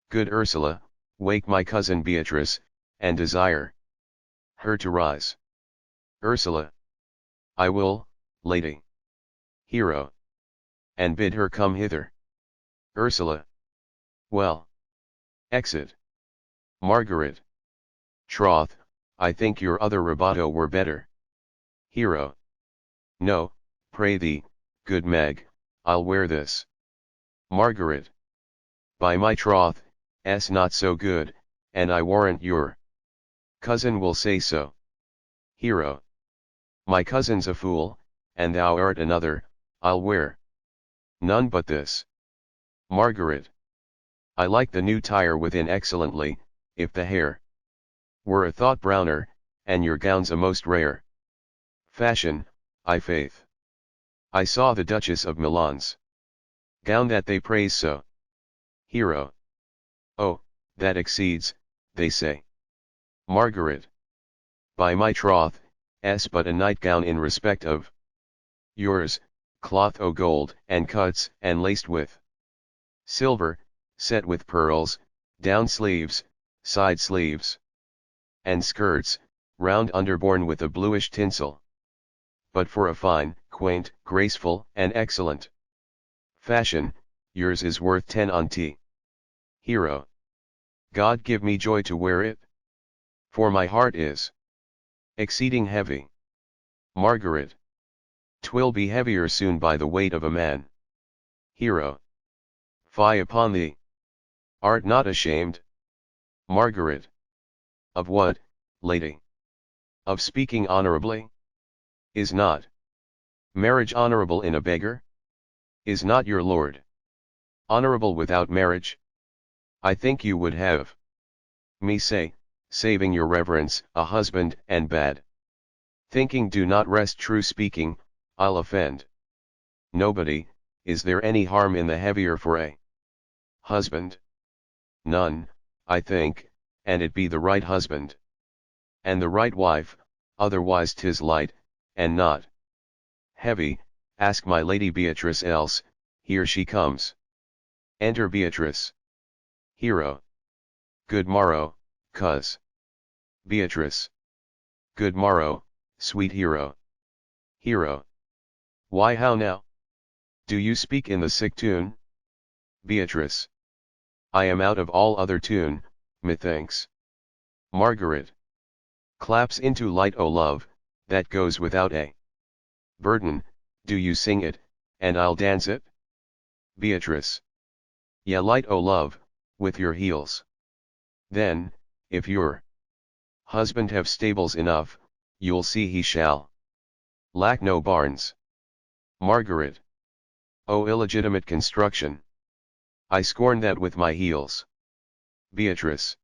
Good Ursula, wake my cousin Beatrice, and desire her to rise. Ursula. I will, lady. Hero. And bid her come hither. Ursula. Well. Exit. Margaret. Troth, I think your other rubato were better. Hero. No, pray thee, good Meg, I'll wear this. Margaret. By my troth, s not so good, and I warrant your cousin will say so. Hero. My cousin's a fool, and thou art another, I'll wear none but this. Margaret. I like the new tire within excellently, if the hair were a thought browner, and your gown's a most rare fashion, I faith. I saw the Duchess of Milan's gown that they praise so. Hero. Oh, that exceeds, they say. Margaret. By my troth, s but a nightgown in respect of yours, cloth o' gold, and cuts, and laced with silver, set with pearls, down sleeves, side sleeves, and skirts, round underborne with a bluish tinsel. But for a fine, quaint, graceful, and excellent fashion, yours is worth 10 onti. Hero. God give me joy to wear it, for my heart is exceeding heavy. Margaret. 'Twill be heavier soon by the weight of a man. Hero. Fie upon thee. Art not ashamed? Margaret. Of what, lady? Of speaking honorably? Is not marriage honorable in a beggar? Is not your lord honorable without marriage? I think you would have me say, saving your reverence, a husband, and bad thinking do not rest true speaking, I'll offend nobody. Is there any harm in the heavier for a husband? None, I think, and it be the right husband and the right wife, otherwise 'tis light, and not heavy. Ask my lady Beatrice, else, here she comes. Enter Beatrice. Hero. Good morrow, cuz. Beatrice. Good morrow, sweet hero. Hero. Why, how now? Do you speak in the sick tune? Beatrice. I am out of all other tune, methinks. Margaret. Claps into light o' love, that goes without a burden, do you sing it, and I'll dance it? Beatrice. Yeah, light o' love, with your heels. Then, if your husband have stables enough, you'll see he shall lack no barns. Margaret. O illegitimate construction! I scorn that with my heels. Beatrice.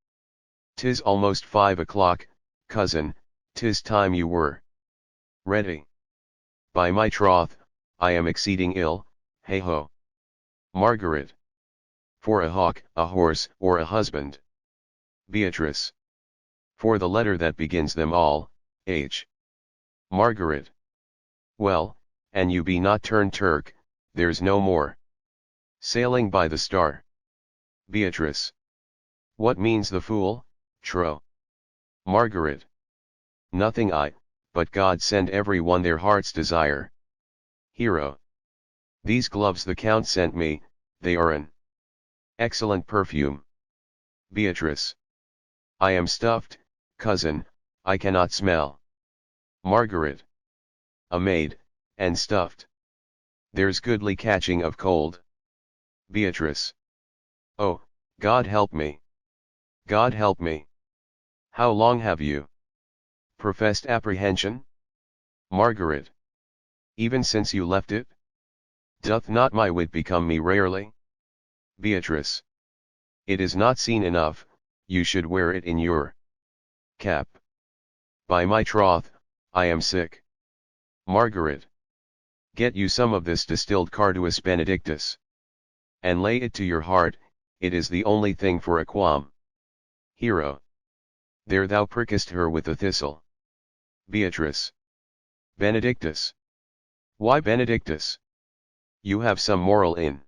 'Tis almost 5 o'clock, cousin, 'tis time you were ready. By my troth, I am exceeding ill, hey ho. Margaret. For a hawk, a horse, or a husband. Beatrice. For the letter that begins them all, H. Margaret. Well, and you be not turned Turk, there's no more sailing by the star. Beatrice. What means the fool, Tro? Margaret. Nothing but God send every one their heart's desire. Hero. These gloves the Count sent me, they are an excellent perfume. Beatrice. I am stuffed, cousin, I cannot smell. Margaret. A maid, and stuffed. There's goodly catching of cold. Beatrice. Oh, God help me. God help me. How long have you professed apprehension? Margaret. Even since you left it? Doth not my wit become me rarely? Beatrice. It is not seen enough, you should wear it in your cap. By my troth, I am sick. Margaret. Get you some of this distilled Carduus Benedictus. And lay it to your heart, it is the only thing for a qualm. Hero. There thou prickest her with the thistle. Beatrice. Benedictus. Why Benedictus? You have some moral in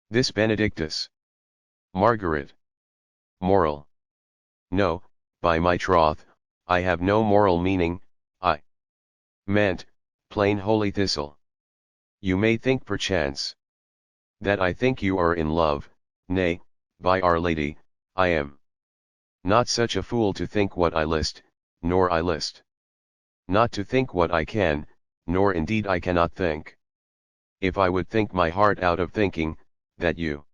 this Benedictus. Margaret. Moral. No, by my troth, I have no moral meaning, I meant, plain holy thistle. You may think perchance that I think you are in love, nay, by Our Lady, I am not such a fool to think what I list, nor I list not to think what I can, nor indeed I cannot think. If I would think my heart out of thinking, that you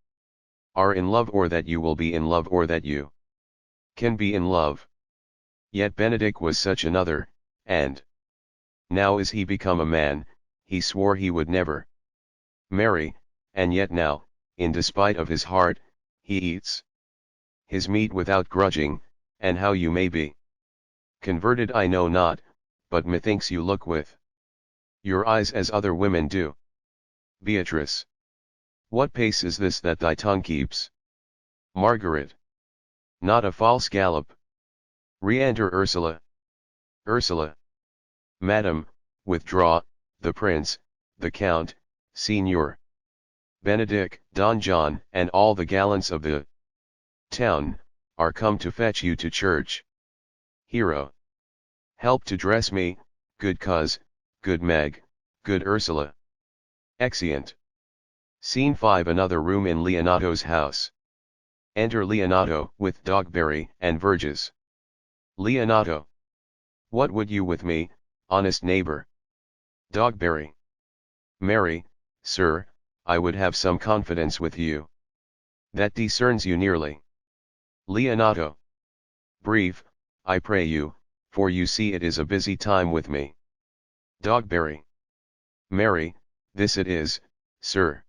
are in love or that you will be in love or that you can be in love. Yet Benedict was such another, and now is he become a man, he swore he would never marry, and yet now, in despite of his heart, he eats his meat without grudging, and how you may be converted I know not, but methinks you look with your eyes as other women do. Beatrice. What pace is this that thy tongue keeps? Margaret. Not a false gallop. Re-enter Ursula. Ursula. Madam, withdraw, the prince, the count, Signor Benedict, Don John, and all the gallants of the town, are come to fetch you to church. Hero. Help to dress me, good cuz, good Meg, good Ursula. Exeunt. Scene 5. Another room in Leonato's house. Enter Leonato with Dogberry and Verges. Leonato. What would you with me, honest neighbor? Dogberry. Marry, sir, I would have some confidence with you. That discerns you nearly. Leonato. Brief, I pray you, for you see it is a busy time with me. Dogberry. Marry, this it is, sir.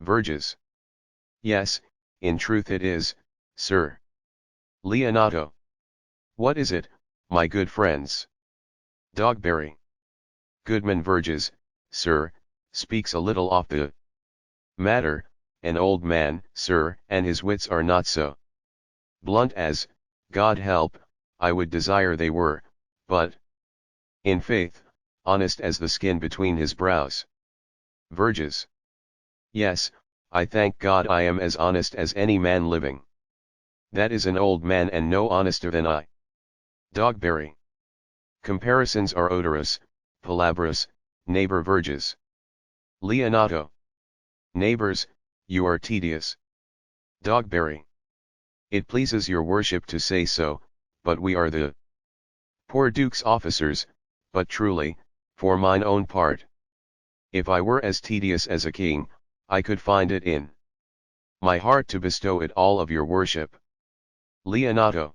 Verges. Yes, in truth it is, sir. Leonato. What is it, my good friends? Dogberry. Goodman Verges, sir, speaks a little off the matter, an old man, sir, and his wits are not so blunt as, God help, I would desire they were, but, in faith, honest as the skin between his brows. Verges. Yes, I thank God I am as honest as any man living. That is an old man and no honester than I. Dogberry. Comparisons are odorous, palabrous, neighbor Verges. Leonato. Neighbors, you are tedious. Dogberry. It pleases your worship to say so, but we are the poor duke's officers, but truly, for mine own part, if I were as tedious as a king, I could find it in my heart to bestow it all of your worship. Leonato.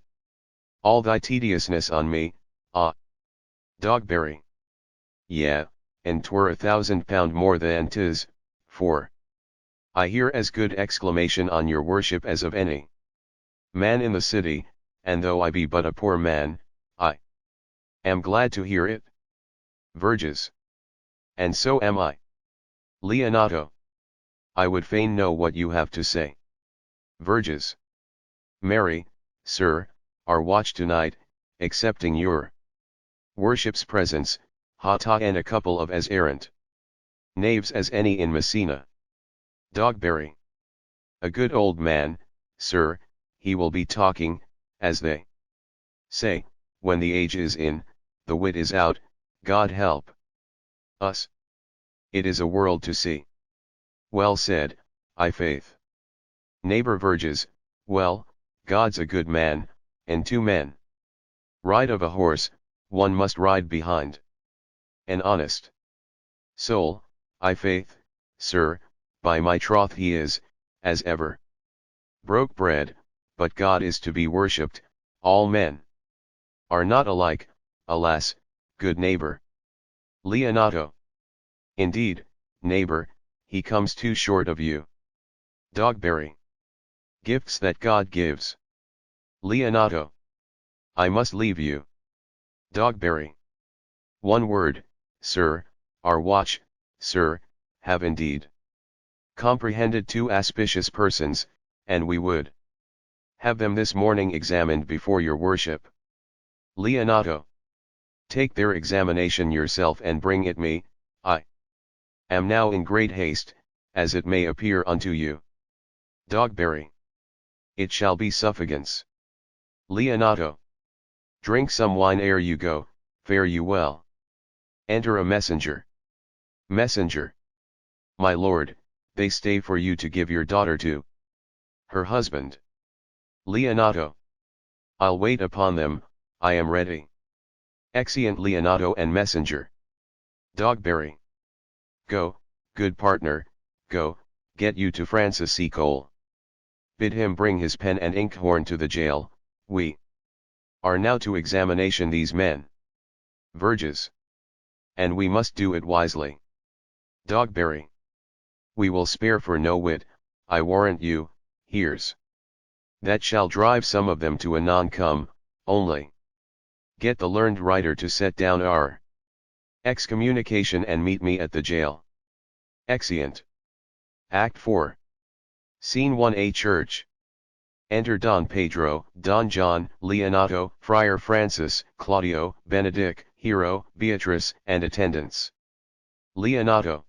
All thy tediousness on me, ah. Dogberry. Yeah, and 'twere £1,000 more than 'tis, for I hear as good exclamation on your worship as of any man in the city, and though I be but a poor man, I am glad to hear it. Verges. And so am I. Leonato. I would fain know what you have to say. Verges. Mary, sir, our watch tonight, accepting your worship's presence, hata and a couple of as errant knaves as any in Messina. Dogberry. A good old man, sir, he will be talking, as they say, when the age is in, the wit is out, God help us. It is a world to see. Well said, I faith. Neighbor Verges, well, God's a good man, and two men ride of a horse, one must ride behind an honest soul, I faith, sir, by my troth he is, as ever, broke bread, but God is to be worshipped, all men are not alike, alas, good neighbor. Leonato. Indeed, neighbor, he comes too short of you. Dogberry. Gifts that God gives. Leonato. I must leave you. Dogberry. One word, sir, our watch, sir, have indeed comprehended two auspicious persons, and we would have them this morning examined before your worship. Leonato. Take their examination yourself and bring it me, I am now in great haste, as it may appear unto you. Dogberry. It shall be suffocance. Leonato. Drink some wine ere you go, fare you well. Enter a messenger. Messenger. My lord, they stay for you to give your daughter to her husband. Leonato. I'll wait upon them, I am ready. Exeunt Leonato and messenger. Dogberry. Go, good partner, go, get you to Francis C. Cole. Bid him bring his pen and inkhorn to the jail, we are now to examination these men. Verges. And we must do it wisely. Dogberry. We will spare for no wit, I warrant you, here's that shall drive some of them to a non-come, only get the learned writer to set down our excommunication and meet me at the jail. Exeunt. Act 4. Scene 1. A church. Enter Don Pedro, Don John, Leonato, Friar Francis, Claudio, Benedict, Hero, Beatrice, and attendants. Leonato.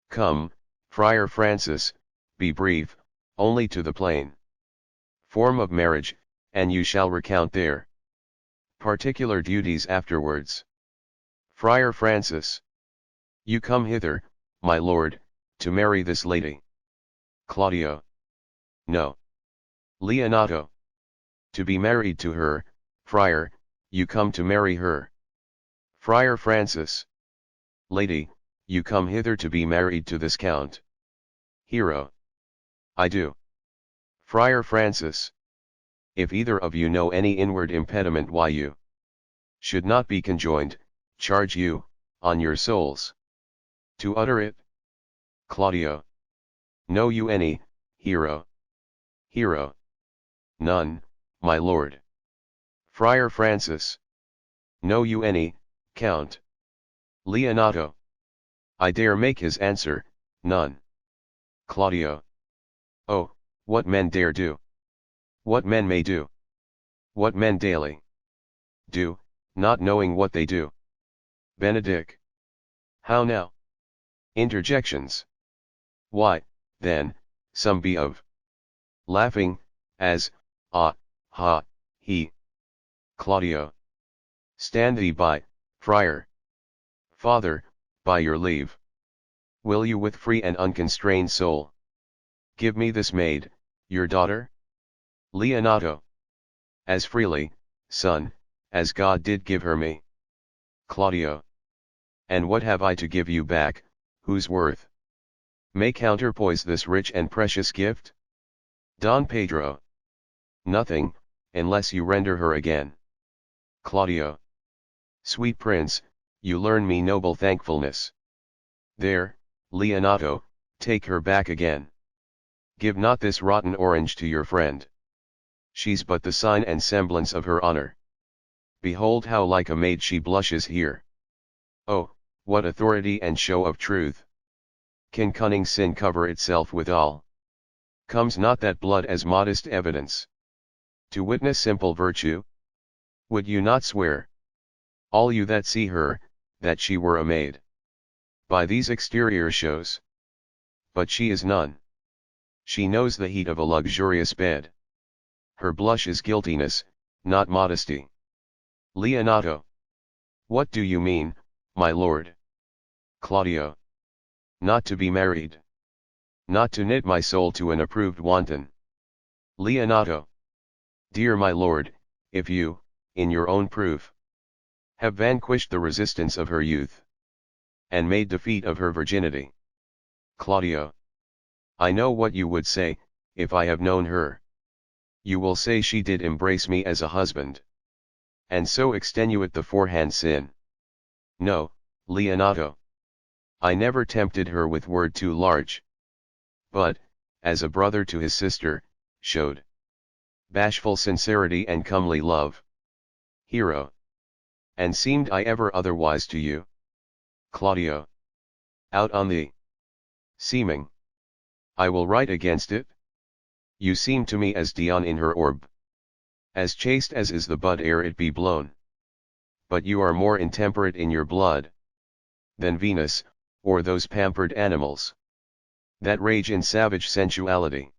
Come, Friar Francis, be brief, only to the plain form of marriage, and you shall recount their particular duties afterwards. Friar Francis. You come hither, my lord, to marry this lady. Claudio. No. Leonato. To be married to her, friar, you come to marry her. Friar Francis. Lady, you come hither to be married to this count. Hero. I do. Friar Francis. If either of you know any inward impediment why you should not be conjoined, charge you, on your souls, to utter it. Claudio. Know you any, Hero? Hero. None, my lord. Friar Francis. Know you any, Count? Leonato. I dare make his answer, none. Claudio. Oh, what men dare do. What men may do. What men daily do, not knowing what they do. Benedict. How now? Interjections. Why, then, some be of laughing, as, ah, ha, he. Claudio. Stand thee by, friar. Father, by your leave. Will you with free and unconstrained soul give me this maid, your daughter? Leonato. As freely, son, as God did give her me. Claudio. And what have I to give you back, whose worth may counterpoise this rich and precious gift? Don Pedro. Nothing, unless you render her again. Claudio. Sweet prince, you learn me noble thankfulness. There, Leonato, take her back again. Give not this rotten orange to your friend. She's but the sign and semblance of her honor. Behold how like a maid she blushes here. Oh, what authority and show of truth! Can cunning sin cover itself withal? Comes not that blood as modest evidence to witness simple virtue? Would you not swear, all you that see her, that she were a maid, by these exterior shows? But she is none. She knows the heat of a luxurious bed. Her blush is guiltiness, not modesty. Leonato. What do you mean, my lord? Claudio. Not to be married. Not to knit my soul to an approved wanton. Leonato. Dear my lord, if you, in your own proof, have vanquished the resistance of her youth, and made defeat of her virginity. Claudio. I know what you would say, if I have known her. You will say she did embrace me as a husband, and so extenuate the forehand sin. No, Leonato. I never tempted her with word too large, but, as a brother to his sister, showed bashful sincerity and comely love. Hero. And seemed I ever otherwise to you? Claudio. Out on thee. Seeming. I will write against it. You seem to me as Dion in her orb, as chaste as is the bud ere it be blown. But you are more intemperate in your blood than Venus, or those pampered animals that rage in savage sensuality.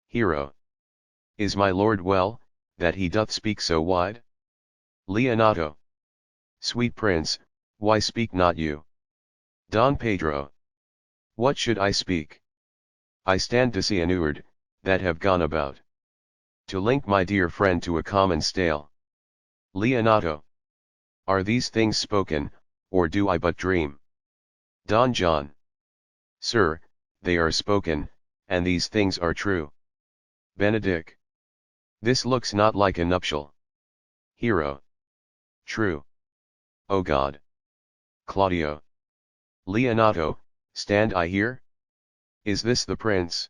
Hero. Is my lord well, that he doth speak so wide? Leonato. Sweet prince, why speak not you? Don Pedro. What should I speak? I stand disinured, that have gone about to link my dear friend to a common stale. Leonato. Are these things spoken, or do I but dream? Don John. Sir, they are spoken, and these things are true. Benedict. This looks not like a nuptial. Hero. True. O God. Claudio. Leonato, stand I here? Is this the prince?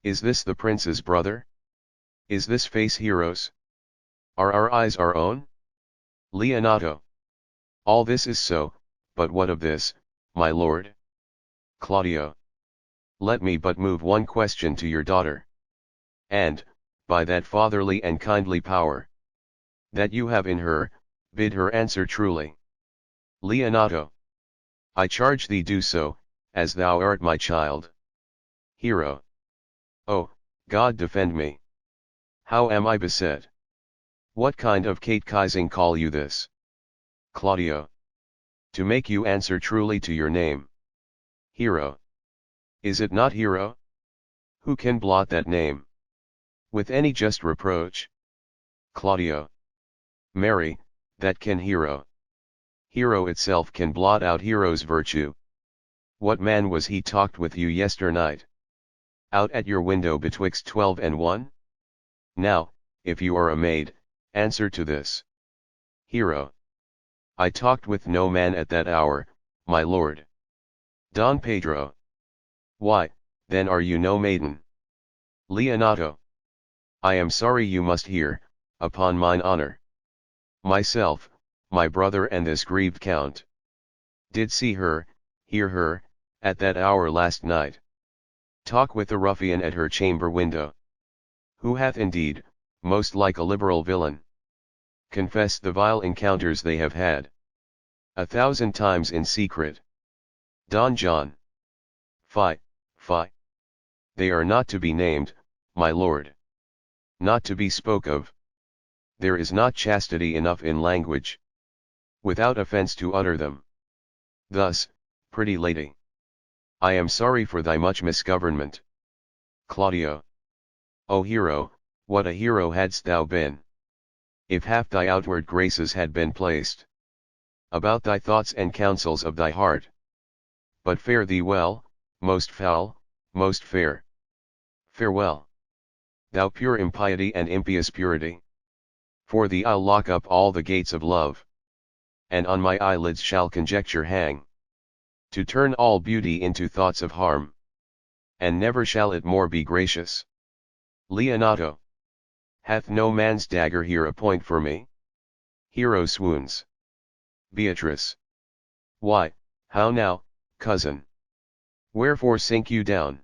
Is this the prince's brother? Is this face Hero's? Are our eyes our own? Leonato. All this is so, but what of this, my lord? Claudio. Let me but move one question to your daughter, and, by that fatherly and kindly power that you have in her, bid her answer truly. Leonato. I charge thee do so, as thou art my child. Hero. Oh, God defend me! How am I beset? What kind of catechizing call you this? Claudio. To make you answer truly to your name. Hero. Is it not Hero? Who can blot that name with any just reproach? Claudio. Marry, that can Hero. Hero itself can blot out Hero's virtue. What man was he talked with you yesternight, out at your window betwixt 12 and 1? Now, if you are a maid, answer to this. Hero. I talked with no man at that hour, my lord. Don Pedro. Why, then are you no maiden? Leonato. I am sorry you must hear, upon mine honor. Myself, my brother and this grieved count, did see her, hear her, at that hour last night, talk with the ruffian at her chamber window, who hath indeed, most like a liberal villain, confessed the vile encounters they have had 1,000 times in secret. Don John. Fie, fie. They are not to be named, my lord. Not to be spoke of. There is not chastity enough in language, without offense to utter them. Thus, pretty lady, I am sorry for thy much misgovernment. Claudio. O hero, what a hero hadst thou been, if half thy outward graces had been placed about thy thoughts and counsels of thy heart. But fare thee well, most foul, most fair. Farewell, thou pure impiety and impious purity. For thee I'll lock up all the gates of love, and on my eyelids shall conjecture hang. To turn all beauty into thoughts of harm. And never shall it more be gracious. Leonato. Hath no man's dagger here a point for me? Hero swoons. Beatrice. Why, how now, cousin? Wherefore sink you down?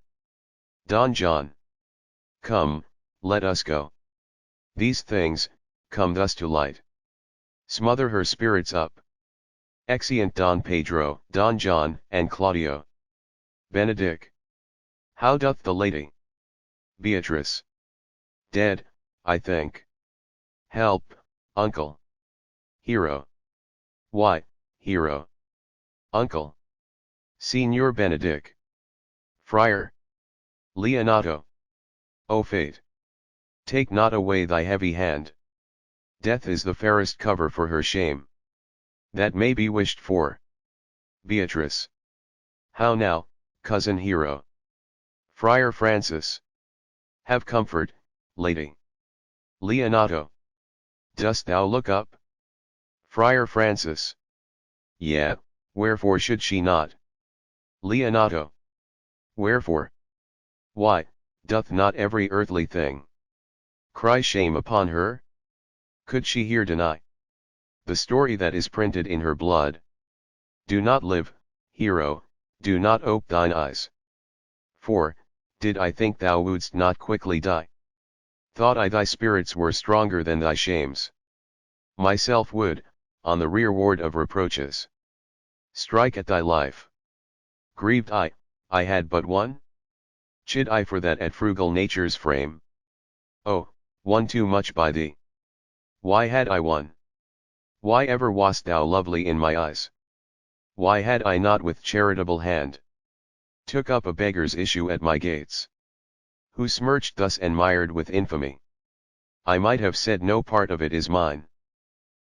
Don John. Come, let us go. These things, come thus to light. Smother her spirits up. Exeunt Don Pedro, Don John, and Claudio. Benedick. How doth the lady? Beatrice. Dead, I think. Help, uncle. Hero. Why, hero? Uncle. Signor Benedick. Friar. Leonato. O fate! Take not away thy heavy hand. Death is the fairest cover for her shame. That may be wished for. Beatrice. How now, cousin Hero? Friar Francis. Have comfort, lady. Leonato. Dost thou look up? Friar Francis. Yea, wherefore should she not? Leonato. Wherefore? Why, doth not every earthly thing cry shame upon her? Could she here deny the story that is printed in her blood? Do not live, hero, do not ope thine eyes. For, did I think thou wouldst not quickly die, thought I thy spirits were stronger than thy shames, myself would, on the rearward of reproaches, strike at thy life. Grieved I had but one? Chid I for that at frugal nature's frame? Oh, one too much by thee. Why had I one? Why ever wast thou lovely in my eyes? Why had I not with charitable hand took up a beggar's issue at my gates? Who smirched thus and mired with infamy? I might have said no part of it is mine.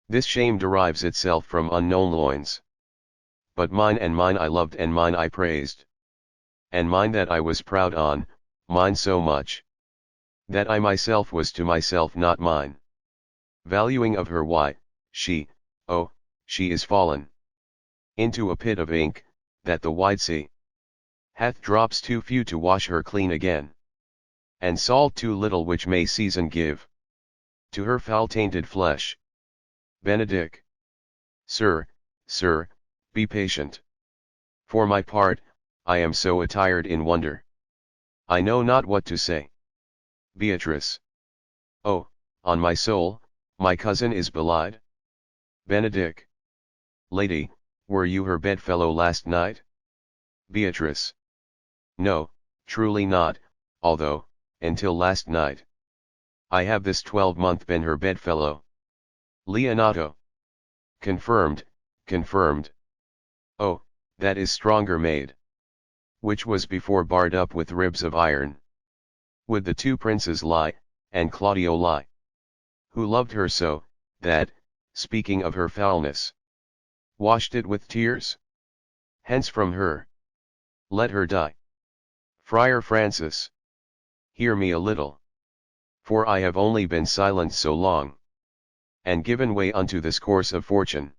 This shame derives itself from unknown loins. But mine and mine I loved and mine I praised. And mine that I was proud on, mine so much that I myself was to myself not mine. Valuing of her why, she, oh, she is fallen into a pit of ink, that the wide sea hath drops too few to wash her clean again, and salt too little which may season give to her foul-tainted flesh. Benedick. Sir, be patient. For my part, I am so attired in wonder, I know not what to say. Beatrice. Oh, on my soul, my cousin is belied. Benedick. Lady, were you her bedfellow last night? Beatrice. No, truly not, although, until last night, I have this 12-month been her bedfellow. Leonato. Confirmed. Oh, that is stronger made. Which was before barred up with ribs of iron. Would the two princes lie, and Claudio lie? Who loved her so, that, speaking of her foulness, washed it with tears? Hence from her. Let her die. Friar Francis. Hear me a little. For I have only been silent so long, and given way unto this course of fortune.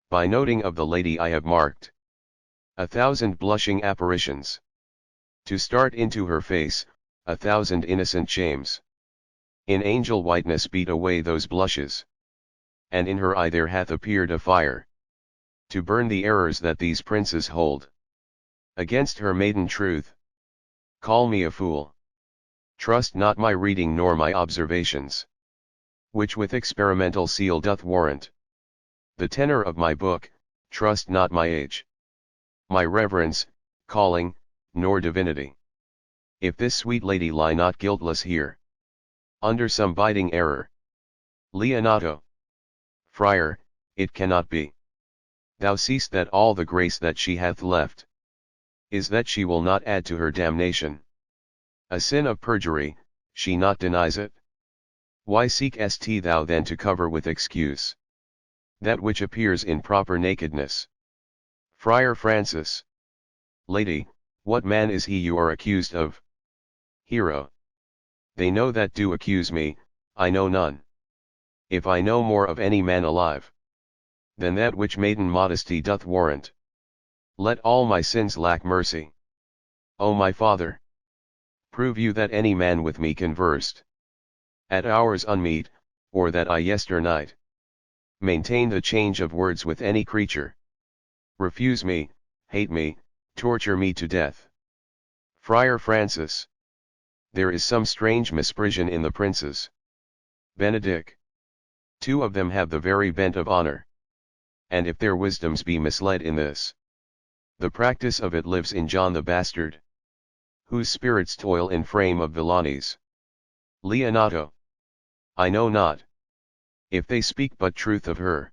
By noting of the lady I have marked 1,000 blushing apparitions. To start into her face, 1,000 innocent shames. In angel whiteness beat away those blushes. And in her eye there hath appeared a fire, to burn the errors that these princes hold against her maiden truth. Call me a fool. Trust not my reading nor my observations, which with experimental seal doth warrant the tenor of my book. Trust not my age, my reverence, calling, nor divinity. If this sweet lady lie not guiltless here, under some biting error. Leonato. Friar, it cannot be. Thou seest that all the grace that she hath left is that she will not add to her damnation. A sin of perjury, she not denies it? Why seekest thou then to cover with excuse that which appears in proper nakedness? Friar Francis. Lady, what man is he you are accused of? Hero. They know that do accuse me, I know none. If I know more of any man alive than that which maiden modesty doth warrant, Let all my sins lack mercy. O my Father! Prove you that any man with me conversed at hours unmeet, or that I yesternight maintained a change of words with any creature. Refuse me, hate me, torture me to death. Friar Francis. There is some strange misprision in the princes. Benedict. Two of them have the very bent of honor. And if their wisdoms be misled in this, the practice of it lives in John the Bastard, whose spirits toil in frame of villainies. Leonato. I know not. If they speak but truth of her,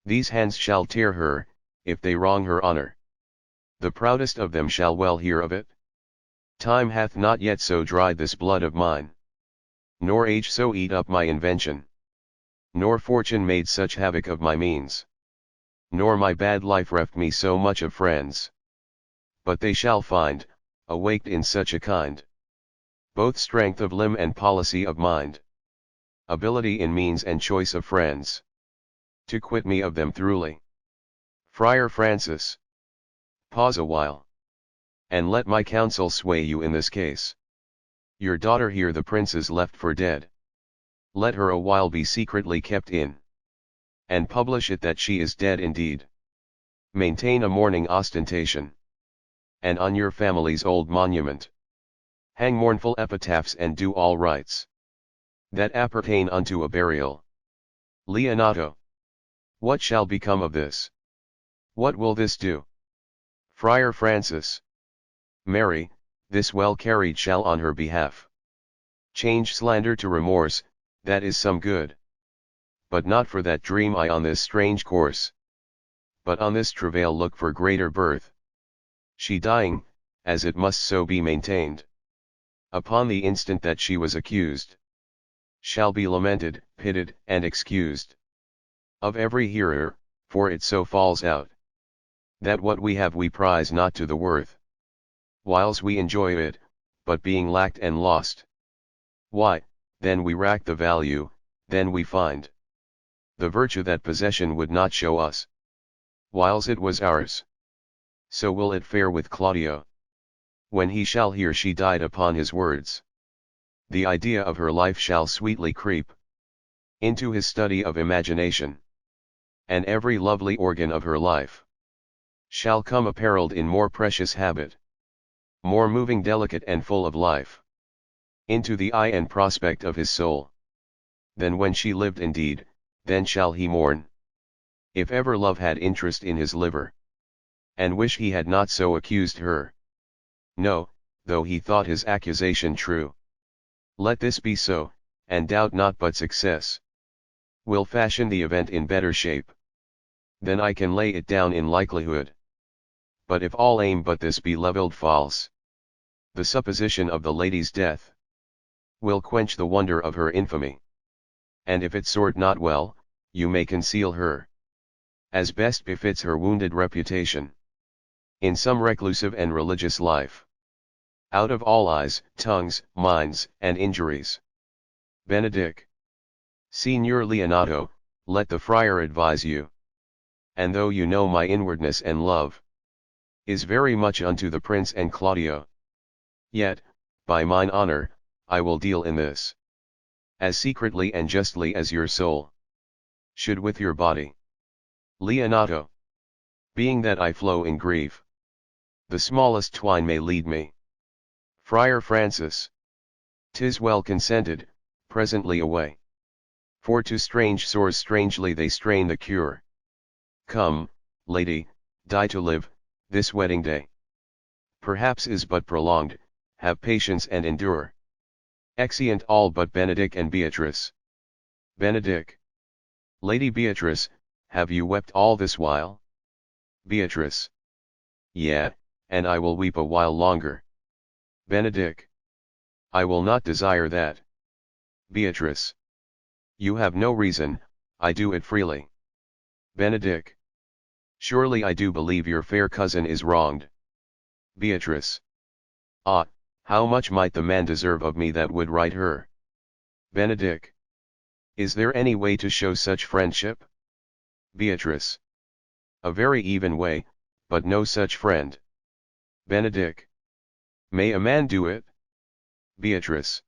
these hands shall tear her, if they wrong her honor. The proudest of them shall well hear of it. Time hath not yet so dried this blood of mine, nor age so eat up my invention, nor fortune made such havoc of my means, nor my bad life reft me so much of friends. But they shall find, awaked in such a kind, both strength of limb and policy of mind, ability in means and choice of friends, to quit me of them throughly. Friar Francis. Pause a while, and let my counsel sway you in this case. Your daughter here the princes left for dead. Let her a while be secretly kept in, and publish it that she is dead indeed. Maintain a mourning ostentation, and on your family's old monument, hang mournful epitaphs and do all rites that appertain unto a burial. Leonato. What shall become of this? What will this do? Friar Francis. Mary, this well carried shall on her behalf change slander to remorse, that is some good. But not for that dream I on this strange course, but on this travail look for greater birth. She dying, as it must so be maintained, upon the instant that she was accused, shall be lamented, pitied, and excused of every hearer, for it so falls out, that what we have we prize not to the worth, whiles we enjoy it, but being lacked and lost, why, then we rack the value, then we find the virtue that possession would not show us, whiles it was ours. So will it fare with Claudio, when he shall hear she died upon his words. The idea of her life shall sweetly creep into his study of imagination, and every lovely organ of her life shall come apparelled in more precious habit, more moving, delicate, and full of life, into the eye and prospect of his soul, than when she lived indeed. Then shall he mourn, if ever love had interest in his liver, and wish he had not so accused her. No, though he thought his accusation true. Let this be so, and doubt not but success will fashion the event in better shape. Then I can lay it down in likelihood. But if all aim but this be levelled false, the supposition of the lady's death will quench the wonder of her infamy. And if it sort not well, you may conceal her, as best befits her wounded reputation, in some reclusive and religious life, out of all eyes, tongues, minds, and injuries. Benedict. Signor Leonato, let the friar advise you. And though you know my inwardness and love is very much unto the prince and Claudio, yet, by mine honor, I will deal in this as secretly and justly as your soul should with your body. Leonato. Being that I flow in grief, the smallest twine may lead me. Friar Francis. 'Tis well consented, presently away. For to strange sores strangely they strain the cure. Come, lady, die to live, this wedding day perhaps is but prolonged, have patience and endure. Exeunt all but Benedict and Beatrice. Benedict. Lady Beatrice, have you wept all this while? Beatrice. Yea, and I will weep a while longer. Benedict. I will not desire that. Beatrice. You have no reason, I do it freely. Benedict. Surely I do believe your fair cousin is wronged. Beatrice. Ah, how much might the man deserve of me that would right her? Benedict. Is there any way to show such friendship? Beatrice. A very even way, but no such friend. Benedick. May a man do it? Beatrice.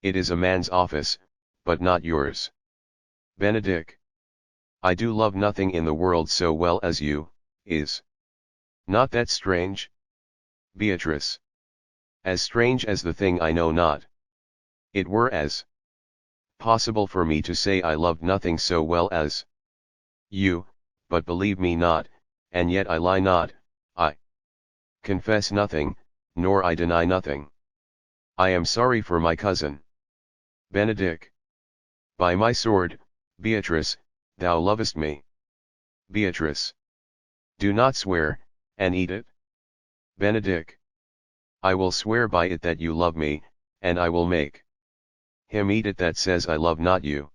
It is a man's office, but not yours. Benedick. I do love nothing in the world so well as you, is not that strange? Beatrice. As strange as the thing I know not. It were as possible for me to say I loved nothing so well as you, but believe me not, and yet I lie not, I confess nothing, nor I deny nothing. I am sorry for my cousin. Benedick. By my sword, Beatrice, thou lovest me. Beatrice. Do not swear, and eat it. Benedick. I will swear by it that you love me, and I will make him eat it that says I love not you.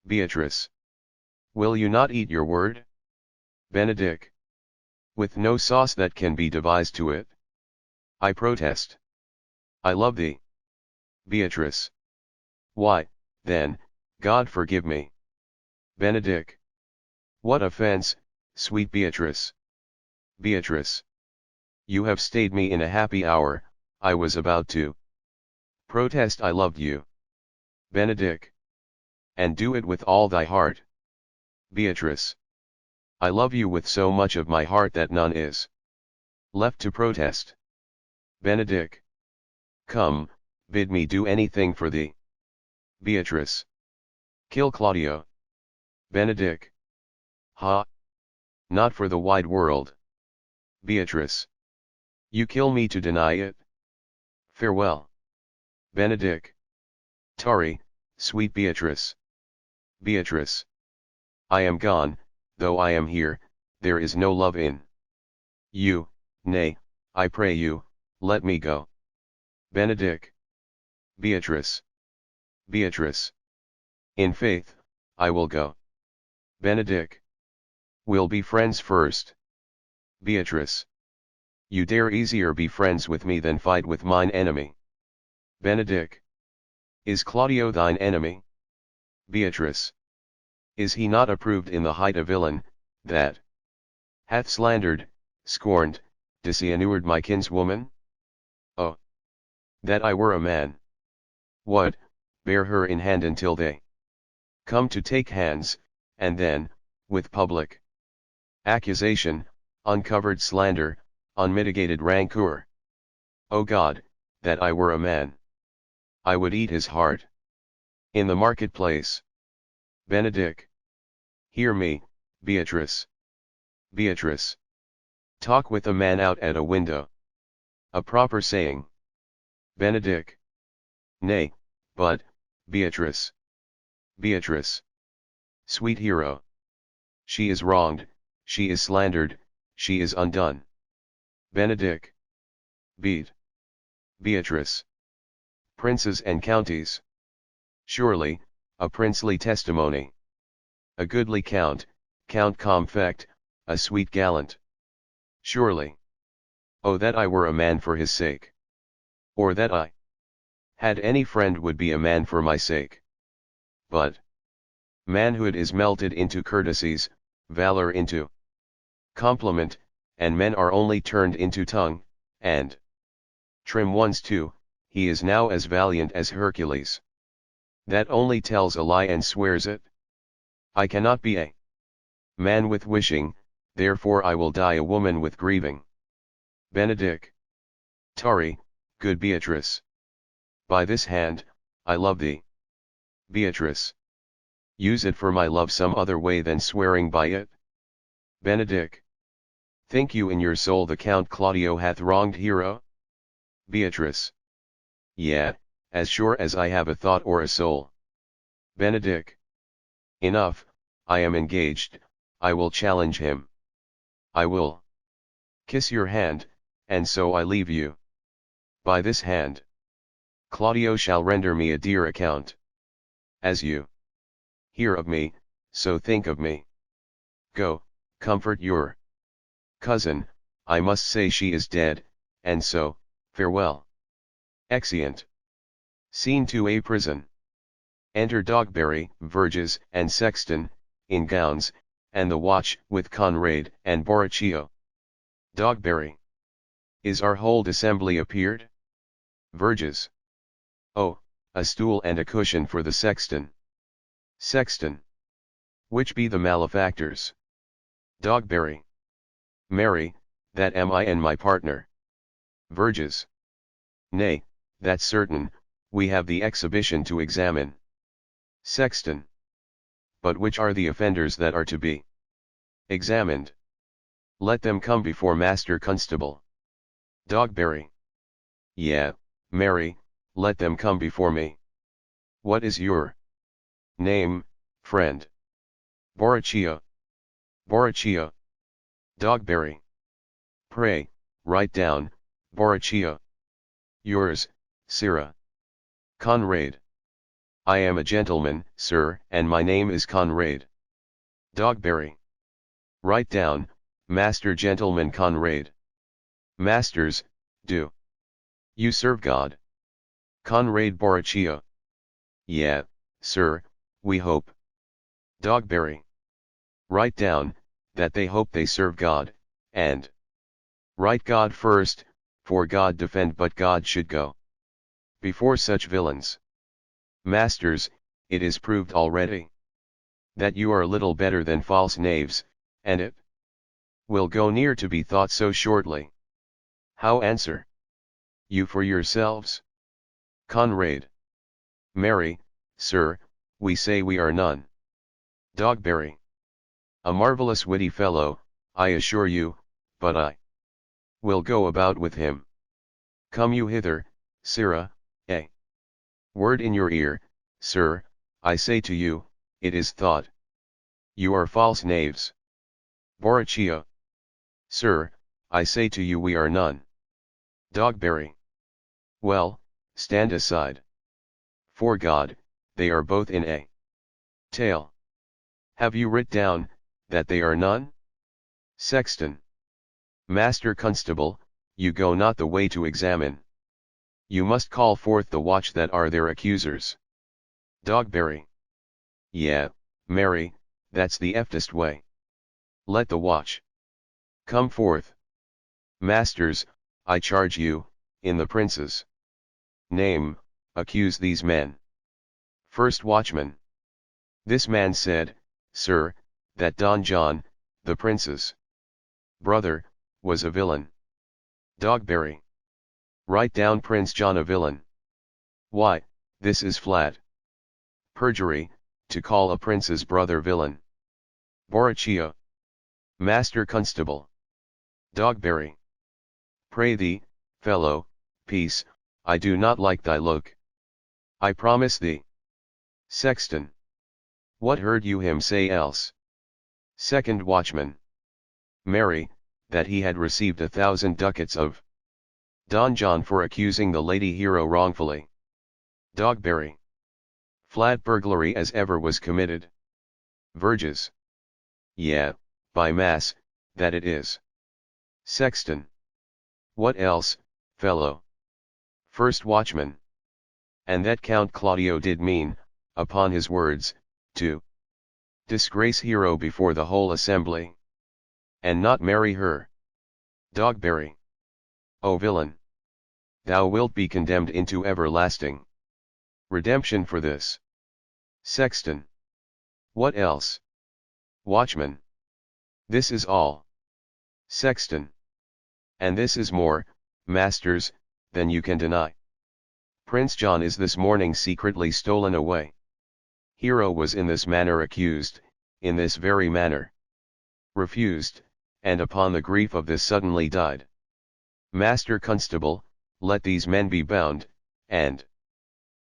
Beatrice. Will you not eat your word? Benedick. With no sauce that can be devised to it? I protest. I love thee. Beatrice. Why, then, God forgive me. Benedick. What offense, sweet Beatrice? Beatrice. You have stayed me in a happy hour, I was about to protest I loved you. Benedick. And do it with all thy heart. Beatrice. I love you with so much of my heart that none is left to protest. Benedick. Come, bid me do anything for thee. Beatrice. Kill Claudio. Benedick. Ha! Not for the wide world. Beatrice. You kill me to deny it? Farewell. Benedick. Tarry, sweet Beatrice. Beatrice. I am gone, though I am here, there is no love in you, nay, I pray you, let me go. Benedick. Beatrice. Beatrice. In faith, I will go. Benedick. We'll be friends first. Beatrice. You dare easier be friends with me than fight with mine enemy. Benedick. Is Claudio thine enemy? Beatrice. Is he not approved in the height a villain, that hath slandered, scorned, dishonoured my kinswoman? Oh! That I were a man! What, bear her in hand until they come to take hands, and then, with public accusation, uncovered slander, unmitigated rancour. O God, that I were a man! I would eat his heart. In the marketplace. Benedick. Hear me, Beatrice. Beatrice. Talk with a man out at a window. A proper saying. Benedick. Nay, but, Beatrice. Beatrice. Sweet hero. She is wronged, she is slandered, she is undone. Benedick. Beat. Beatrice. Princes and counties. Surely, a princely testimony. A goodly count, Count Comfect, a sweet gallant. Surely. Oh that I were a man for his sake. Or that I had any friend would be a man for my sake. But manhood is melted into courtesies, valor into compliment, and men are only turned into tongue, and trim ones too. He is now as valiant as Hercules. That only tells a lie and swears it. I cannot be a man with wishing, therefore I will die a woman with grieving. Benedick. Tarry, good Beatrice. By this hand, I love thee. Beatrice. Use it for my love some other way than swearing by it. Benedick. Think you in your soul the Count Claudio hath wronged Hero? Beatrice. Yea, as sure as I have a thought or a soul. Benedick. Enough, I am engaged, I will challenge him. I will kiss your hand, and so I leave you. By this hand, Claudio shall render me a dear account. As you hear of me, so think of me. Go, comfort your cousin, I must say she is dead, and so, farewell. Exeunt. Scene 2a Prison. Enter Dogberry, Verges, and Sexton, in gowns, and the watch, with Conrade and Borachio. Dogberry. Is our whole assembly appeared? Verges. Oh, a stool and a cushion for the sexton. Sexton. Which be the malefactors? Dogberry. Marry, that am I and my partner. Verges. Nay, that's certain, we have the exhibition to examine. Sexton. But which are the offenders that are to be examined? Let them come before Master Constable. Dogberry. Yeah, marry, let them come before me. What is your name, friend? Borachio. Borachio. Dogberry. Pray, write down, Borachio. Yours, Sirrah. Conrade. I am a gentleman, sir, and my name is Conrade. Dogberry. Write down, Master Gentleman Conrade. Masters, do you serve God? Conrade Borachio. Yeah, sir, we hope. Dogberry. Write down, that they hope they serve God, and write God first, for God defend but God should go before such villains. Masters, it is proved already that you are little better than false knaves, and it will go near to be thought so shortly. How answer you for yourselves? Conrade. Marry, sir, we say we are none. Dogberry. A marvelous witty fellow, I assure you, but I will go about with him. Come you hither, Sirrah, a word in your ear, sir, I say to you, it is thought you are false knaves. Borachio. Sir, I say to you we are none. Dogberry. Well, stand aside. For God, they are both in a tale. Have you writ down, that they are none? Sexton. Master Constable, you go not the way to examine. You must call forth the watch that are their accusers. Dogberry. Yeah, marry, that's the eftest way. Let the watch come forth. Masters, I charge you, in the prince's name, accuse these men. First watchman. This man said, sir, that Don John, the prince's brother, was a villain. Dogberry. Write down Prince John a villain. Why, this is flat perjury, to call a prince's brother villain. Borachio. Master Constable. Dogberry. Pray thee, fellow, peace, I do not like thy look. I promise thee. Sexton. What heard you him say else? Second watchman. Marry, that he had received 1,000 ducats of Don John for accusing the lady hero wrongfully. Dogberry. Flat burglary as ever was committed. Verges. Yeah, by mass, that it is. Sexton. What else, fellow? First watchman. And that Count Claudio did mean, upon his words, to disgrace hero before the whole assembly, and not marry her. Dogberry. O villain! Thou wilt be condemned into everlasting redemption for this. Sexton. What else? Watchman. This is all. Sexton. And this is more, masters, than you can deny. Prince John is this morning secretly stolen away. Hero was in this manner accused, in this very manner refused, and upon the grief of this suddenly died. Master Constable, let these men be bound, and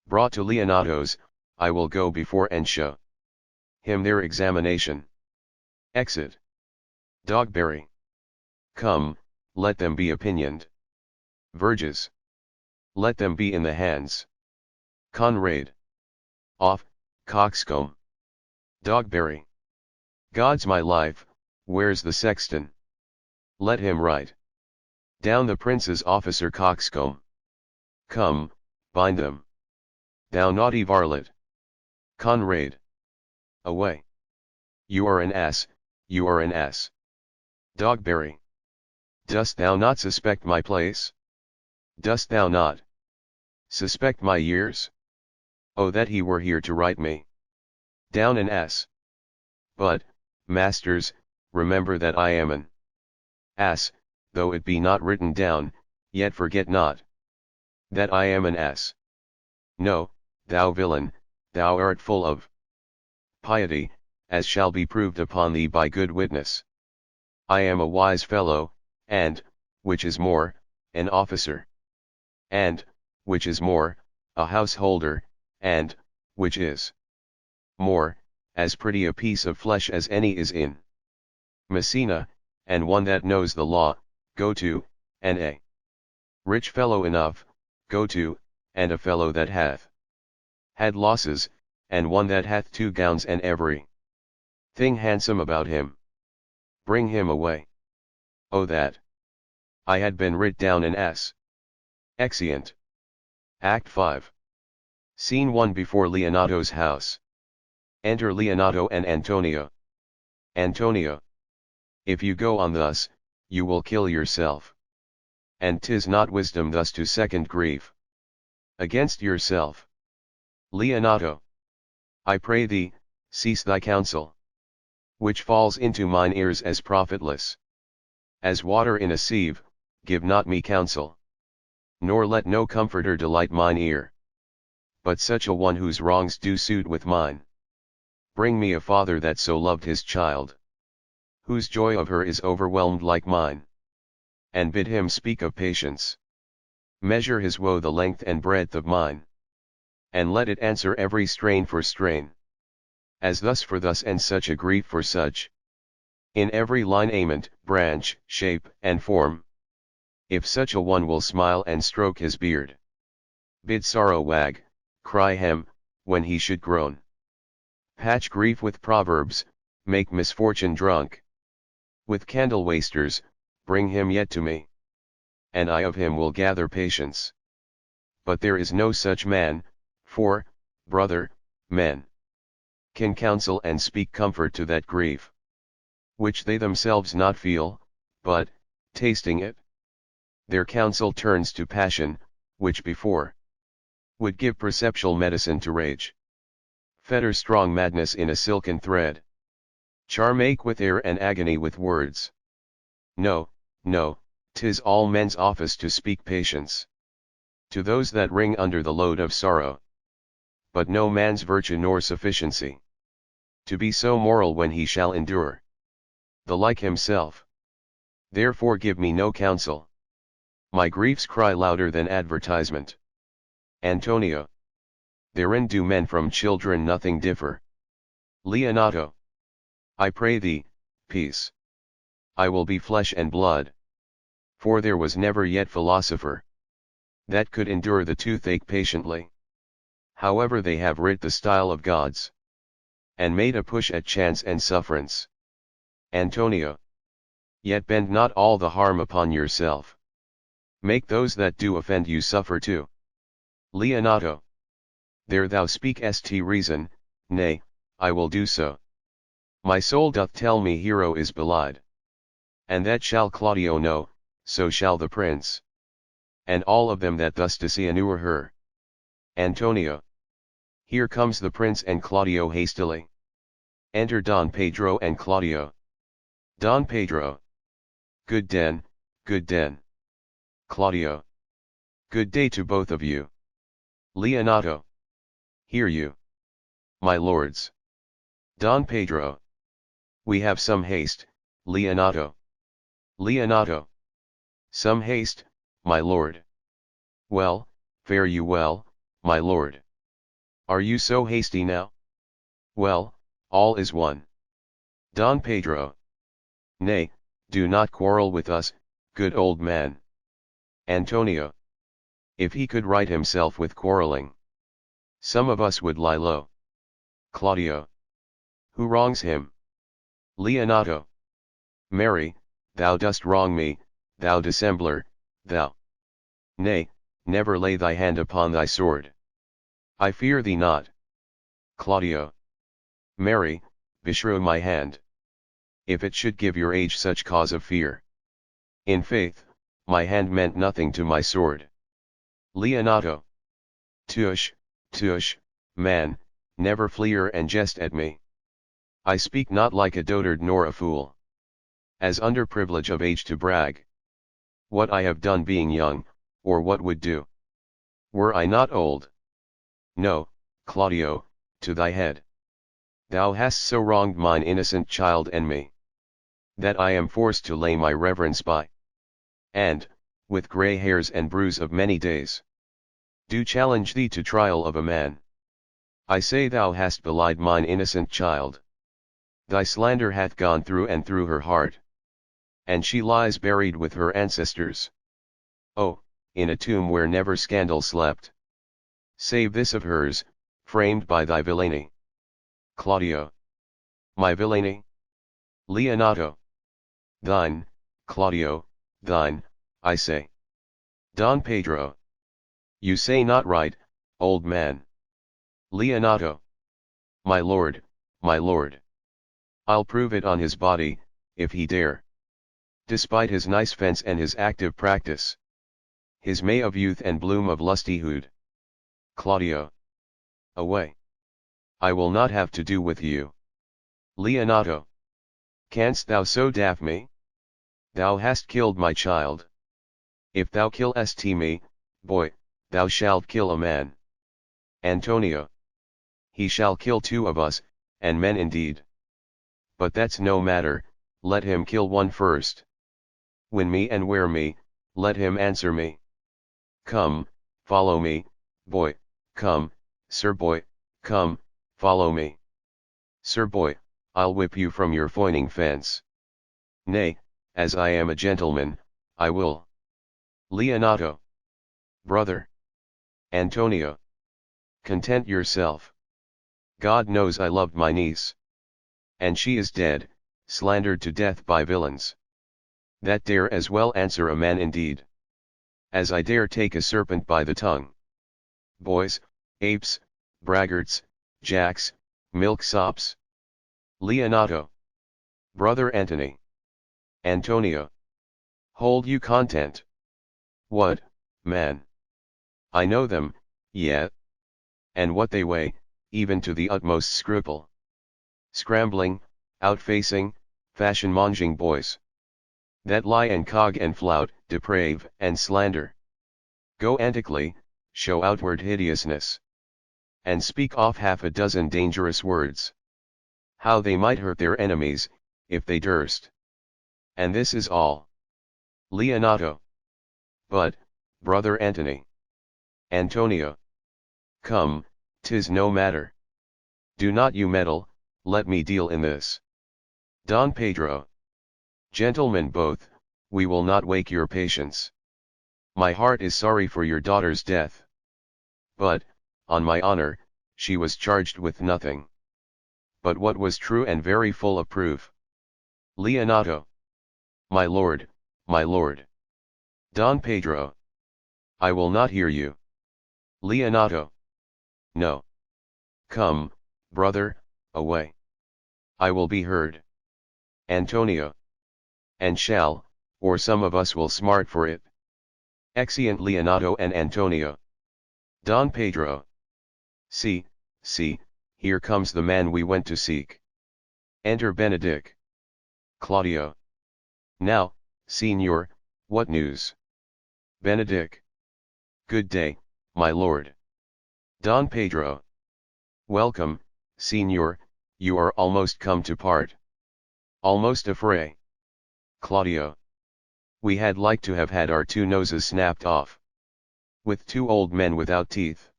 brought to Leonato's. I will go before and show him their examination. Exit. Dogberry. Come, let them be opinioned. Verges. Let them be in the hands. Conrade. Off, coxcomb. Dogberry. God's my life, where's the sexton? Let him write down the prince's officer coxcomb. Come, bind them. Thou naughty varlet. Conrade. Away. You are an ass, you are an ass. Dogberry. Dost thou not suspect my place? Dost thou not suspect my years? Oh, that he were here to write me down an S. But, masters, remember that I am an ass, though it be not written down, yet forget not that I am an ass. No, thou villain, thou art full of piety, as shall be proved upon thee by good witness. I am a wise fellow, and, which is more, an officer. And, which is more, a householder, and, which is more, as pretty a piece of flesh as any is in Messina, and one that knows the law, go to, and a rich fellow enough, go to, and a fellow that hath had losses, and one that hath 2 gowns and every thing handsome about him. Bring him away. Oh, that I had been writ down an ass. Exeunt. Act 5. Scene 1 before Leonato's house. Enter Leonato and Antonio. Antonio. If you go on thus, you will kill yourself. And 'tis not wisdom thus to second grief against yourself. Leonato. I pray thee, cease thy counsel, which falls into mine ears as profitless as water in a sieve. Give not me counsel, nor let no comforter delight mine ear, but such a one whose wrongs do suit with mine. Bring me a father that so loved his child, whose joy of her is overwhelmed like mine, and bid him speak of patience. Measure his woe the length and breadth of mine, and let it answer every strain for strain, as thus for thus and such a grief for such, in every lineament, branch, shape, and form. If such a one will smile and stroke his beard, bid sorrow wag, cry hem, when he should groan. Patch grief with proverbs, make misfortune drunk. With candle wasters, bring him yet to me, and I of him will gather patience. But there is no such man, for, brother, men can counsel and speak comfort to that grief, which they themselves not feel, but, tasting it, their counsel turns to passion, which before would give perceptual medicine to rage, fetter strong madness in a silken thread, charm ache with air and agony with words. No, no, 'tis all men's office to speak patience to those that wring under the load of sorrow, but no man's virtue nor sufficiency to be so moral when he shall endure the like himself. Therefore give me no counsel. My griefs cry louder than advertisement. Antonio. Therein do men from children nothing differ. Leonato. I pray thee, peace. I will be flesh and blood. For there was never yet philosopher that could endure the toothache patiently. However they have writ the style of gods, and made a push at chance and sufferance. Antonio. Yet bend not all the harm upon yourself. Make those that do offend you suffer too. Leonato. There thou speakest reason, nay, I will do so. My soul doth tell me Hero is belied. And that shall Claudio know, so shall the prince, and all of them that thus disinnure her. Antonio. Here comes the prince and Claudio hastily. Enter Don Pedro and Claudio. Don Pedro. Good den, good den. Claudio. Good day to both of you. Leonato. Hear you, my lords. Don Pedro. We have some haste, Leonato. Leonato. Some haste, my lord. Well, fare you well, my lord. Are you so hasty now? Well, all is one. Don Pedro. Nay, do not quarrel with us, good old man. Antonio. If he could right himself with quarreling, some of us would lie low. Claudio. Who wrongs him? Leonato. Marry, thou dost wrong me, thou dissembler, thou. Nay, never lay thy hand upon thy sword. I fear thee not. Claudio. Marry, beshrew my hand, if it should give your age such cause of fear. In faith, my hand meant nothing to my sword. Leonato. Tush, tush, man, never fleer and jest at me. I speak not like a dotard nor a fool. As under privilege of age to brag. What I have done being young, or what would do. Were I not old. No, Claudio, to thy head. Thou hast so wronged mine innocent child and me, that I am forced to lay my reverence by. And, with grey hairs and bruise of many days, do challenge thee to trial of a man. I say thou hast belied mine innocent child. Thy slander hath gone through and through her heart. And she lies buried with her ancestors. Oh, in a tomb where never scandal slept. Save this of hers, framed by thy villainy. Claudio. My villainy? Leonato. Thine, Claudio, thine, I say. Don Pedro. You say not right, old man. Leonato. My lord, my lord. I'll prove it on his body, if he dare. Despite his nice fence and his active practice. His May of youth and bloom of lustihood. Claudio. Away. I will not have to do with you. Leonato. Canst thou so daff me? Thou hast killed my child. If thou killest me, boy, thou shalt kill a man. Antonio. He shall kill two of us, and men indeed. But that's no matter, let him kill one first. When me and where me, let him answer me. Come, follow me, boy, come, sir boy, come, follow me. Sir boy, I'll whip you from your foining fence. Nay, as I am a gentleman, I will. Leonato. Brother. Antonio. Content yourself. God knows I loved my niece. And she is dead, slandered to death by villains. That dare as well answer a man indeed. As I dare take a serpent by the tongue. Boys, apes, braggarts, jacks, milksops. Leonato. Brother Antony. Antonio. Hold you content. What, man? I know them, yet. And what they weigh, even to the utmost scruple. Scrambling, outfacing, fashion-monging boys. That lie and cog and flout, deprave and slander. Go antically, show outward hideousness. And speak off half a dozen dangerous words. How they might hurt their enemies, if they durst. And this is all. Leonato. But, brother Antony. Antonio. Come, 'tis no matter. Do not you meddle, let me deal in this. Don Pedro. Gentlemen both, we will not wake your patience. My heart is sorry for your daughter's death. But, on my honor, she was charged with nothing. But what was true and very full of proof. Leonato. My lord, my lord. Don Pedro. I will not hear you. Leonato. No. Come, brother, away. I will be heard. Antonio. And shall, or some of us will smart for it. Exeunt Leonato and Antonio. Don Pedro. See, see, here comes the man we went to seek. Enter Benedick. Claudio. Now, Signor, what news? Benedick. Good day, my lord. Don Pedro. Welcome, Signor, you are almost come to part. Almost a fray. Claudio. We had like to have had our two noses snapped off. With two old men without teeth.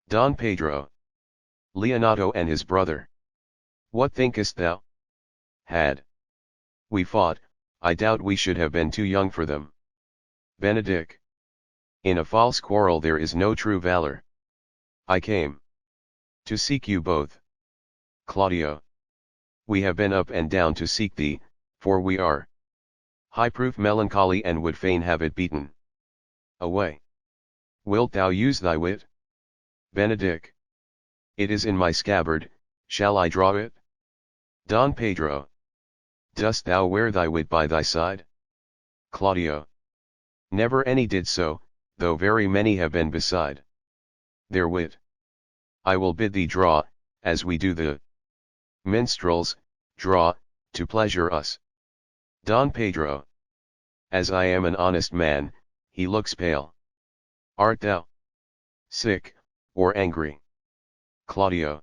Don Pedro. Leonato and his brother. What thinkest thou? Had we fought, I doubt we should have been too young for them. Benedick. In a false quarrel there is no true valor. I came to seek you both. Claudio. We have been up and down to seek thee, for we are high proof melancholy and would fain have it beaten away. Wilt thou use thy wit? Benedick. It is in my scabbard, shall I draw it? Don Pedro. Dost thou wear thy wit by thy side? Claudio. Never any did so, though very many have been beside their wit. I will bid thee draw, as we do the minstrels, draw, to pleasure us. Don Pedro. As I am an honest man, he looks pale. Art thou sick, or angry? Claudio.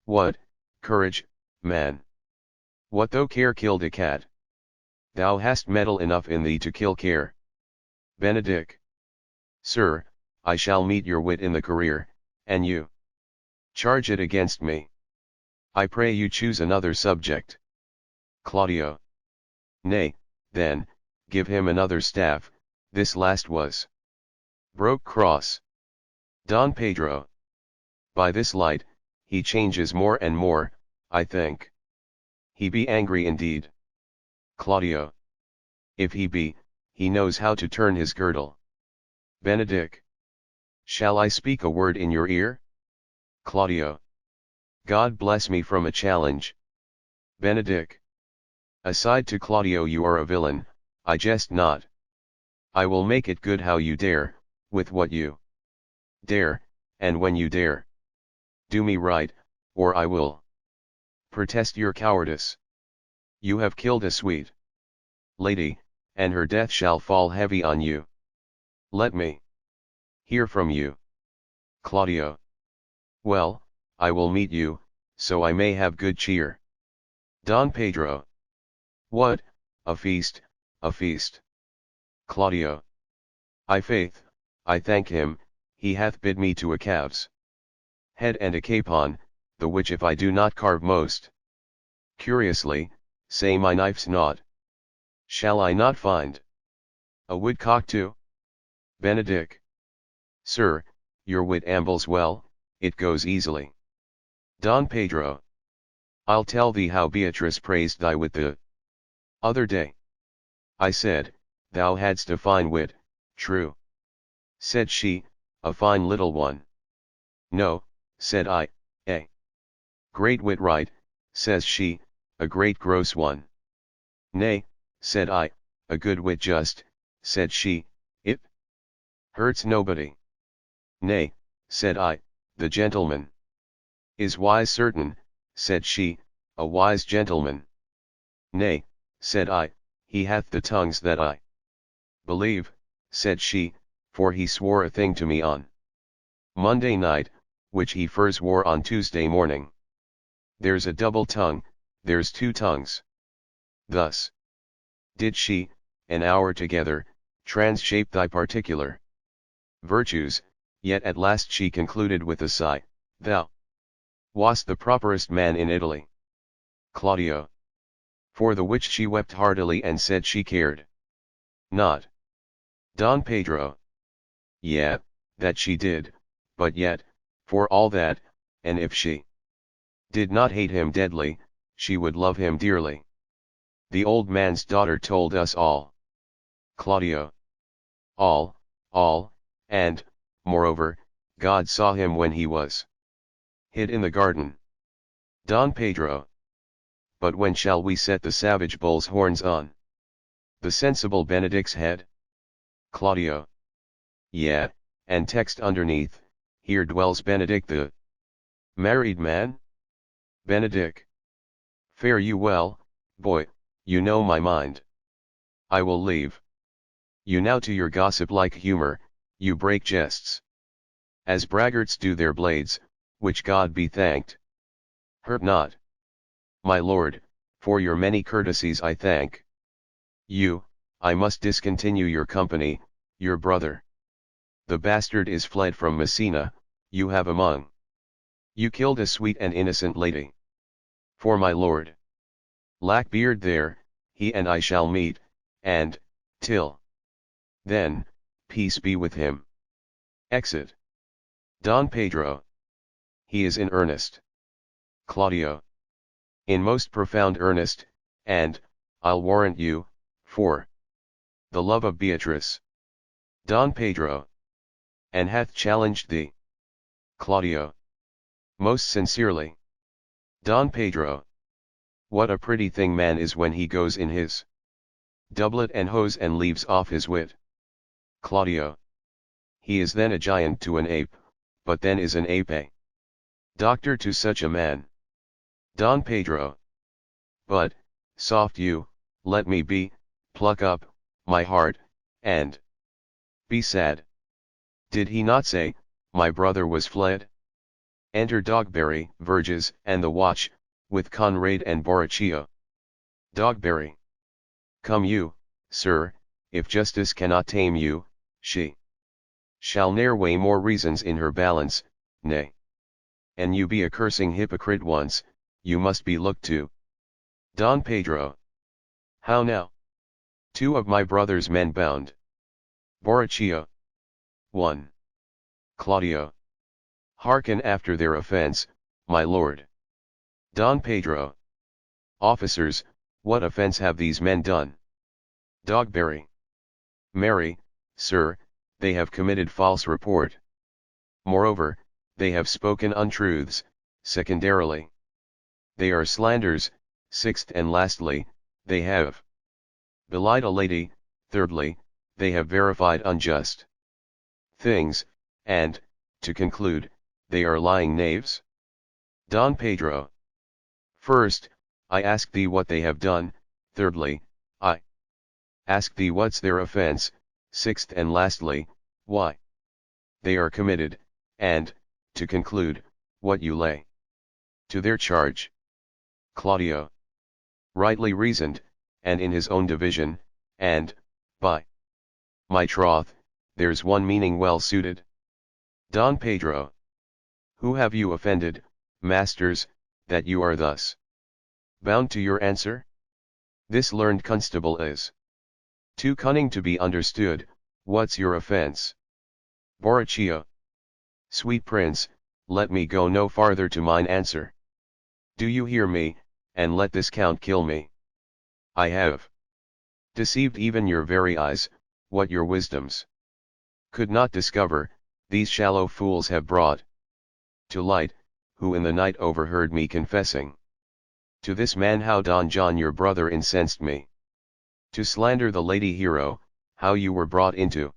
What, courage, man! What though care killed a cat? Thou hast mettle enough in thee to kill care. Benedict. Sir, I shall meet your wit in the career, and you charge it against me. I pray you choose another subject. Claudio. Nay, then, give him another staff, this last was broke cross. Don Pedro. By this light, he changes more and more, I think. He be angry indeed. Claudio. If he be, he knows how to turn his girdle. Benedict. Shall I speak a word in your ear? Claudio. God bless me from a challenge. Benedict. Aside to Claudio, you are a villain, I jest not. I will make it good how you dare, with what you dare, and when you dare. Do me right, or I will protest your cowardice. You have killed a sweet lady, and her death shall fall heavy on you. Let me hear from you. Claudio. Well, I will meet you, so I may have good cheer. Don Pedro. What, a feast, a feast. Claudio. I faith, I thank him, he hath bid me to a calf's head and a capon, the which if I do not carve most curiously, say my knife's naught. Shall I not find a woodcock too? Benedict. Sir, your wit ambles well, it goes easily. Don Pedro. I'll tell thee how Beatrice praised thy wit the other day. I said, thou hadst a fine wit, true. Said she, a fine little one. No, said I, a great wit right, says she, a great gross one. Nay, said I, a good wit just, said she, it hurts nobody. Nay, said I, the gentleman is wise certain, said she, a wise gentleman. Nay, said I, he hath the tongues that I believe, said she, for he swore a thing to me on Monday night, which he first wore on Tuesday morning. There's a double tongue, there's two tongues. Thus did she, an hour together, transshape thy particular virtues, yet at last she concluded with a sigh, thou wast the properest man in Italy. Claudio. For the which she wept heartily and said she cared not. Don Pedro. Yeah, that she did, but yet, for all that, and if she did not hate him deadly, she would love him dearly. The old man's daughter told us all. Claudio. All, and, moreover, God saw him when he was hid in the garden. Don Pedro. But when shall we set the savage bull's horns on the sensible Benedict's head? Claudio. Yeah, and text underneath, here dwells Benedict the married man? Benedict. Fare you well, boy, you know my mind. I will leave you now to your gossip-like humor, you break jests as braggarts do their blades, which God be thanked hurt not. My lord, for your many courtesies I thank you. I must discontinue your company, your brother the bastard is fled from Messina, you have among you killed a sweet and innocent lady. For my lord lack beard there, he and I shall meet, and, till then, peace be with him. Exit. Don Pedro. He is in earnest. Claudio. In most profound earnest, and, I'll warrant you, for the love of Beatrice. Don Pedro. And hath challenged thee? Claudio. Most sincerely. Don Pedro. What a pretty thing man is when he goes in his doublet and hose and leaves off his wit. Claudio. He is then a giant to an ape, but then is an ape a doctor to such a man. Don Pedro. But, soft you, let me be, pluck up, my heart, and be sad. Did he not say, my brother was fled? Enter Dogberry, Verges, and the watch, with Conrade and Borachio. Dogberry. Come you, sir, if justice cannot tame you, she shall ne'er weigh more reasons in her balance, nay. And you be a cursing hypocrite once, you must be looked to. Don Pedro. How now? 2 of my brother's men bound. Borachio. 1. Claudio. Hearken after their offense, my lord. Don Pedro. Officers, what offense have these men done? Dogberry. Marry, sir, they have committed false report. Moreover, they have spoken untruths, secondarily. They are slanders, sixth and lastly, they have belied a lady, thirdly, they have verified unjust things, and, to conclude, they are lying knaves. Don Pedro. First, I ask thee what they have done, thirdly, I ask thee what's their offense, sixth and lastly, why they are committed, and, to conclude, what you lay to their charge. Claudio. Rightly reasoned, and in his own division, and, by my troth, there's one meaning well suited. Don Pedro. Who have you offended, masters, that you are thus bound to your answer? This learned constable is too cunning to be understood. What's your offense? Borachio. Sweet prince, let me go no farther to mine answer. Do you hear me, and let this count kill me? I have deceived even your very eyes, what your wisdoms could not discover, these shallow fools have brought to light, who in the night overheard me confessing to this man how Don John your brother incensed me to slander the lady Hero, how you were brought into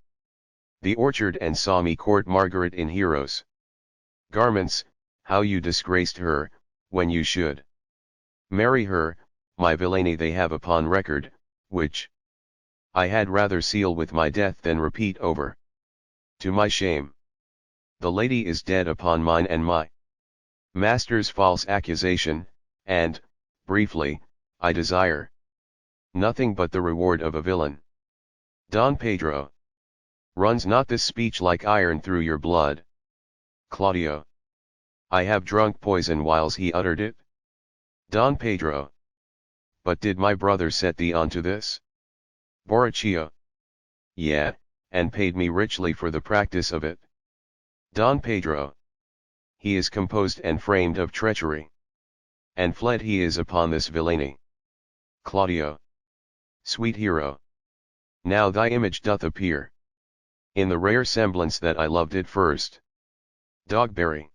the orchard and saw me court Margaret in Hero's garments, how you disgraced her, when you should marry her, my villainy they have upon record, which I had rather seal with my death than repeat over. To my shame, the lady is dead upon mine and my master's false accusation, and, briefly, I desire nothing but the reward of a villain. Don Pedro. Runs not this speech like iron through your blood? Claudio. I have drunk poison whiles he uttered it. Don Pedro. But did my brother set thee on to this? Borachio. Yea, and paid me richly for the practice of it. Don Pedro. He is composed and framed of treachery. And fled he is upon this villainy. Claudio. Sweet Hero. Now thy image doth appear in the rare semblance that I loved it first. Dogberry.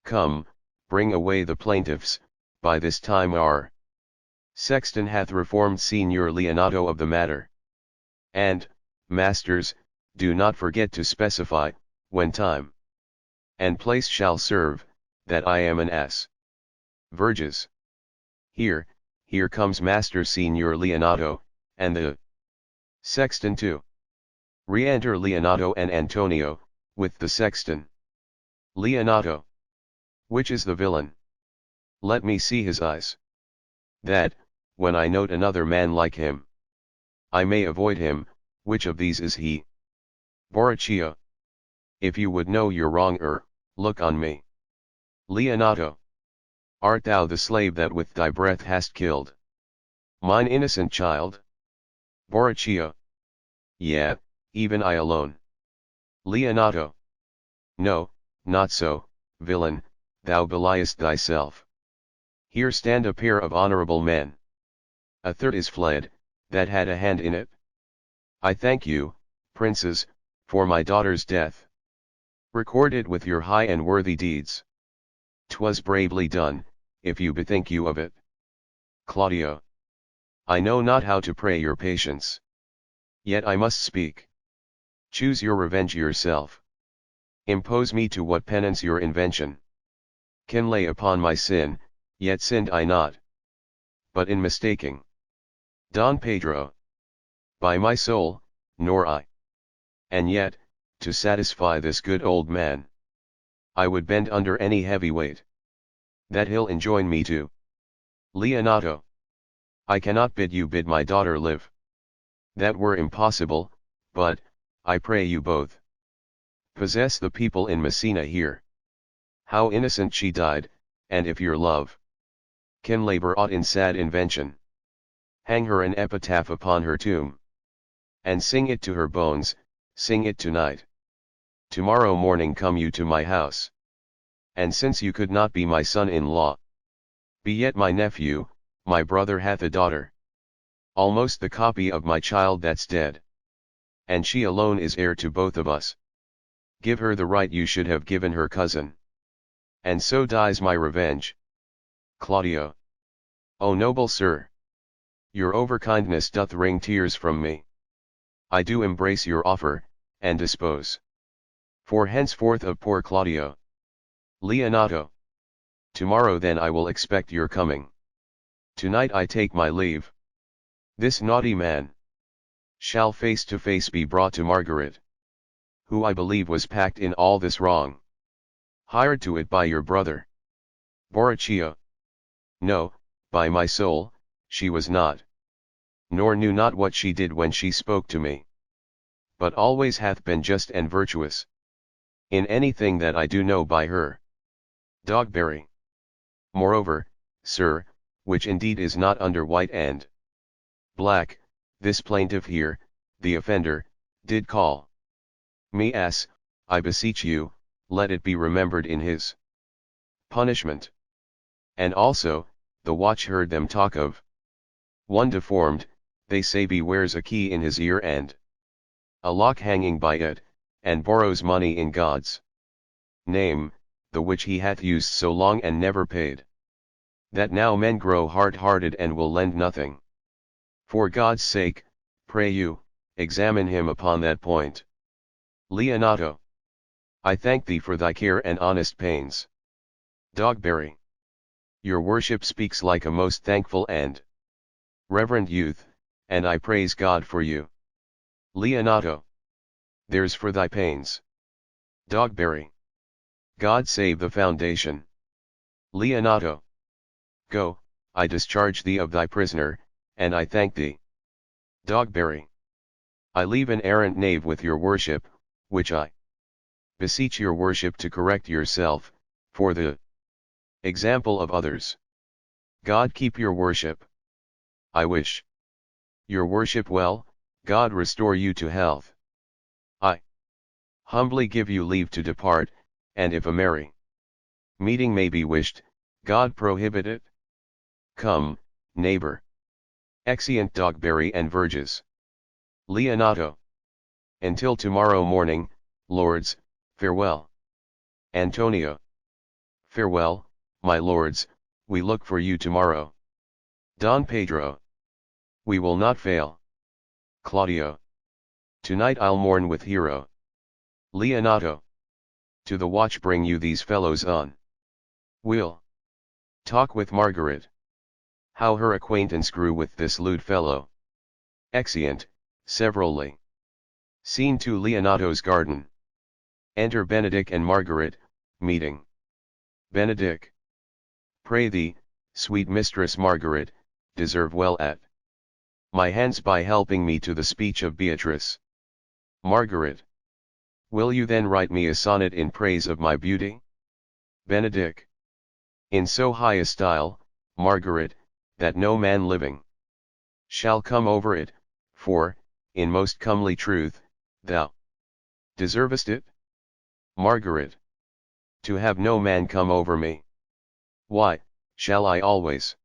Come, bring away the plaintiffs, by this time our sexton hath reformed Signor Leonato of the matter. And, masters, do not forget to specify, when time and place shall serve, that I am an ass. Verges. Here comes Master Signor Leonato, and the sexton too. Re-enter Leonato and Antonio, with the sexton. Leonato. Which is the villain? Let me see his eyes. That, when I note another man like him, I may avoid him. Which of these is he? Borachio. If you would know your wronger, look on me. Leonato. Art thou the slave that with thy breath hast killed mine innocent child? Borachio. Yea, even I alone. Leonato. No, not so, villain, thou beliest thyself. Here stand a pair of honorable men. A third is fled, that had a hand in it. I thank you, princes, for my daughter's death. Record it with your high and worthy deeds. 'Twas bravely done, if you bethink you of it. Claudio. I know not how to pray your patience. Yet I must speak. Choose your revenge yourself. Impose me to what penance your invention can lay upon my sin, yet sinned I not. But in mistaking Don Pedro, by my soul, nor I. And yet, to satisfy this good old man, I would bend under any heavy weight that he'll enjoin me to. Leonato, I cannot bid you bid my daughter live. That were impossible, but, I pray you both, possess the people in Messina here. How innocent she died, and if your love can labor aught in sad invention, hang her an epitaph upon her tomb, and sing it to her bones, sing it tonight. Tomorrow morning come you to my house. And since you could not be my son-in-law, be yet my nephew, my brother hath a daughter, almost the copy of my child that's dead. And she alone is heir to both of us. Give her the right you should have given her cousin. And so dies my revenge. Claudio. O noble sir! Your overkindness doth wring tears from me. I do embrace your offer, and dispose for henceforth of poor Claudio. Leonato. Tomorrow then I will expect your coming. Tonight I take my leave. This naughty man shall face to face be brought to Margaret, who I believe was packed in all this wrong, hired to it by your brother Borachio. No, by my soul, she was not, nor knew not what she did when she spoke to me, but always hath been just and virtuous in anything that I do know by her. Dogberry. Moreover, sir, which indeed is not under white and black, this plaintiff here, the offender, did call me ass. I beseech you, let it be remembered in his punishment. And also, the watch heard them talk of one deformed, they say bewares a key in his ear and a lock hanging by it, and borrows money in God's name, the which he hath used so long and never paid, that now men grow hard-hearted and will lend nothing. For God's sake, pray you, examine him upon that point. Leonato. I thank thee for thy care and honest pains. Dogberry. Your worship speaks like a most thankful and reverend youth, and I praise God for you. Leonato. There's for thy pains. Dogberry. God save the foundation. Leonato. Go, I discharge thee of thy prisoner, and I thank thee. Dogberry. I leave an errant knave with your worship, which I beseech your worship to correct yourself, for the example of others. God keep your worship. I wish your worship well, God restore you to health. I humbly give you leave to depart, and if a merry meeting may be wished, God prohibit it. Come, neighbor. Exeunt Dogberry and Verges. Leonato. Until tomorrow morning, lords, farewell. Antonio. Farewell, my lords, we look for you tomorrow. Don Pedro. We will not fail. Claudio. Tonight I'll mourn with Hero. Leonato. To the watch bring you these fellows on. We'll talk with Margaret, how her acquaintance grew with this lewd fellow. Exeunt, severally. Scene 2 Leonato's garden. Enter Benedick and Margaret, meeting. Benedick. Pray thee, sweet mistress Margaret, deserve well at my hands by helping me to the speech of Beatrice. Margaret. Will you then write me a sonnet in praise of my beauty? Benedick. In so high a style, Margaret, that no man living shall come over it, for, in most comely truth, thou deservest it? Margaret. To have no man come over me. Why, shall I always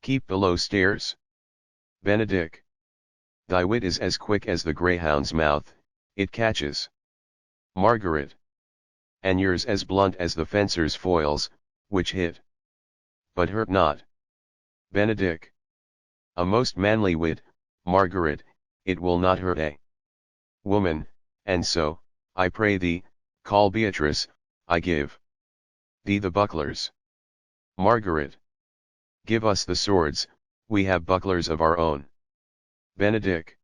keep below stairs? Benedick. Thy wit is as quick as the greyhound's mouth, it catches. Margaret. And yours as blunt as the fencer's foils, which hit, but hurt not. Benedick. A most manly wit, Margaret, it will not hurt a woman, and so, I pray thee, call Beatrice, I give thee the bucklers. Margaret. Give us the swords, we have bucklers of our own. Benedick.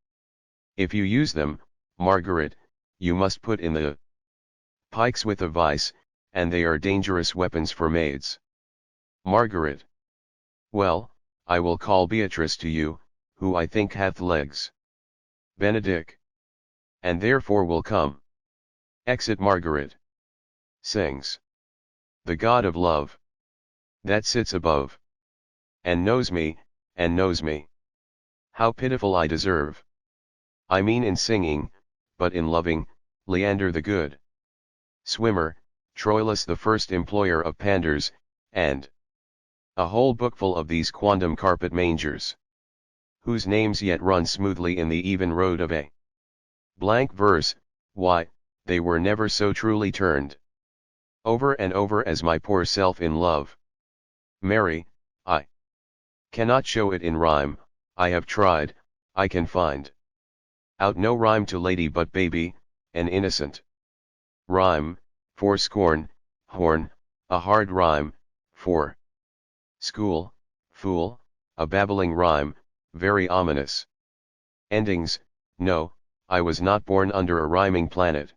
If you use them, Margaret, you must put in the pikes with a vice, and they are dangerous weapons for maids. Margaret. Well, I will call Beatrice to you, who I think hath legs. Benedick. And therefore will come. Exit Margaret. Sings. The God of love. That sits above. And knows me, and knows me. How pitiful I deserve. I mean in singing, but in loving, Leander the good swimmer, Troilus the first employer of panders, and a whole bookful of these quondam carpet mangers, whose names yet run smoothly in the even road of a blank verse, why, they were never so truly turned over and over as my poor self in love. Mary, I cannot show it in rhyme, I have tried, I can find out no rhyme to lady but baby, an innocent rhyme, for scorn, horn, a hard rhyme, for school, fool, a babbling rhyme, very ominous. Endings, no, I was not born under a rhyming planet.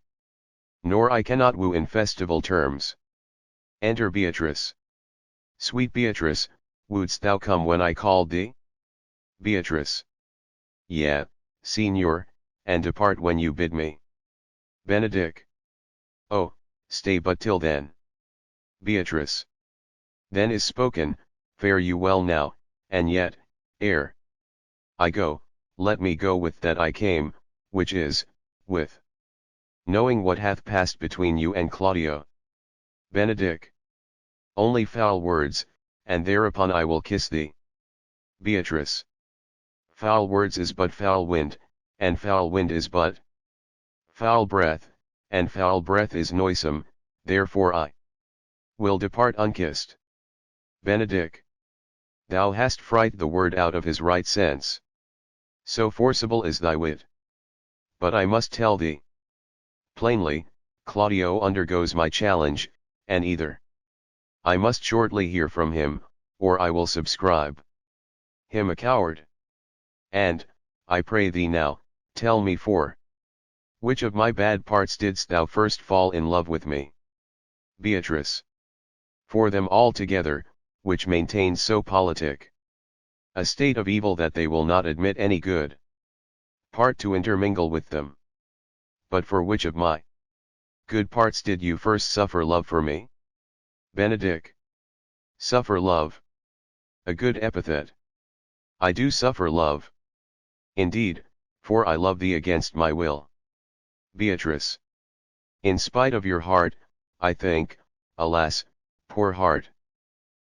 Nor I cannot woo in festival terms. Enter Beatrice. Sweet Beatrice, wouldst thou come when I called thee? Beatrice. Yea, Signor, and depart when you bid me. Benedick. Oh, stay but till then. Beatrice. Then is spoken, fare you well now, and yet, ere I go, let me go with that I came, which is, with knowing what hath passed between you and Claudio. Benedick. Only foul words, and thereupon I will kiss thee. Beatrice. Foul words is but foul wind, and foul wind is but foul breath, and foul breath is noisome, therefore I will depart unkissed. Benedick. Thou hast fright the word out of his right sense. So forcible is thy wit. But I must tell thee plainly, Claudio undergoes my challenge, and either I must shortly hear from him, or I will subscribe him a coward. And, I pray thee now, tell me for which of my bad parts didst thou first fall in love with me? Beatrice. For them all together, which maintain so politic a state of evil that they will not admit any good part to intermingle with them. But for which of my good parts did you first suffer love for me? Benedick. Suffer love. A good epithet. I do suffer love. Indeed, for I love thee against my will. Beatrice. In spite of your heart, I think, alas, poor heart.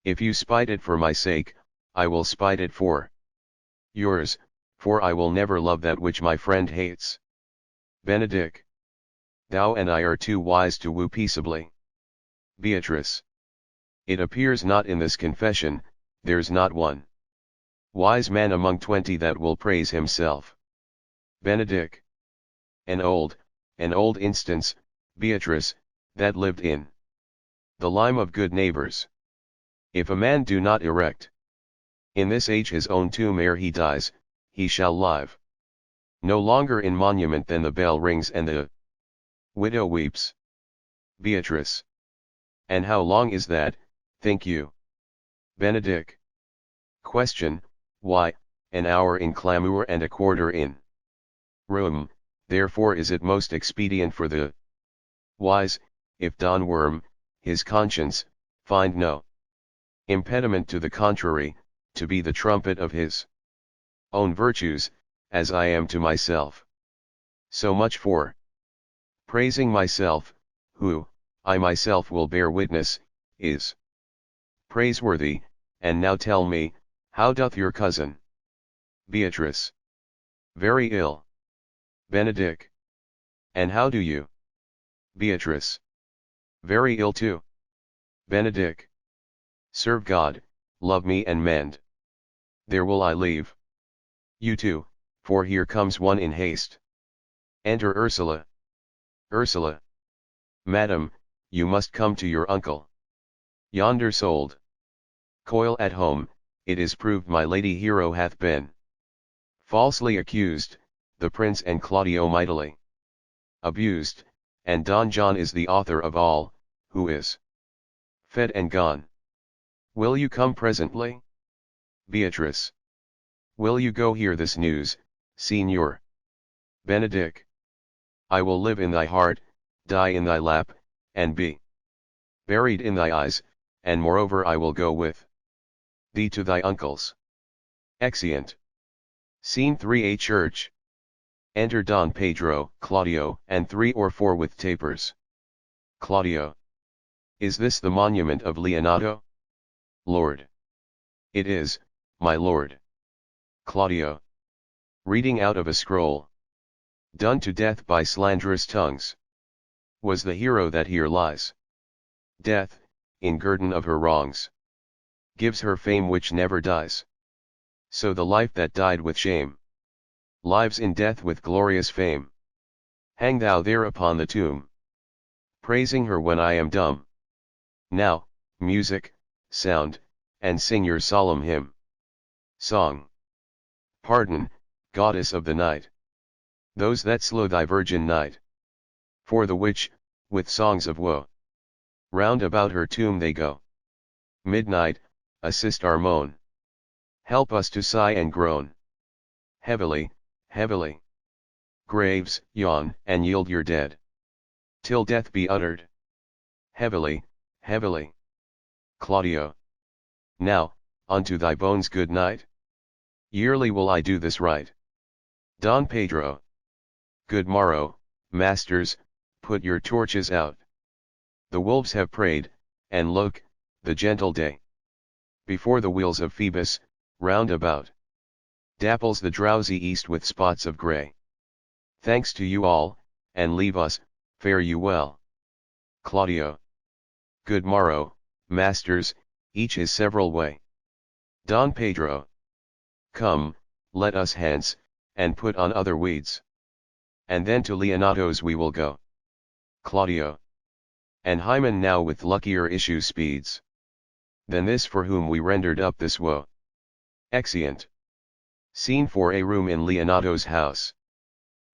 If you spite it for my sake, I will spite it for yours, for I will never love that which my friend hates. Benedick. Thou and I are too wise to woo peaceably. Beatrice. It appears not in this confession, there's not one wise man among 20 that will praise himself. Benedick. An old instance, Beatrice, that lived in the lime of good neighbors. If a man do not erect in this age his own tomb ere he dies, he shall live no longer in monument than the bell rings and the widow weeps. Beatrice. And how long is that, think you? Benedick. Question, why, an hour in clamour and a quarter in room, therefore is it most expedient for the wise, if Don Worm, his conscience, find no impediment to the contrary, to be the trumpet of his own virtues, as I am to myself. So much for praising myself, who, I myself will bear witness, is praiseworthy. And now tell me, how doth your cousin? Beatrice. Very ill. Benedick. And how do you? Beatrice. Very ill too. Benedick. Serve God, love me and mend. There will I leave You too, for here comes one in haste. Enter Ursula. Ursula. Madam, you must come to your uncle. Yonder sold. Coil at home, it is proved my lady hero hath been falsely accused, the prince and Claudio mightily abused, and Don John is the author of all, who is fed and gone. Will you come presently? Beatrice. Will you go hear this news, Signor Benedick? I will live in thy heart, die in thy lap, and be buried in thy eyes, and moreover I will go with thee to thy uncle's. Exeunt. Scene 3. A church. Enter Don Pedro, Claudio, and 3 or 4 with tapers. Claudio. Is this the monument of Leonardo? Lord. It is, my lord. Claudio. Reading out of a scroll. Done to death by slanderous tongues. Was the hero that here lies. Death, in guerdon of her wrongs, gives her fame which never dies. So the life that died with shame lives in death with glorious fame. Hang thou there upon the tomb, praising her when I am dumb. Now, music, sound, and sing your solemn hymn. Song. Pardon, goddess of the night, those that slew thy virgin night. For the which, with songs of woe, round about her tomb they go. Midnight, assist our moan. Help us to sigh and groan. Heavily, heavily. Graves, yawn, and yield your dead, till death be uttered. Heavily, heavily. Claudio. Now, unto thy bones good night. Yearly will I do this right. Don Pedro. Good morrow, masters, put your torches out. The wolves have prayed, and look, the gentle day, before the wheels of Phoebus, round about, dapples the drowsy east with spots of grey. Thanks to you all, and leave us, fare you well. Claudio. Good morrow, masters, each his several way. Don Pedro. Come, let us hence, and put on other weeds. And then to Leonato's we will go. Claudio. And Hymen now with luckier issue speeds than this for whom we rendered up this woe. Exeunt. Scene 4. A room in Leonato's house.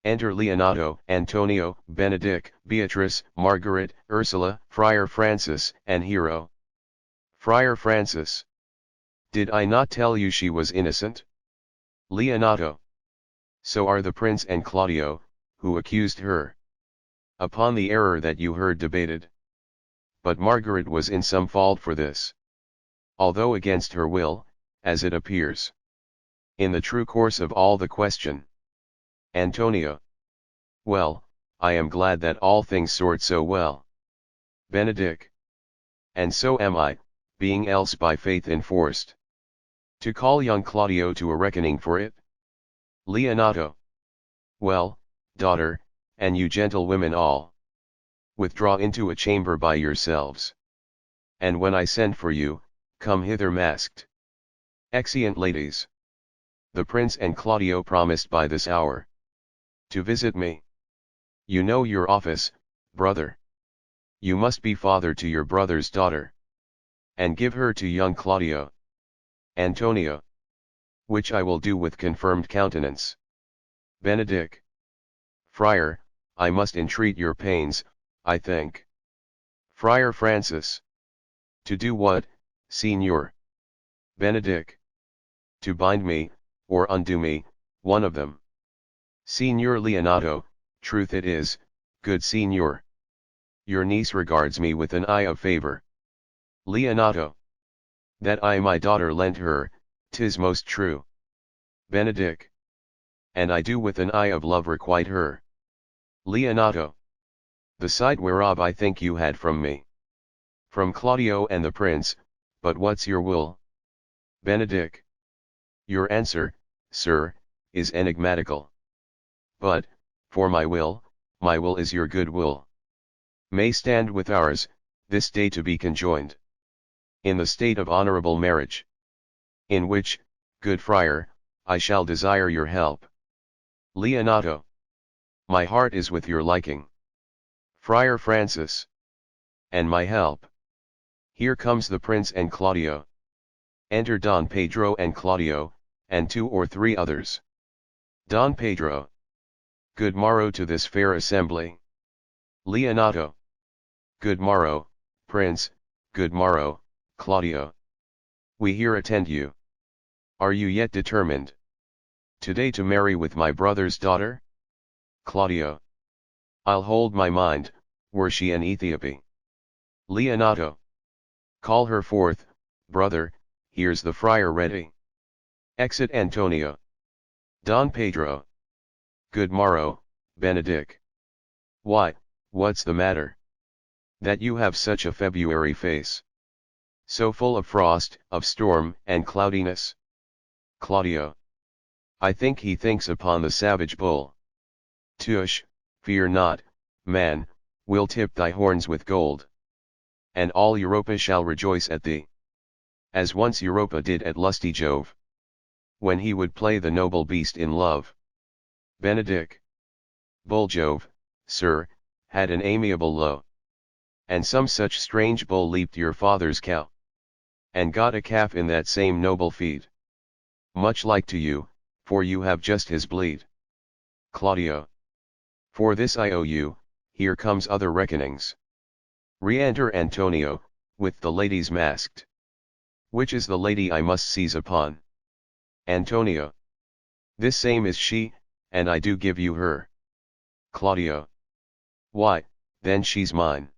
Enter Leonato, Antonio, Benedick, Beatrice, Margaret, Ursula, Friar Francis, and Hero. Friar Francis. Did I not tell you she was innocent? Leonato. So are the prince and Claudio, who accused her. Upon the error that you heard debated. But Margaret was in some fault for this, although against her will, as it appears. In the true course of all the question. Antonio. Well, I am glad that all things sort so well. Benedick. And so am I, being else by faith enforced to call young Claudio to a reckoning for it. Leonato. Well, daughter, and you gentlewomen all, withdraw into a chamber by yourselves. And when I send for you, come hither masked. Exeunt. Ladies. The prince and Claudio promised by this hour to visit me. You know your office, brother. You must be father to your brother's daughter, and give her to young Claudio. Antonio. Which I will do with confirmed countenance. Benedick. Friar, I must entreat your pains, I think. Friar Francis. To do what, Signor? Benedick. To bind me, or undo me, one of them. Signor Leonato, truth it is, good Signor. Your niece regards me with an eye of favor. Leonato. That I my daughter lent her, 'tis most true. Benedick. And I do with an eye of love requite her. Leonato. The sight whereof I think you had from me. From Claudio and the prince, but what's your will? Benedick. Your answer, sir, is enigmatical. But, for my will is your good will. May stand with ours, this day to be conjoined. In the state of honorable marriage. In which, good friar, I shall desire your help. Leonato. My heart is with your liking. Friar Francis. And my help. Here comes the prince and Claudio. Enter Don Pedro and Claudio, and 2 or 3 others. Don Pedro. Good morrow to this fair assembly. Leonato. Good morrow, Prince, good morrow, Claudio. We here attend you. Are you yet determined today to marry with my brother's daughter? Claudio. I'll hold my mind, were she an Ethiope. Leonato. Call her forth, brother, here's the friar ready. Exit Antonio. Don Pedro. Good morrow, Benedict. Why, what's the matter? That you have such a February face. So full of frost, of storm, and cloudiness. Claudio. I think he thinks upon the savage bull. Tush, fear not, man, we'll tip thy horns with gold. And all Europa shall rejoice at thee. As once Europa did at lusty Jove, when he would play the noble beast in love. Benedict. Bull Jove, sir, had an amiable low. And some such strange bull leaped your father's cow, and got a calf in that same noble feed. Much like to you, for you have just his bleed. Claudio. For this I owe you, here comes other reckonings. Re-enter Antonio, with the ladies masked. Which is the lady I must seize upon? Antonio. This same is she, and I do give you her. Claudio. Why, then she's mine.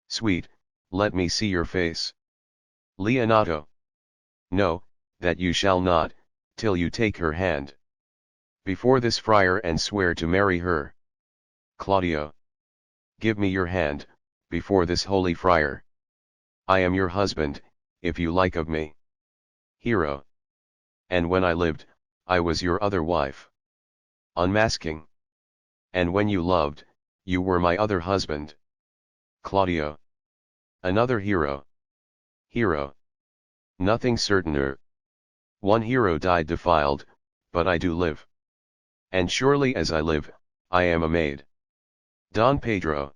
Sweet, let me see your face. Leonato. No, that you shall not, till you take her hand before this friar and swear to marry her. Claudio. Give me your hand, before this holy friar. I am your husband, if you like of me. Hero. And when I lived, I was your other wife. Unmasking. And when you loved, you were my other husband. Claudio. Another hero. Hero. Nothing certainer. One hero died defiled, but I do live. And surely as I live, I am a maid. Don Pedro.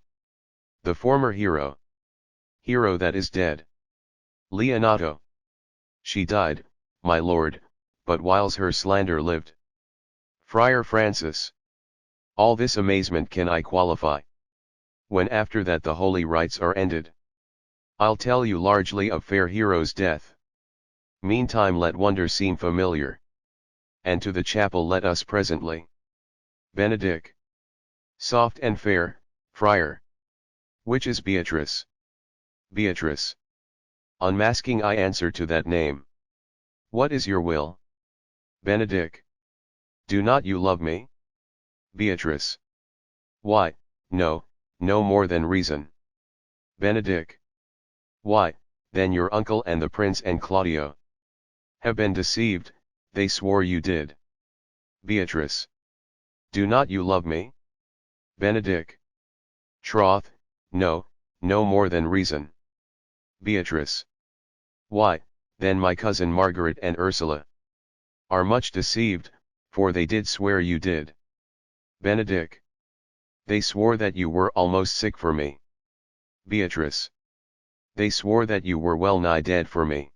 The former hero. Hero that is dead. Leonato. She died, my lord, but whiles her slander lived. Friar Francis. All this amazement can I qualify, when after that the holy rites are ended, I'll tell you largely of fair hero's death. Meantime let wonder seem familiar, and to the chapel let us presently. Benedict. Soft and fair, friar. Which is Beatrice? Beatrice. Unmasking I answer to that name. What is your will? Benedict. Do not you love me? Beatrice. Why, no, no more than reason. Benedict. Why, then your uncle and the prince and Claudio have been deceived, they swore you did. Beatrice. Do not you love me? Benedict. Troth, no, no more than reason. Beatrice. Why, then my cousin Margaret and Ursula are much deceived, for they did swear you did. Benedict. They swore that you were almost sick for me. Beatrice. They swore that you were well nigh dead for me.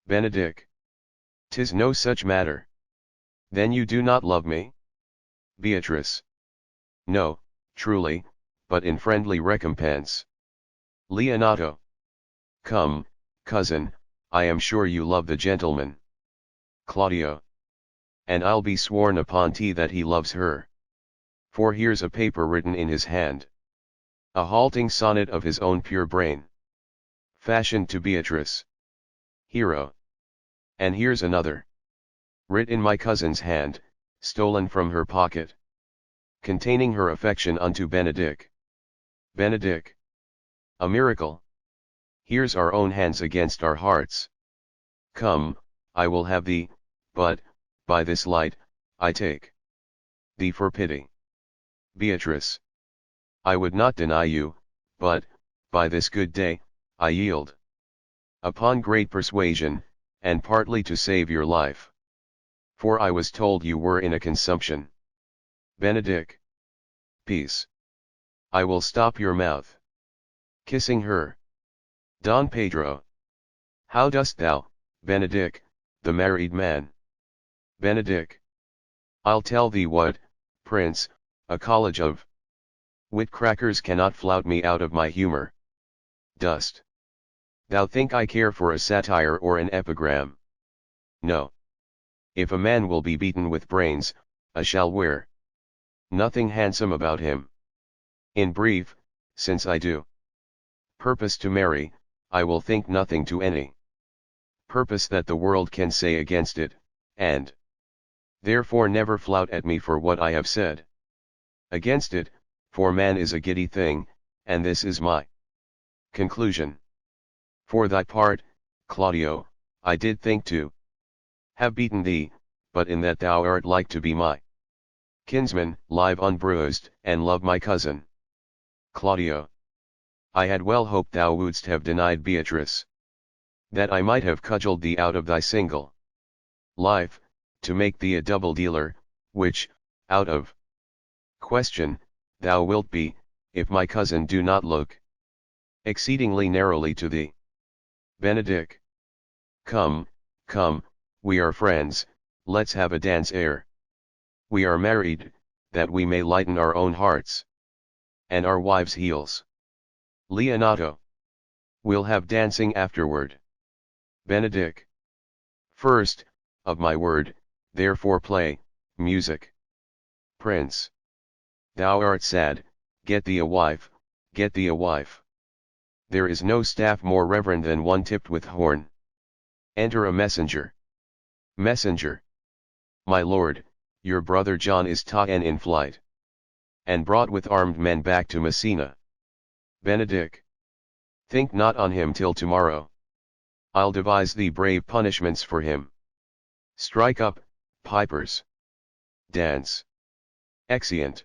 Benedict. 'Tis no such matter. Then you do not love me? Beatrice. No, truly, but in friendly recompense. Leonato. Come, cousin, I am sure you love the gentleman. Claudio. And I'll be sworn upon T that he loves her. For here's a paper written in his hand. A halting sonnet of his own pure brain, fashioned to Beatrice. Hero. And here's another, writ in my cousin's hand, stolen from her pocket, containing her affection unto Benedict. Benedict. A miracle. Here's our own hands against our hearts. Come, I will have thee, but, by this light, I take thee for pity. Beatrice. I would not deny you, but, by this good day, I yield. Upon great persuasion, and partly to save your life. For I was told you were in a consumption. Benedick. Peace. I will stop your mouth. Kissing her. Don Pedro. How dost thou, Benedick, the married man? Benedick. I'll tell thee what, Prince, a college of wit-crackers cannot flout me out of my humor. Dost thou think I care for a satire or an epigram? No. If a man will be beaten with brains, I shall wear nothing handsome about him. In brief, since I do purpose to marry, I will think nothing to any purpose that the world can say against it, and therefore never flout at me for what I have said against it, for man is a giddy thing, and this is my conclusion. For thy part, Claudio, I did think to have beaten thee, but in that thou art like to be my kinsman, live unbruised, and love my cousin. Claudio. I had well hoped thou wouldst have denied Beatrice, that I might have cudgelled thee out of thy single life, to make thee a double dealer, which, out of question, thou wilt be, if my cousin do not look exceedingly narrowly to thee. Benedick. Come, come, we are friends, let's have a dance ere we are married, that we may lighten our own hearts and our wives' heels. Leonato. We'll have dancing afterward. Benedick. First, of my word, therefore play, music. Prince. Thou art sad, get thee a wife, get thee a wife. There is no staff more reverend than one tipped with horn. Enter a messenger. Messenger. My lord, your brother John is ta'en in flight, and brought with armed men back to Messina. Benedick. Think not on him till tomorrow. I'll devise thee brave punishments for him. Strike up, pipers. Dance. Exeunt.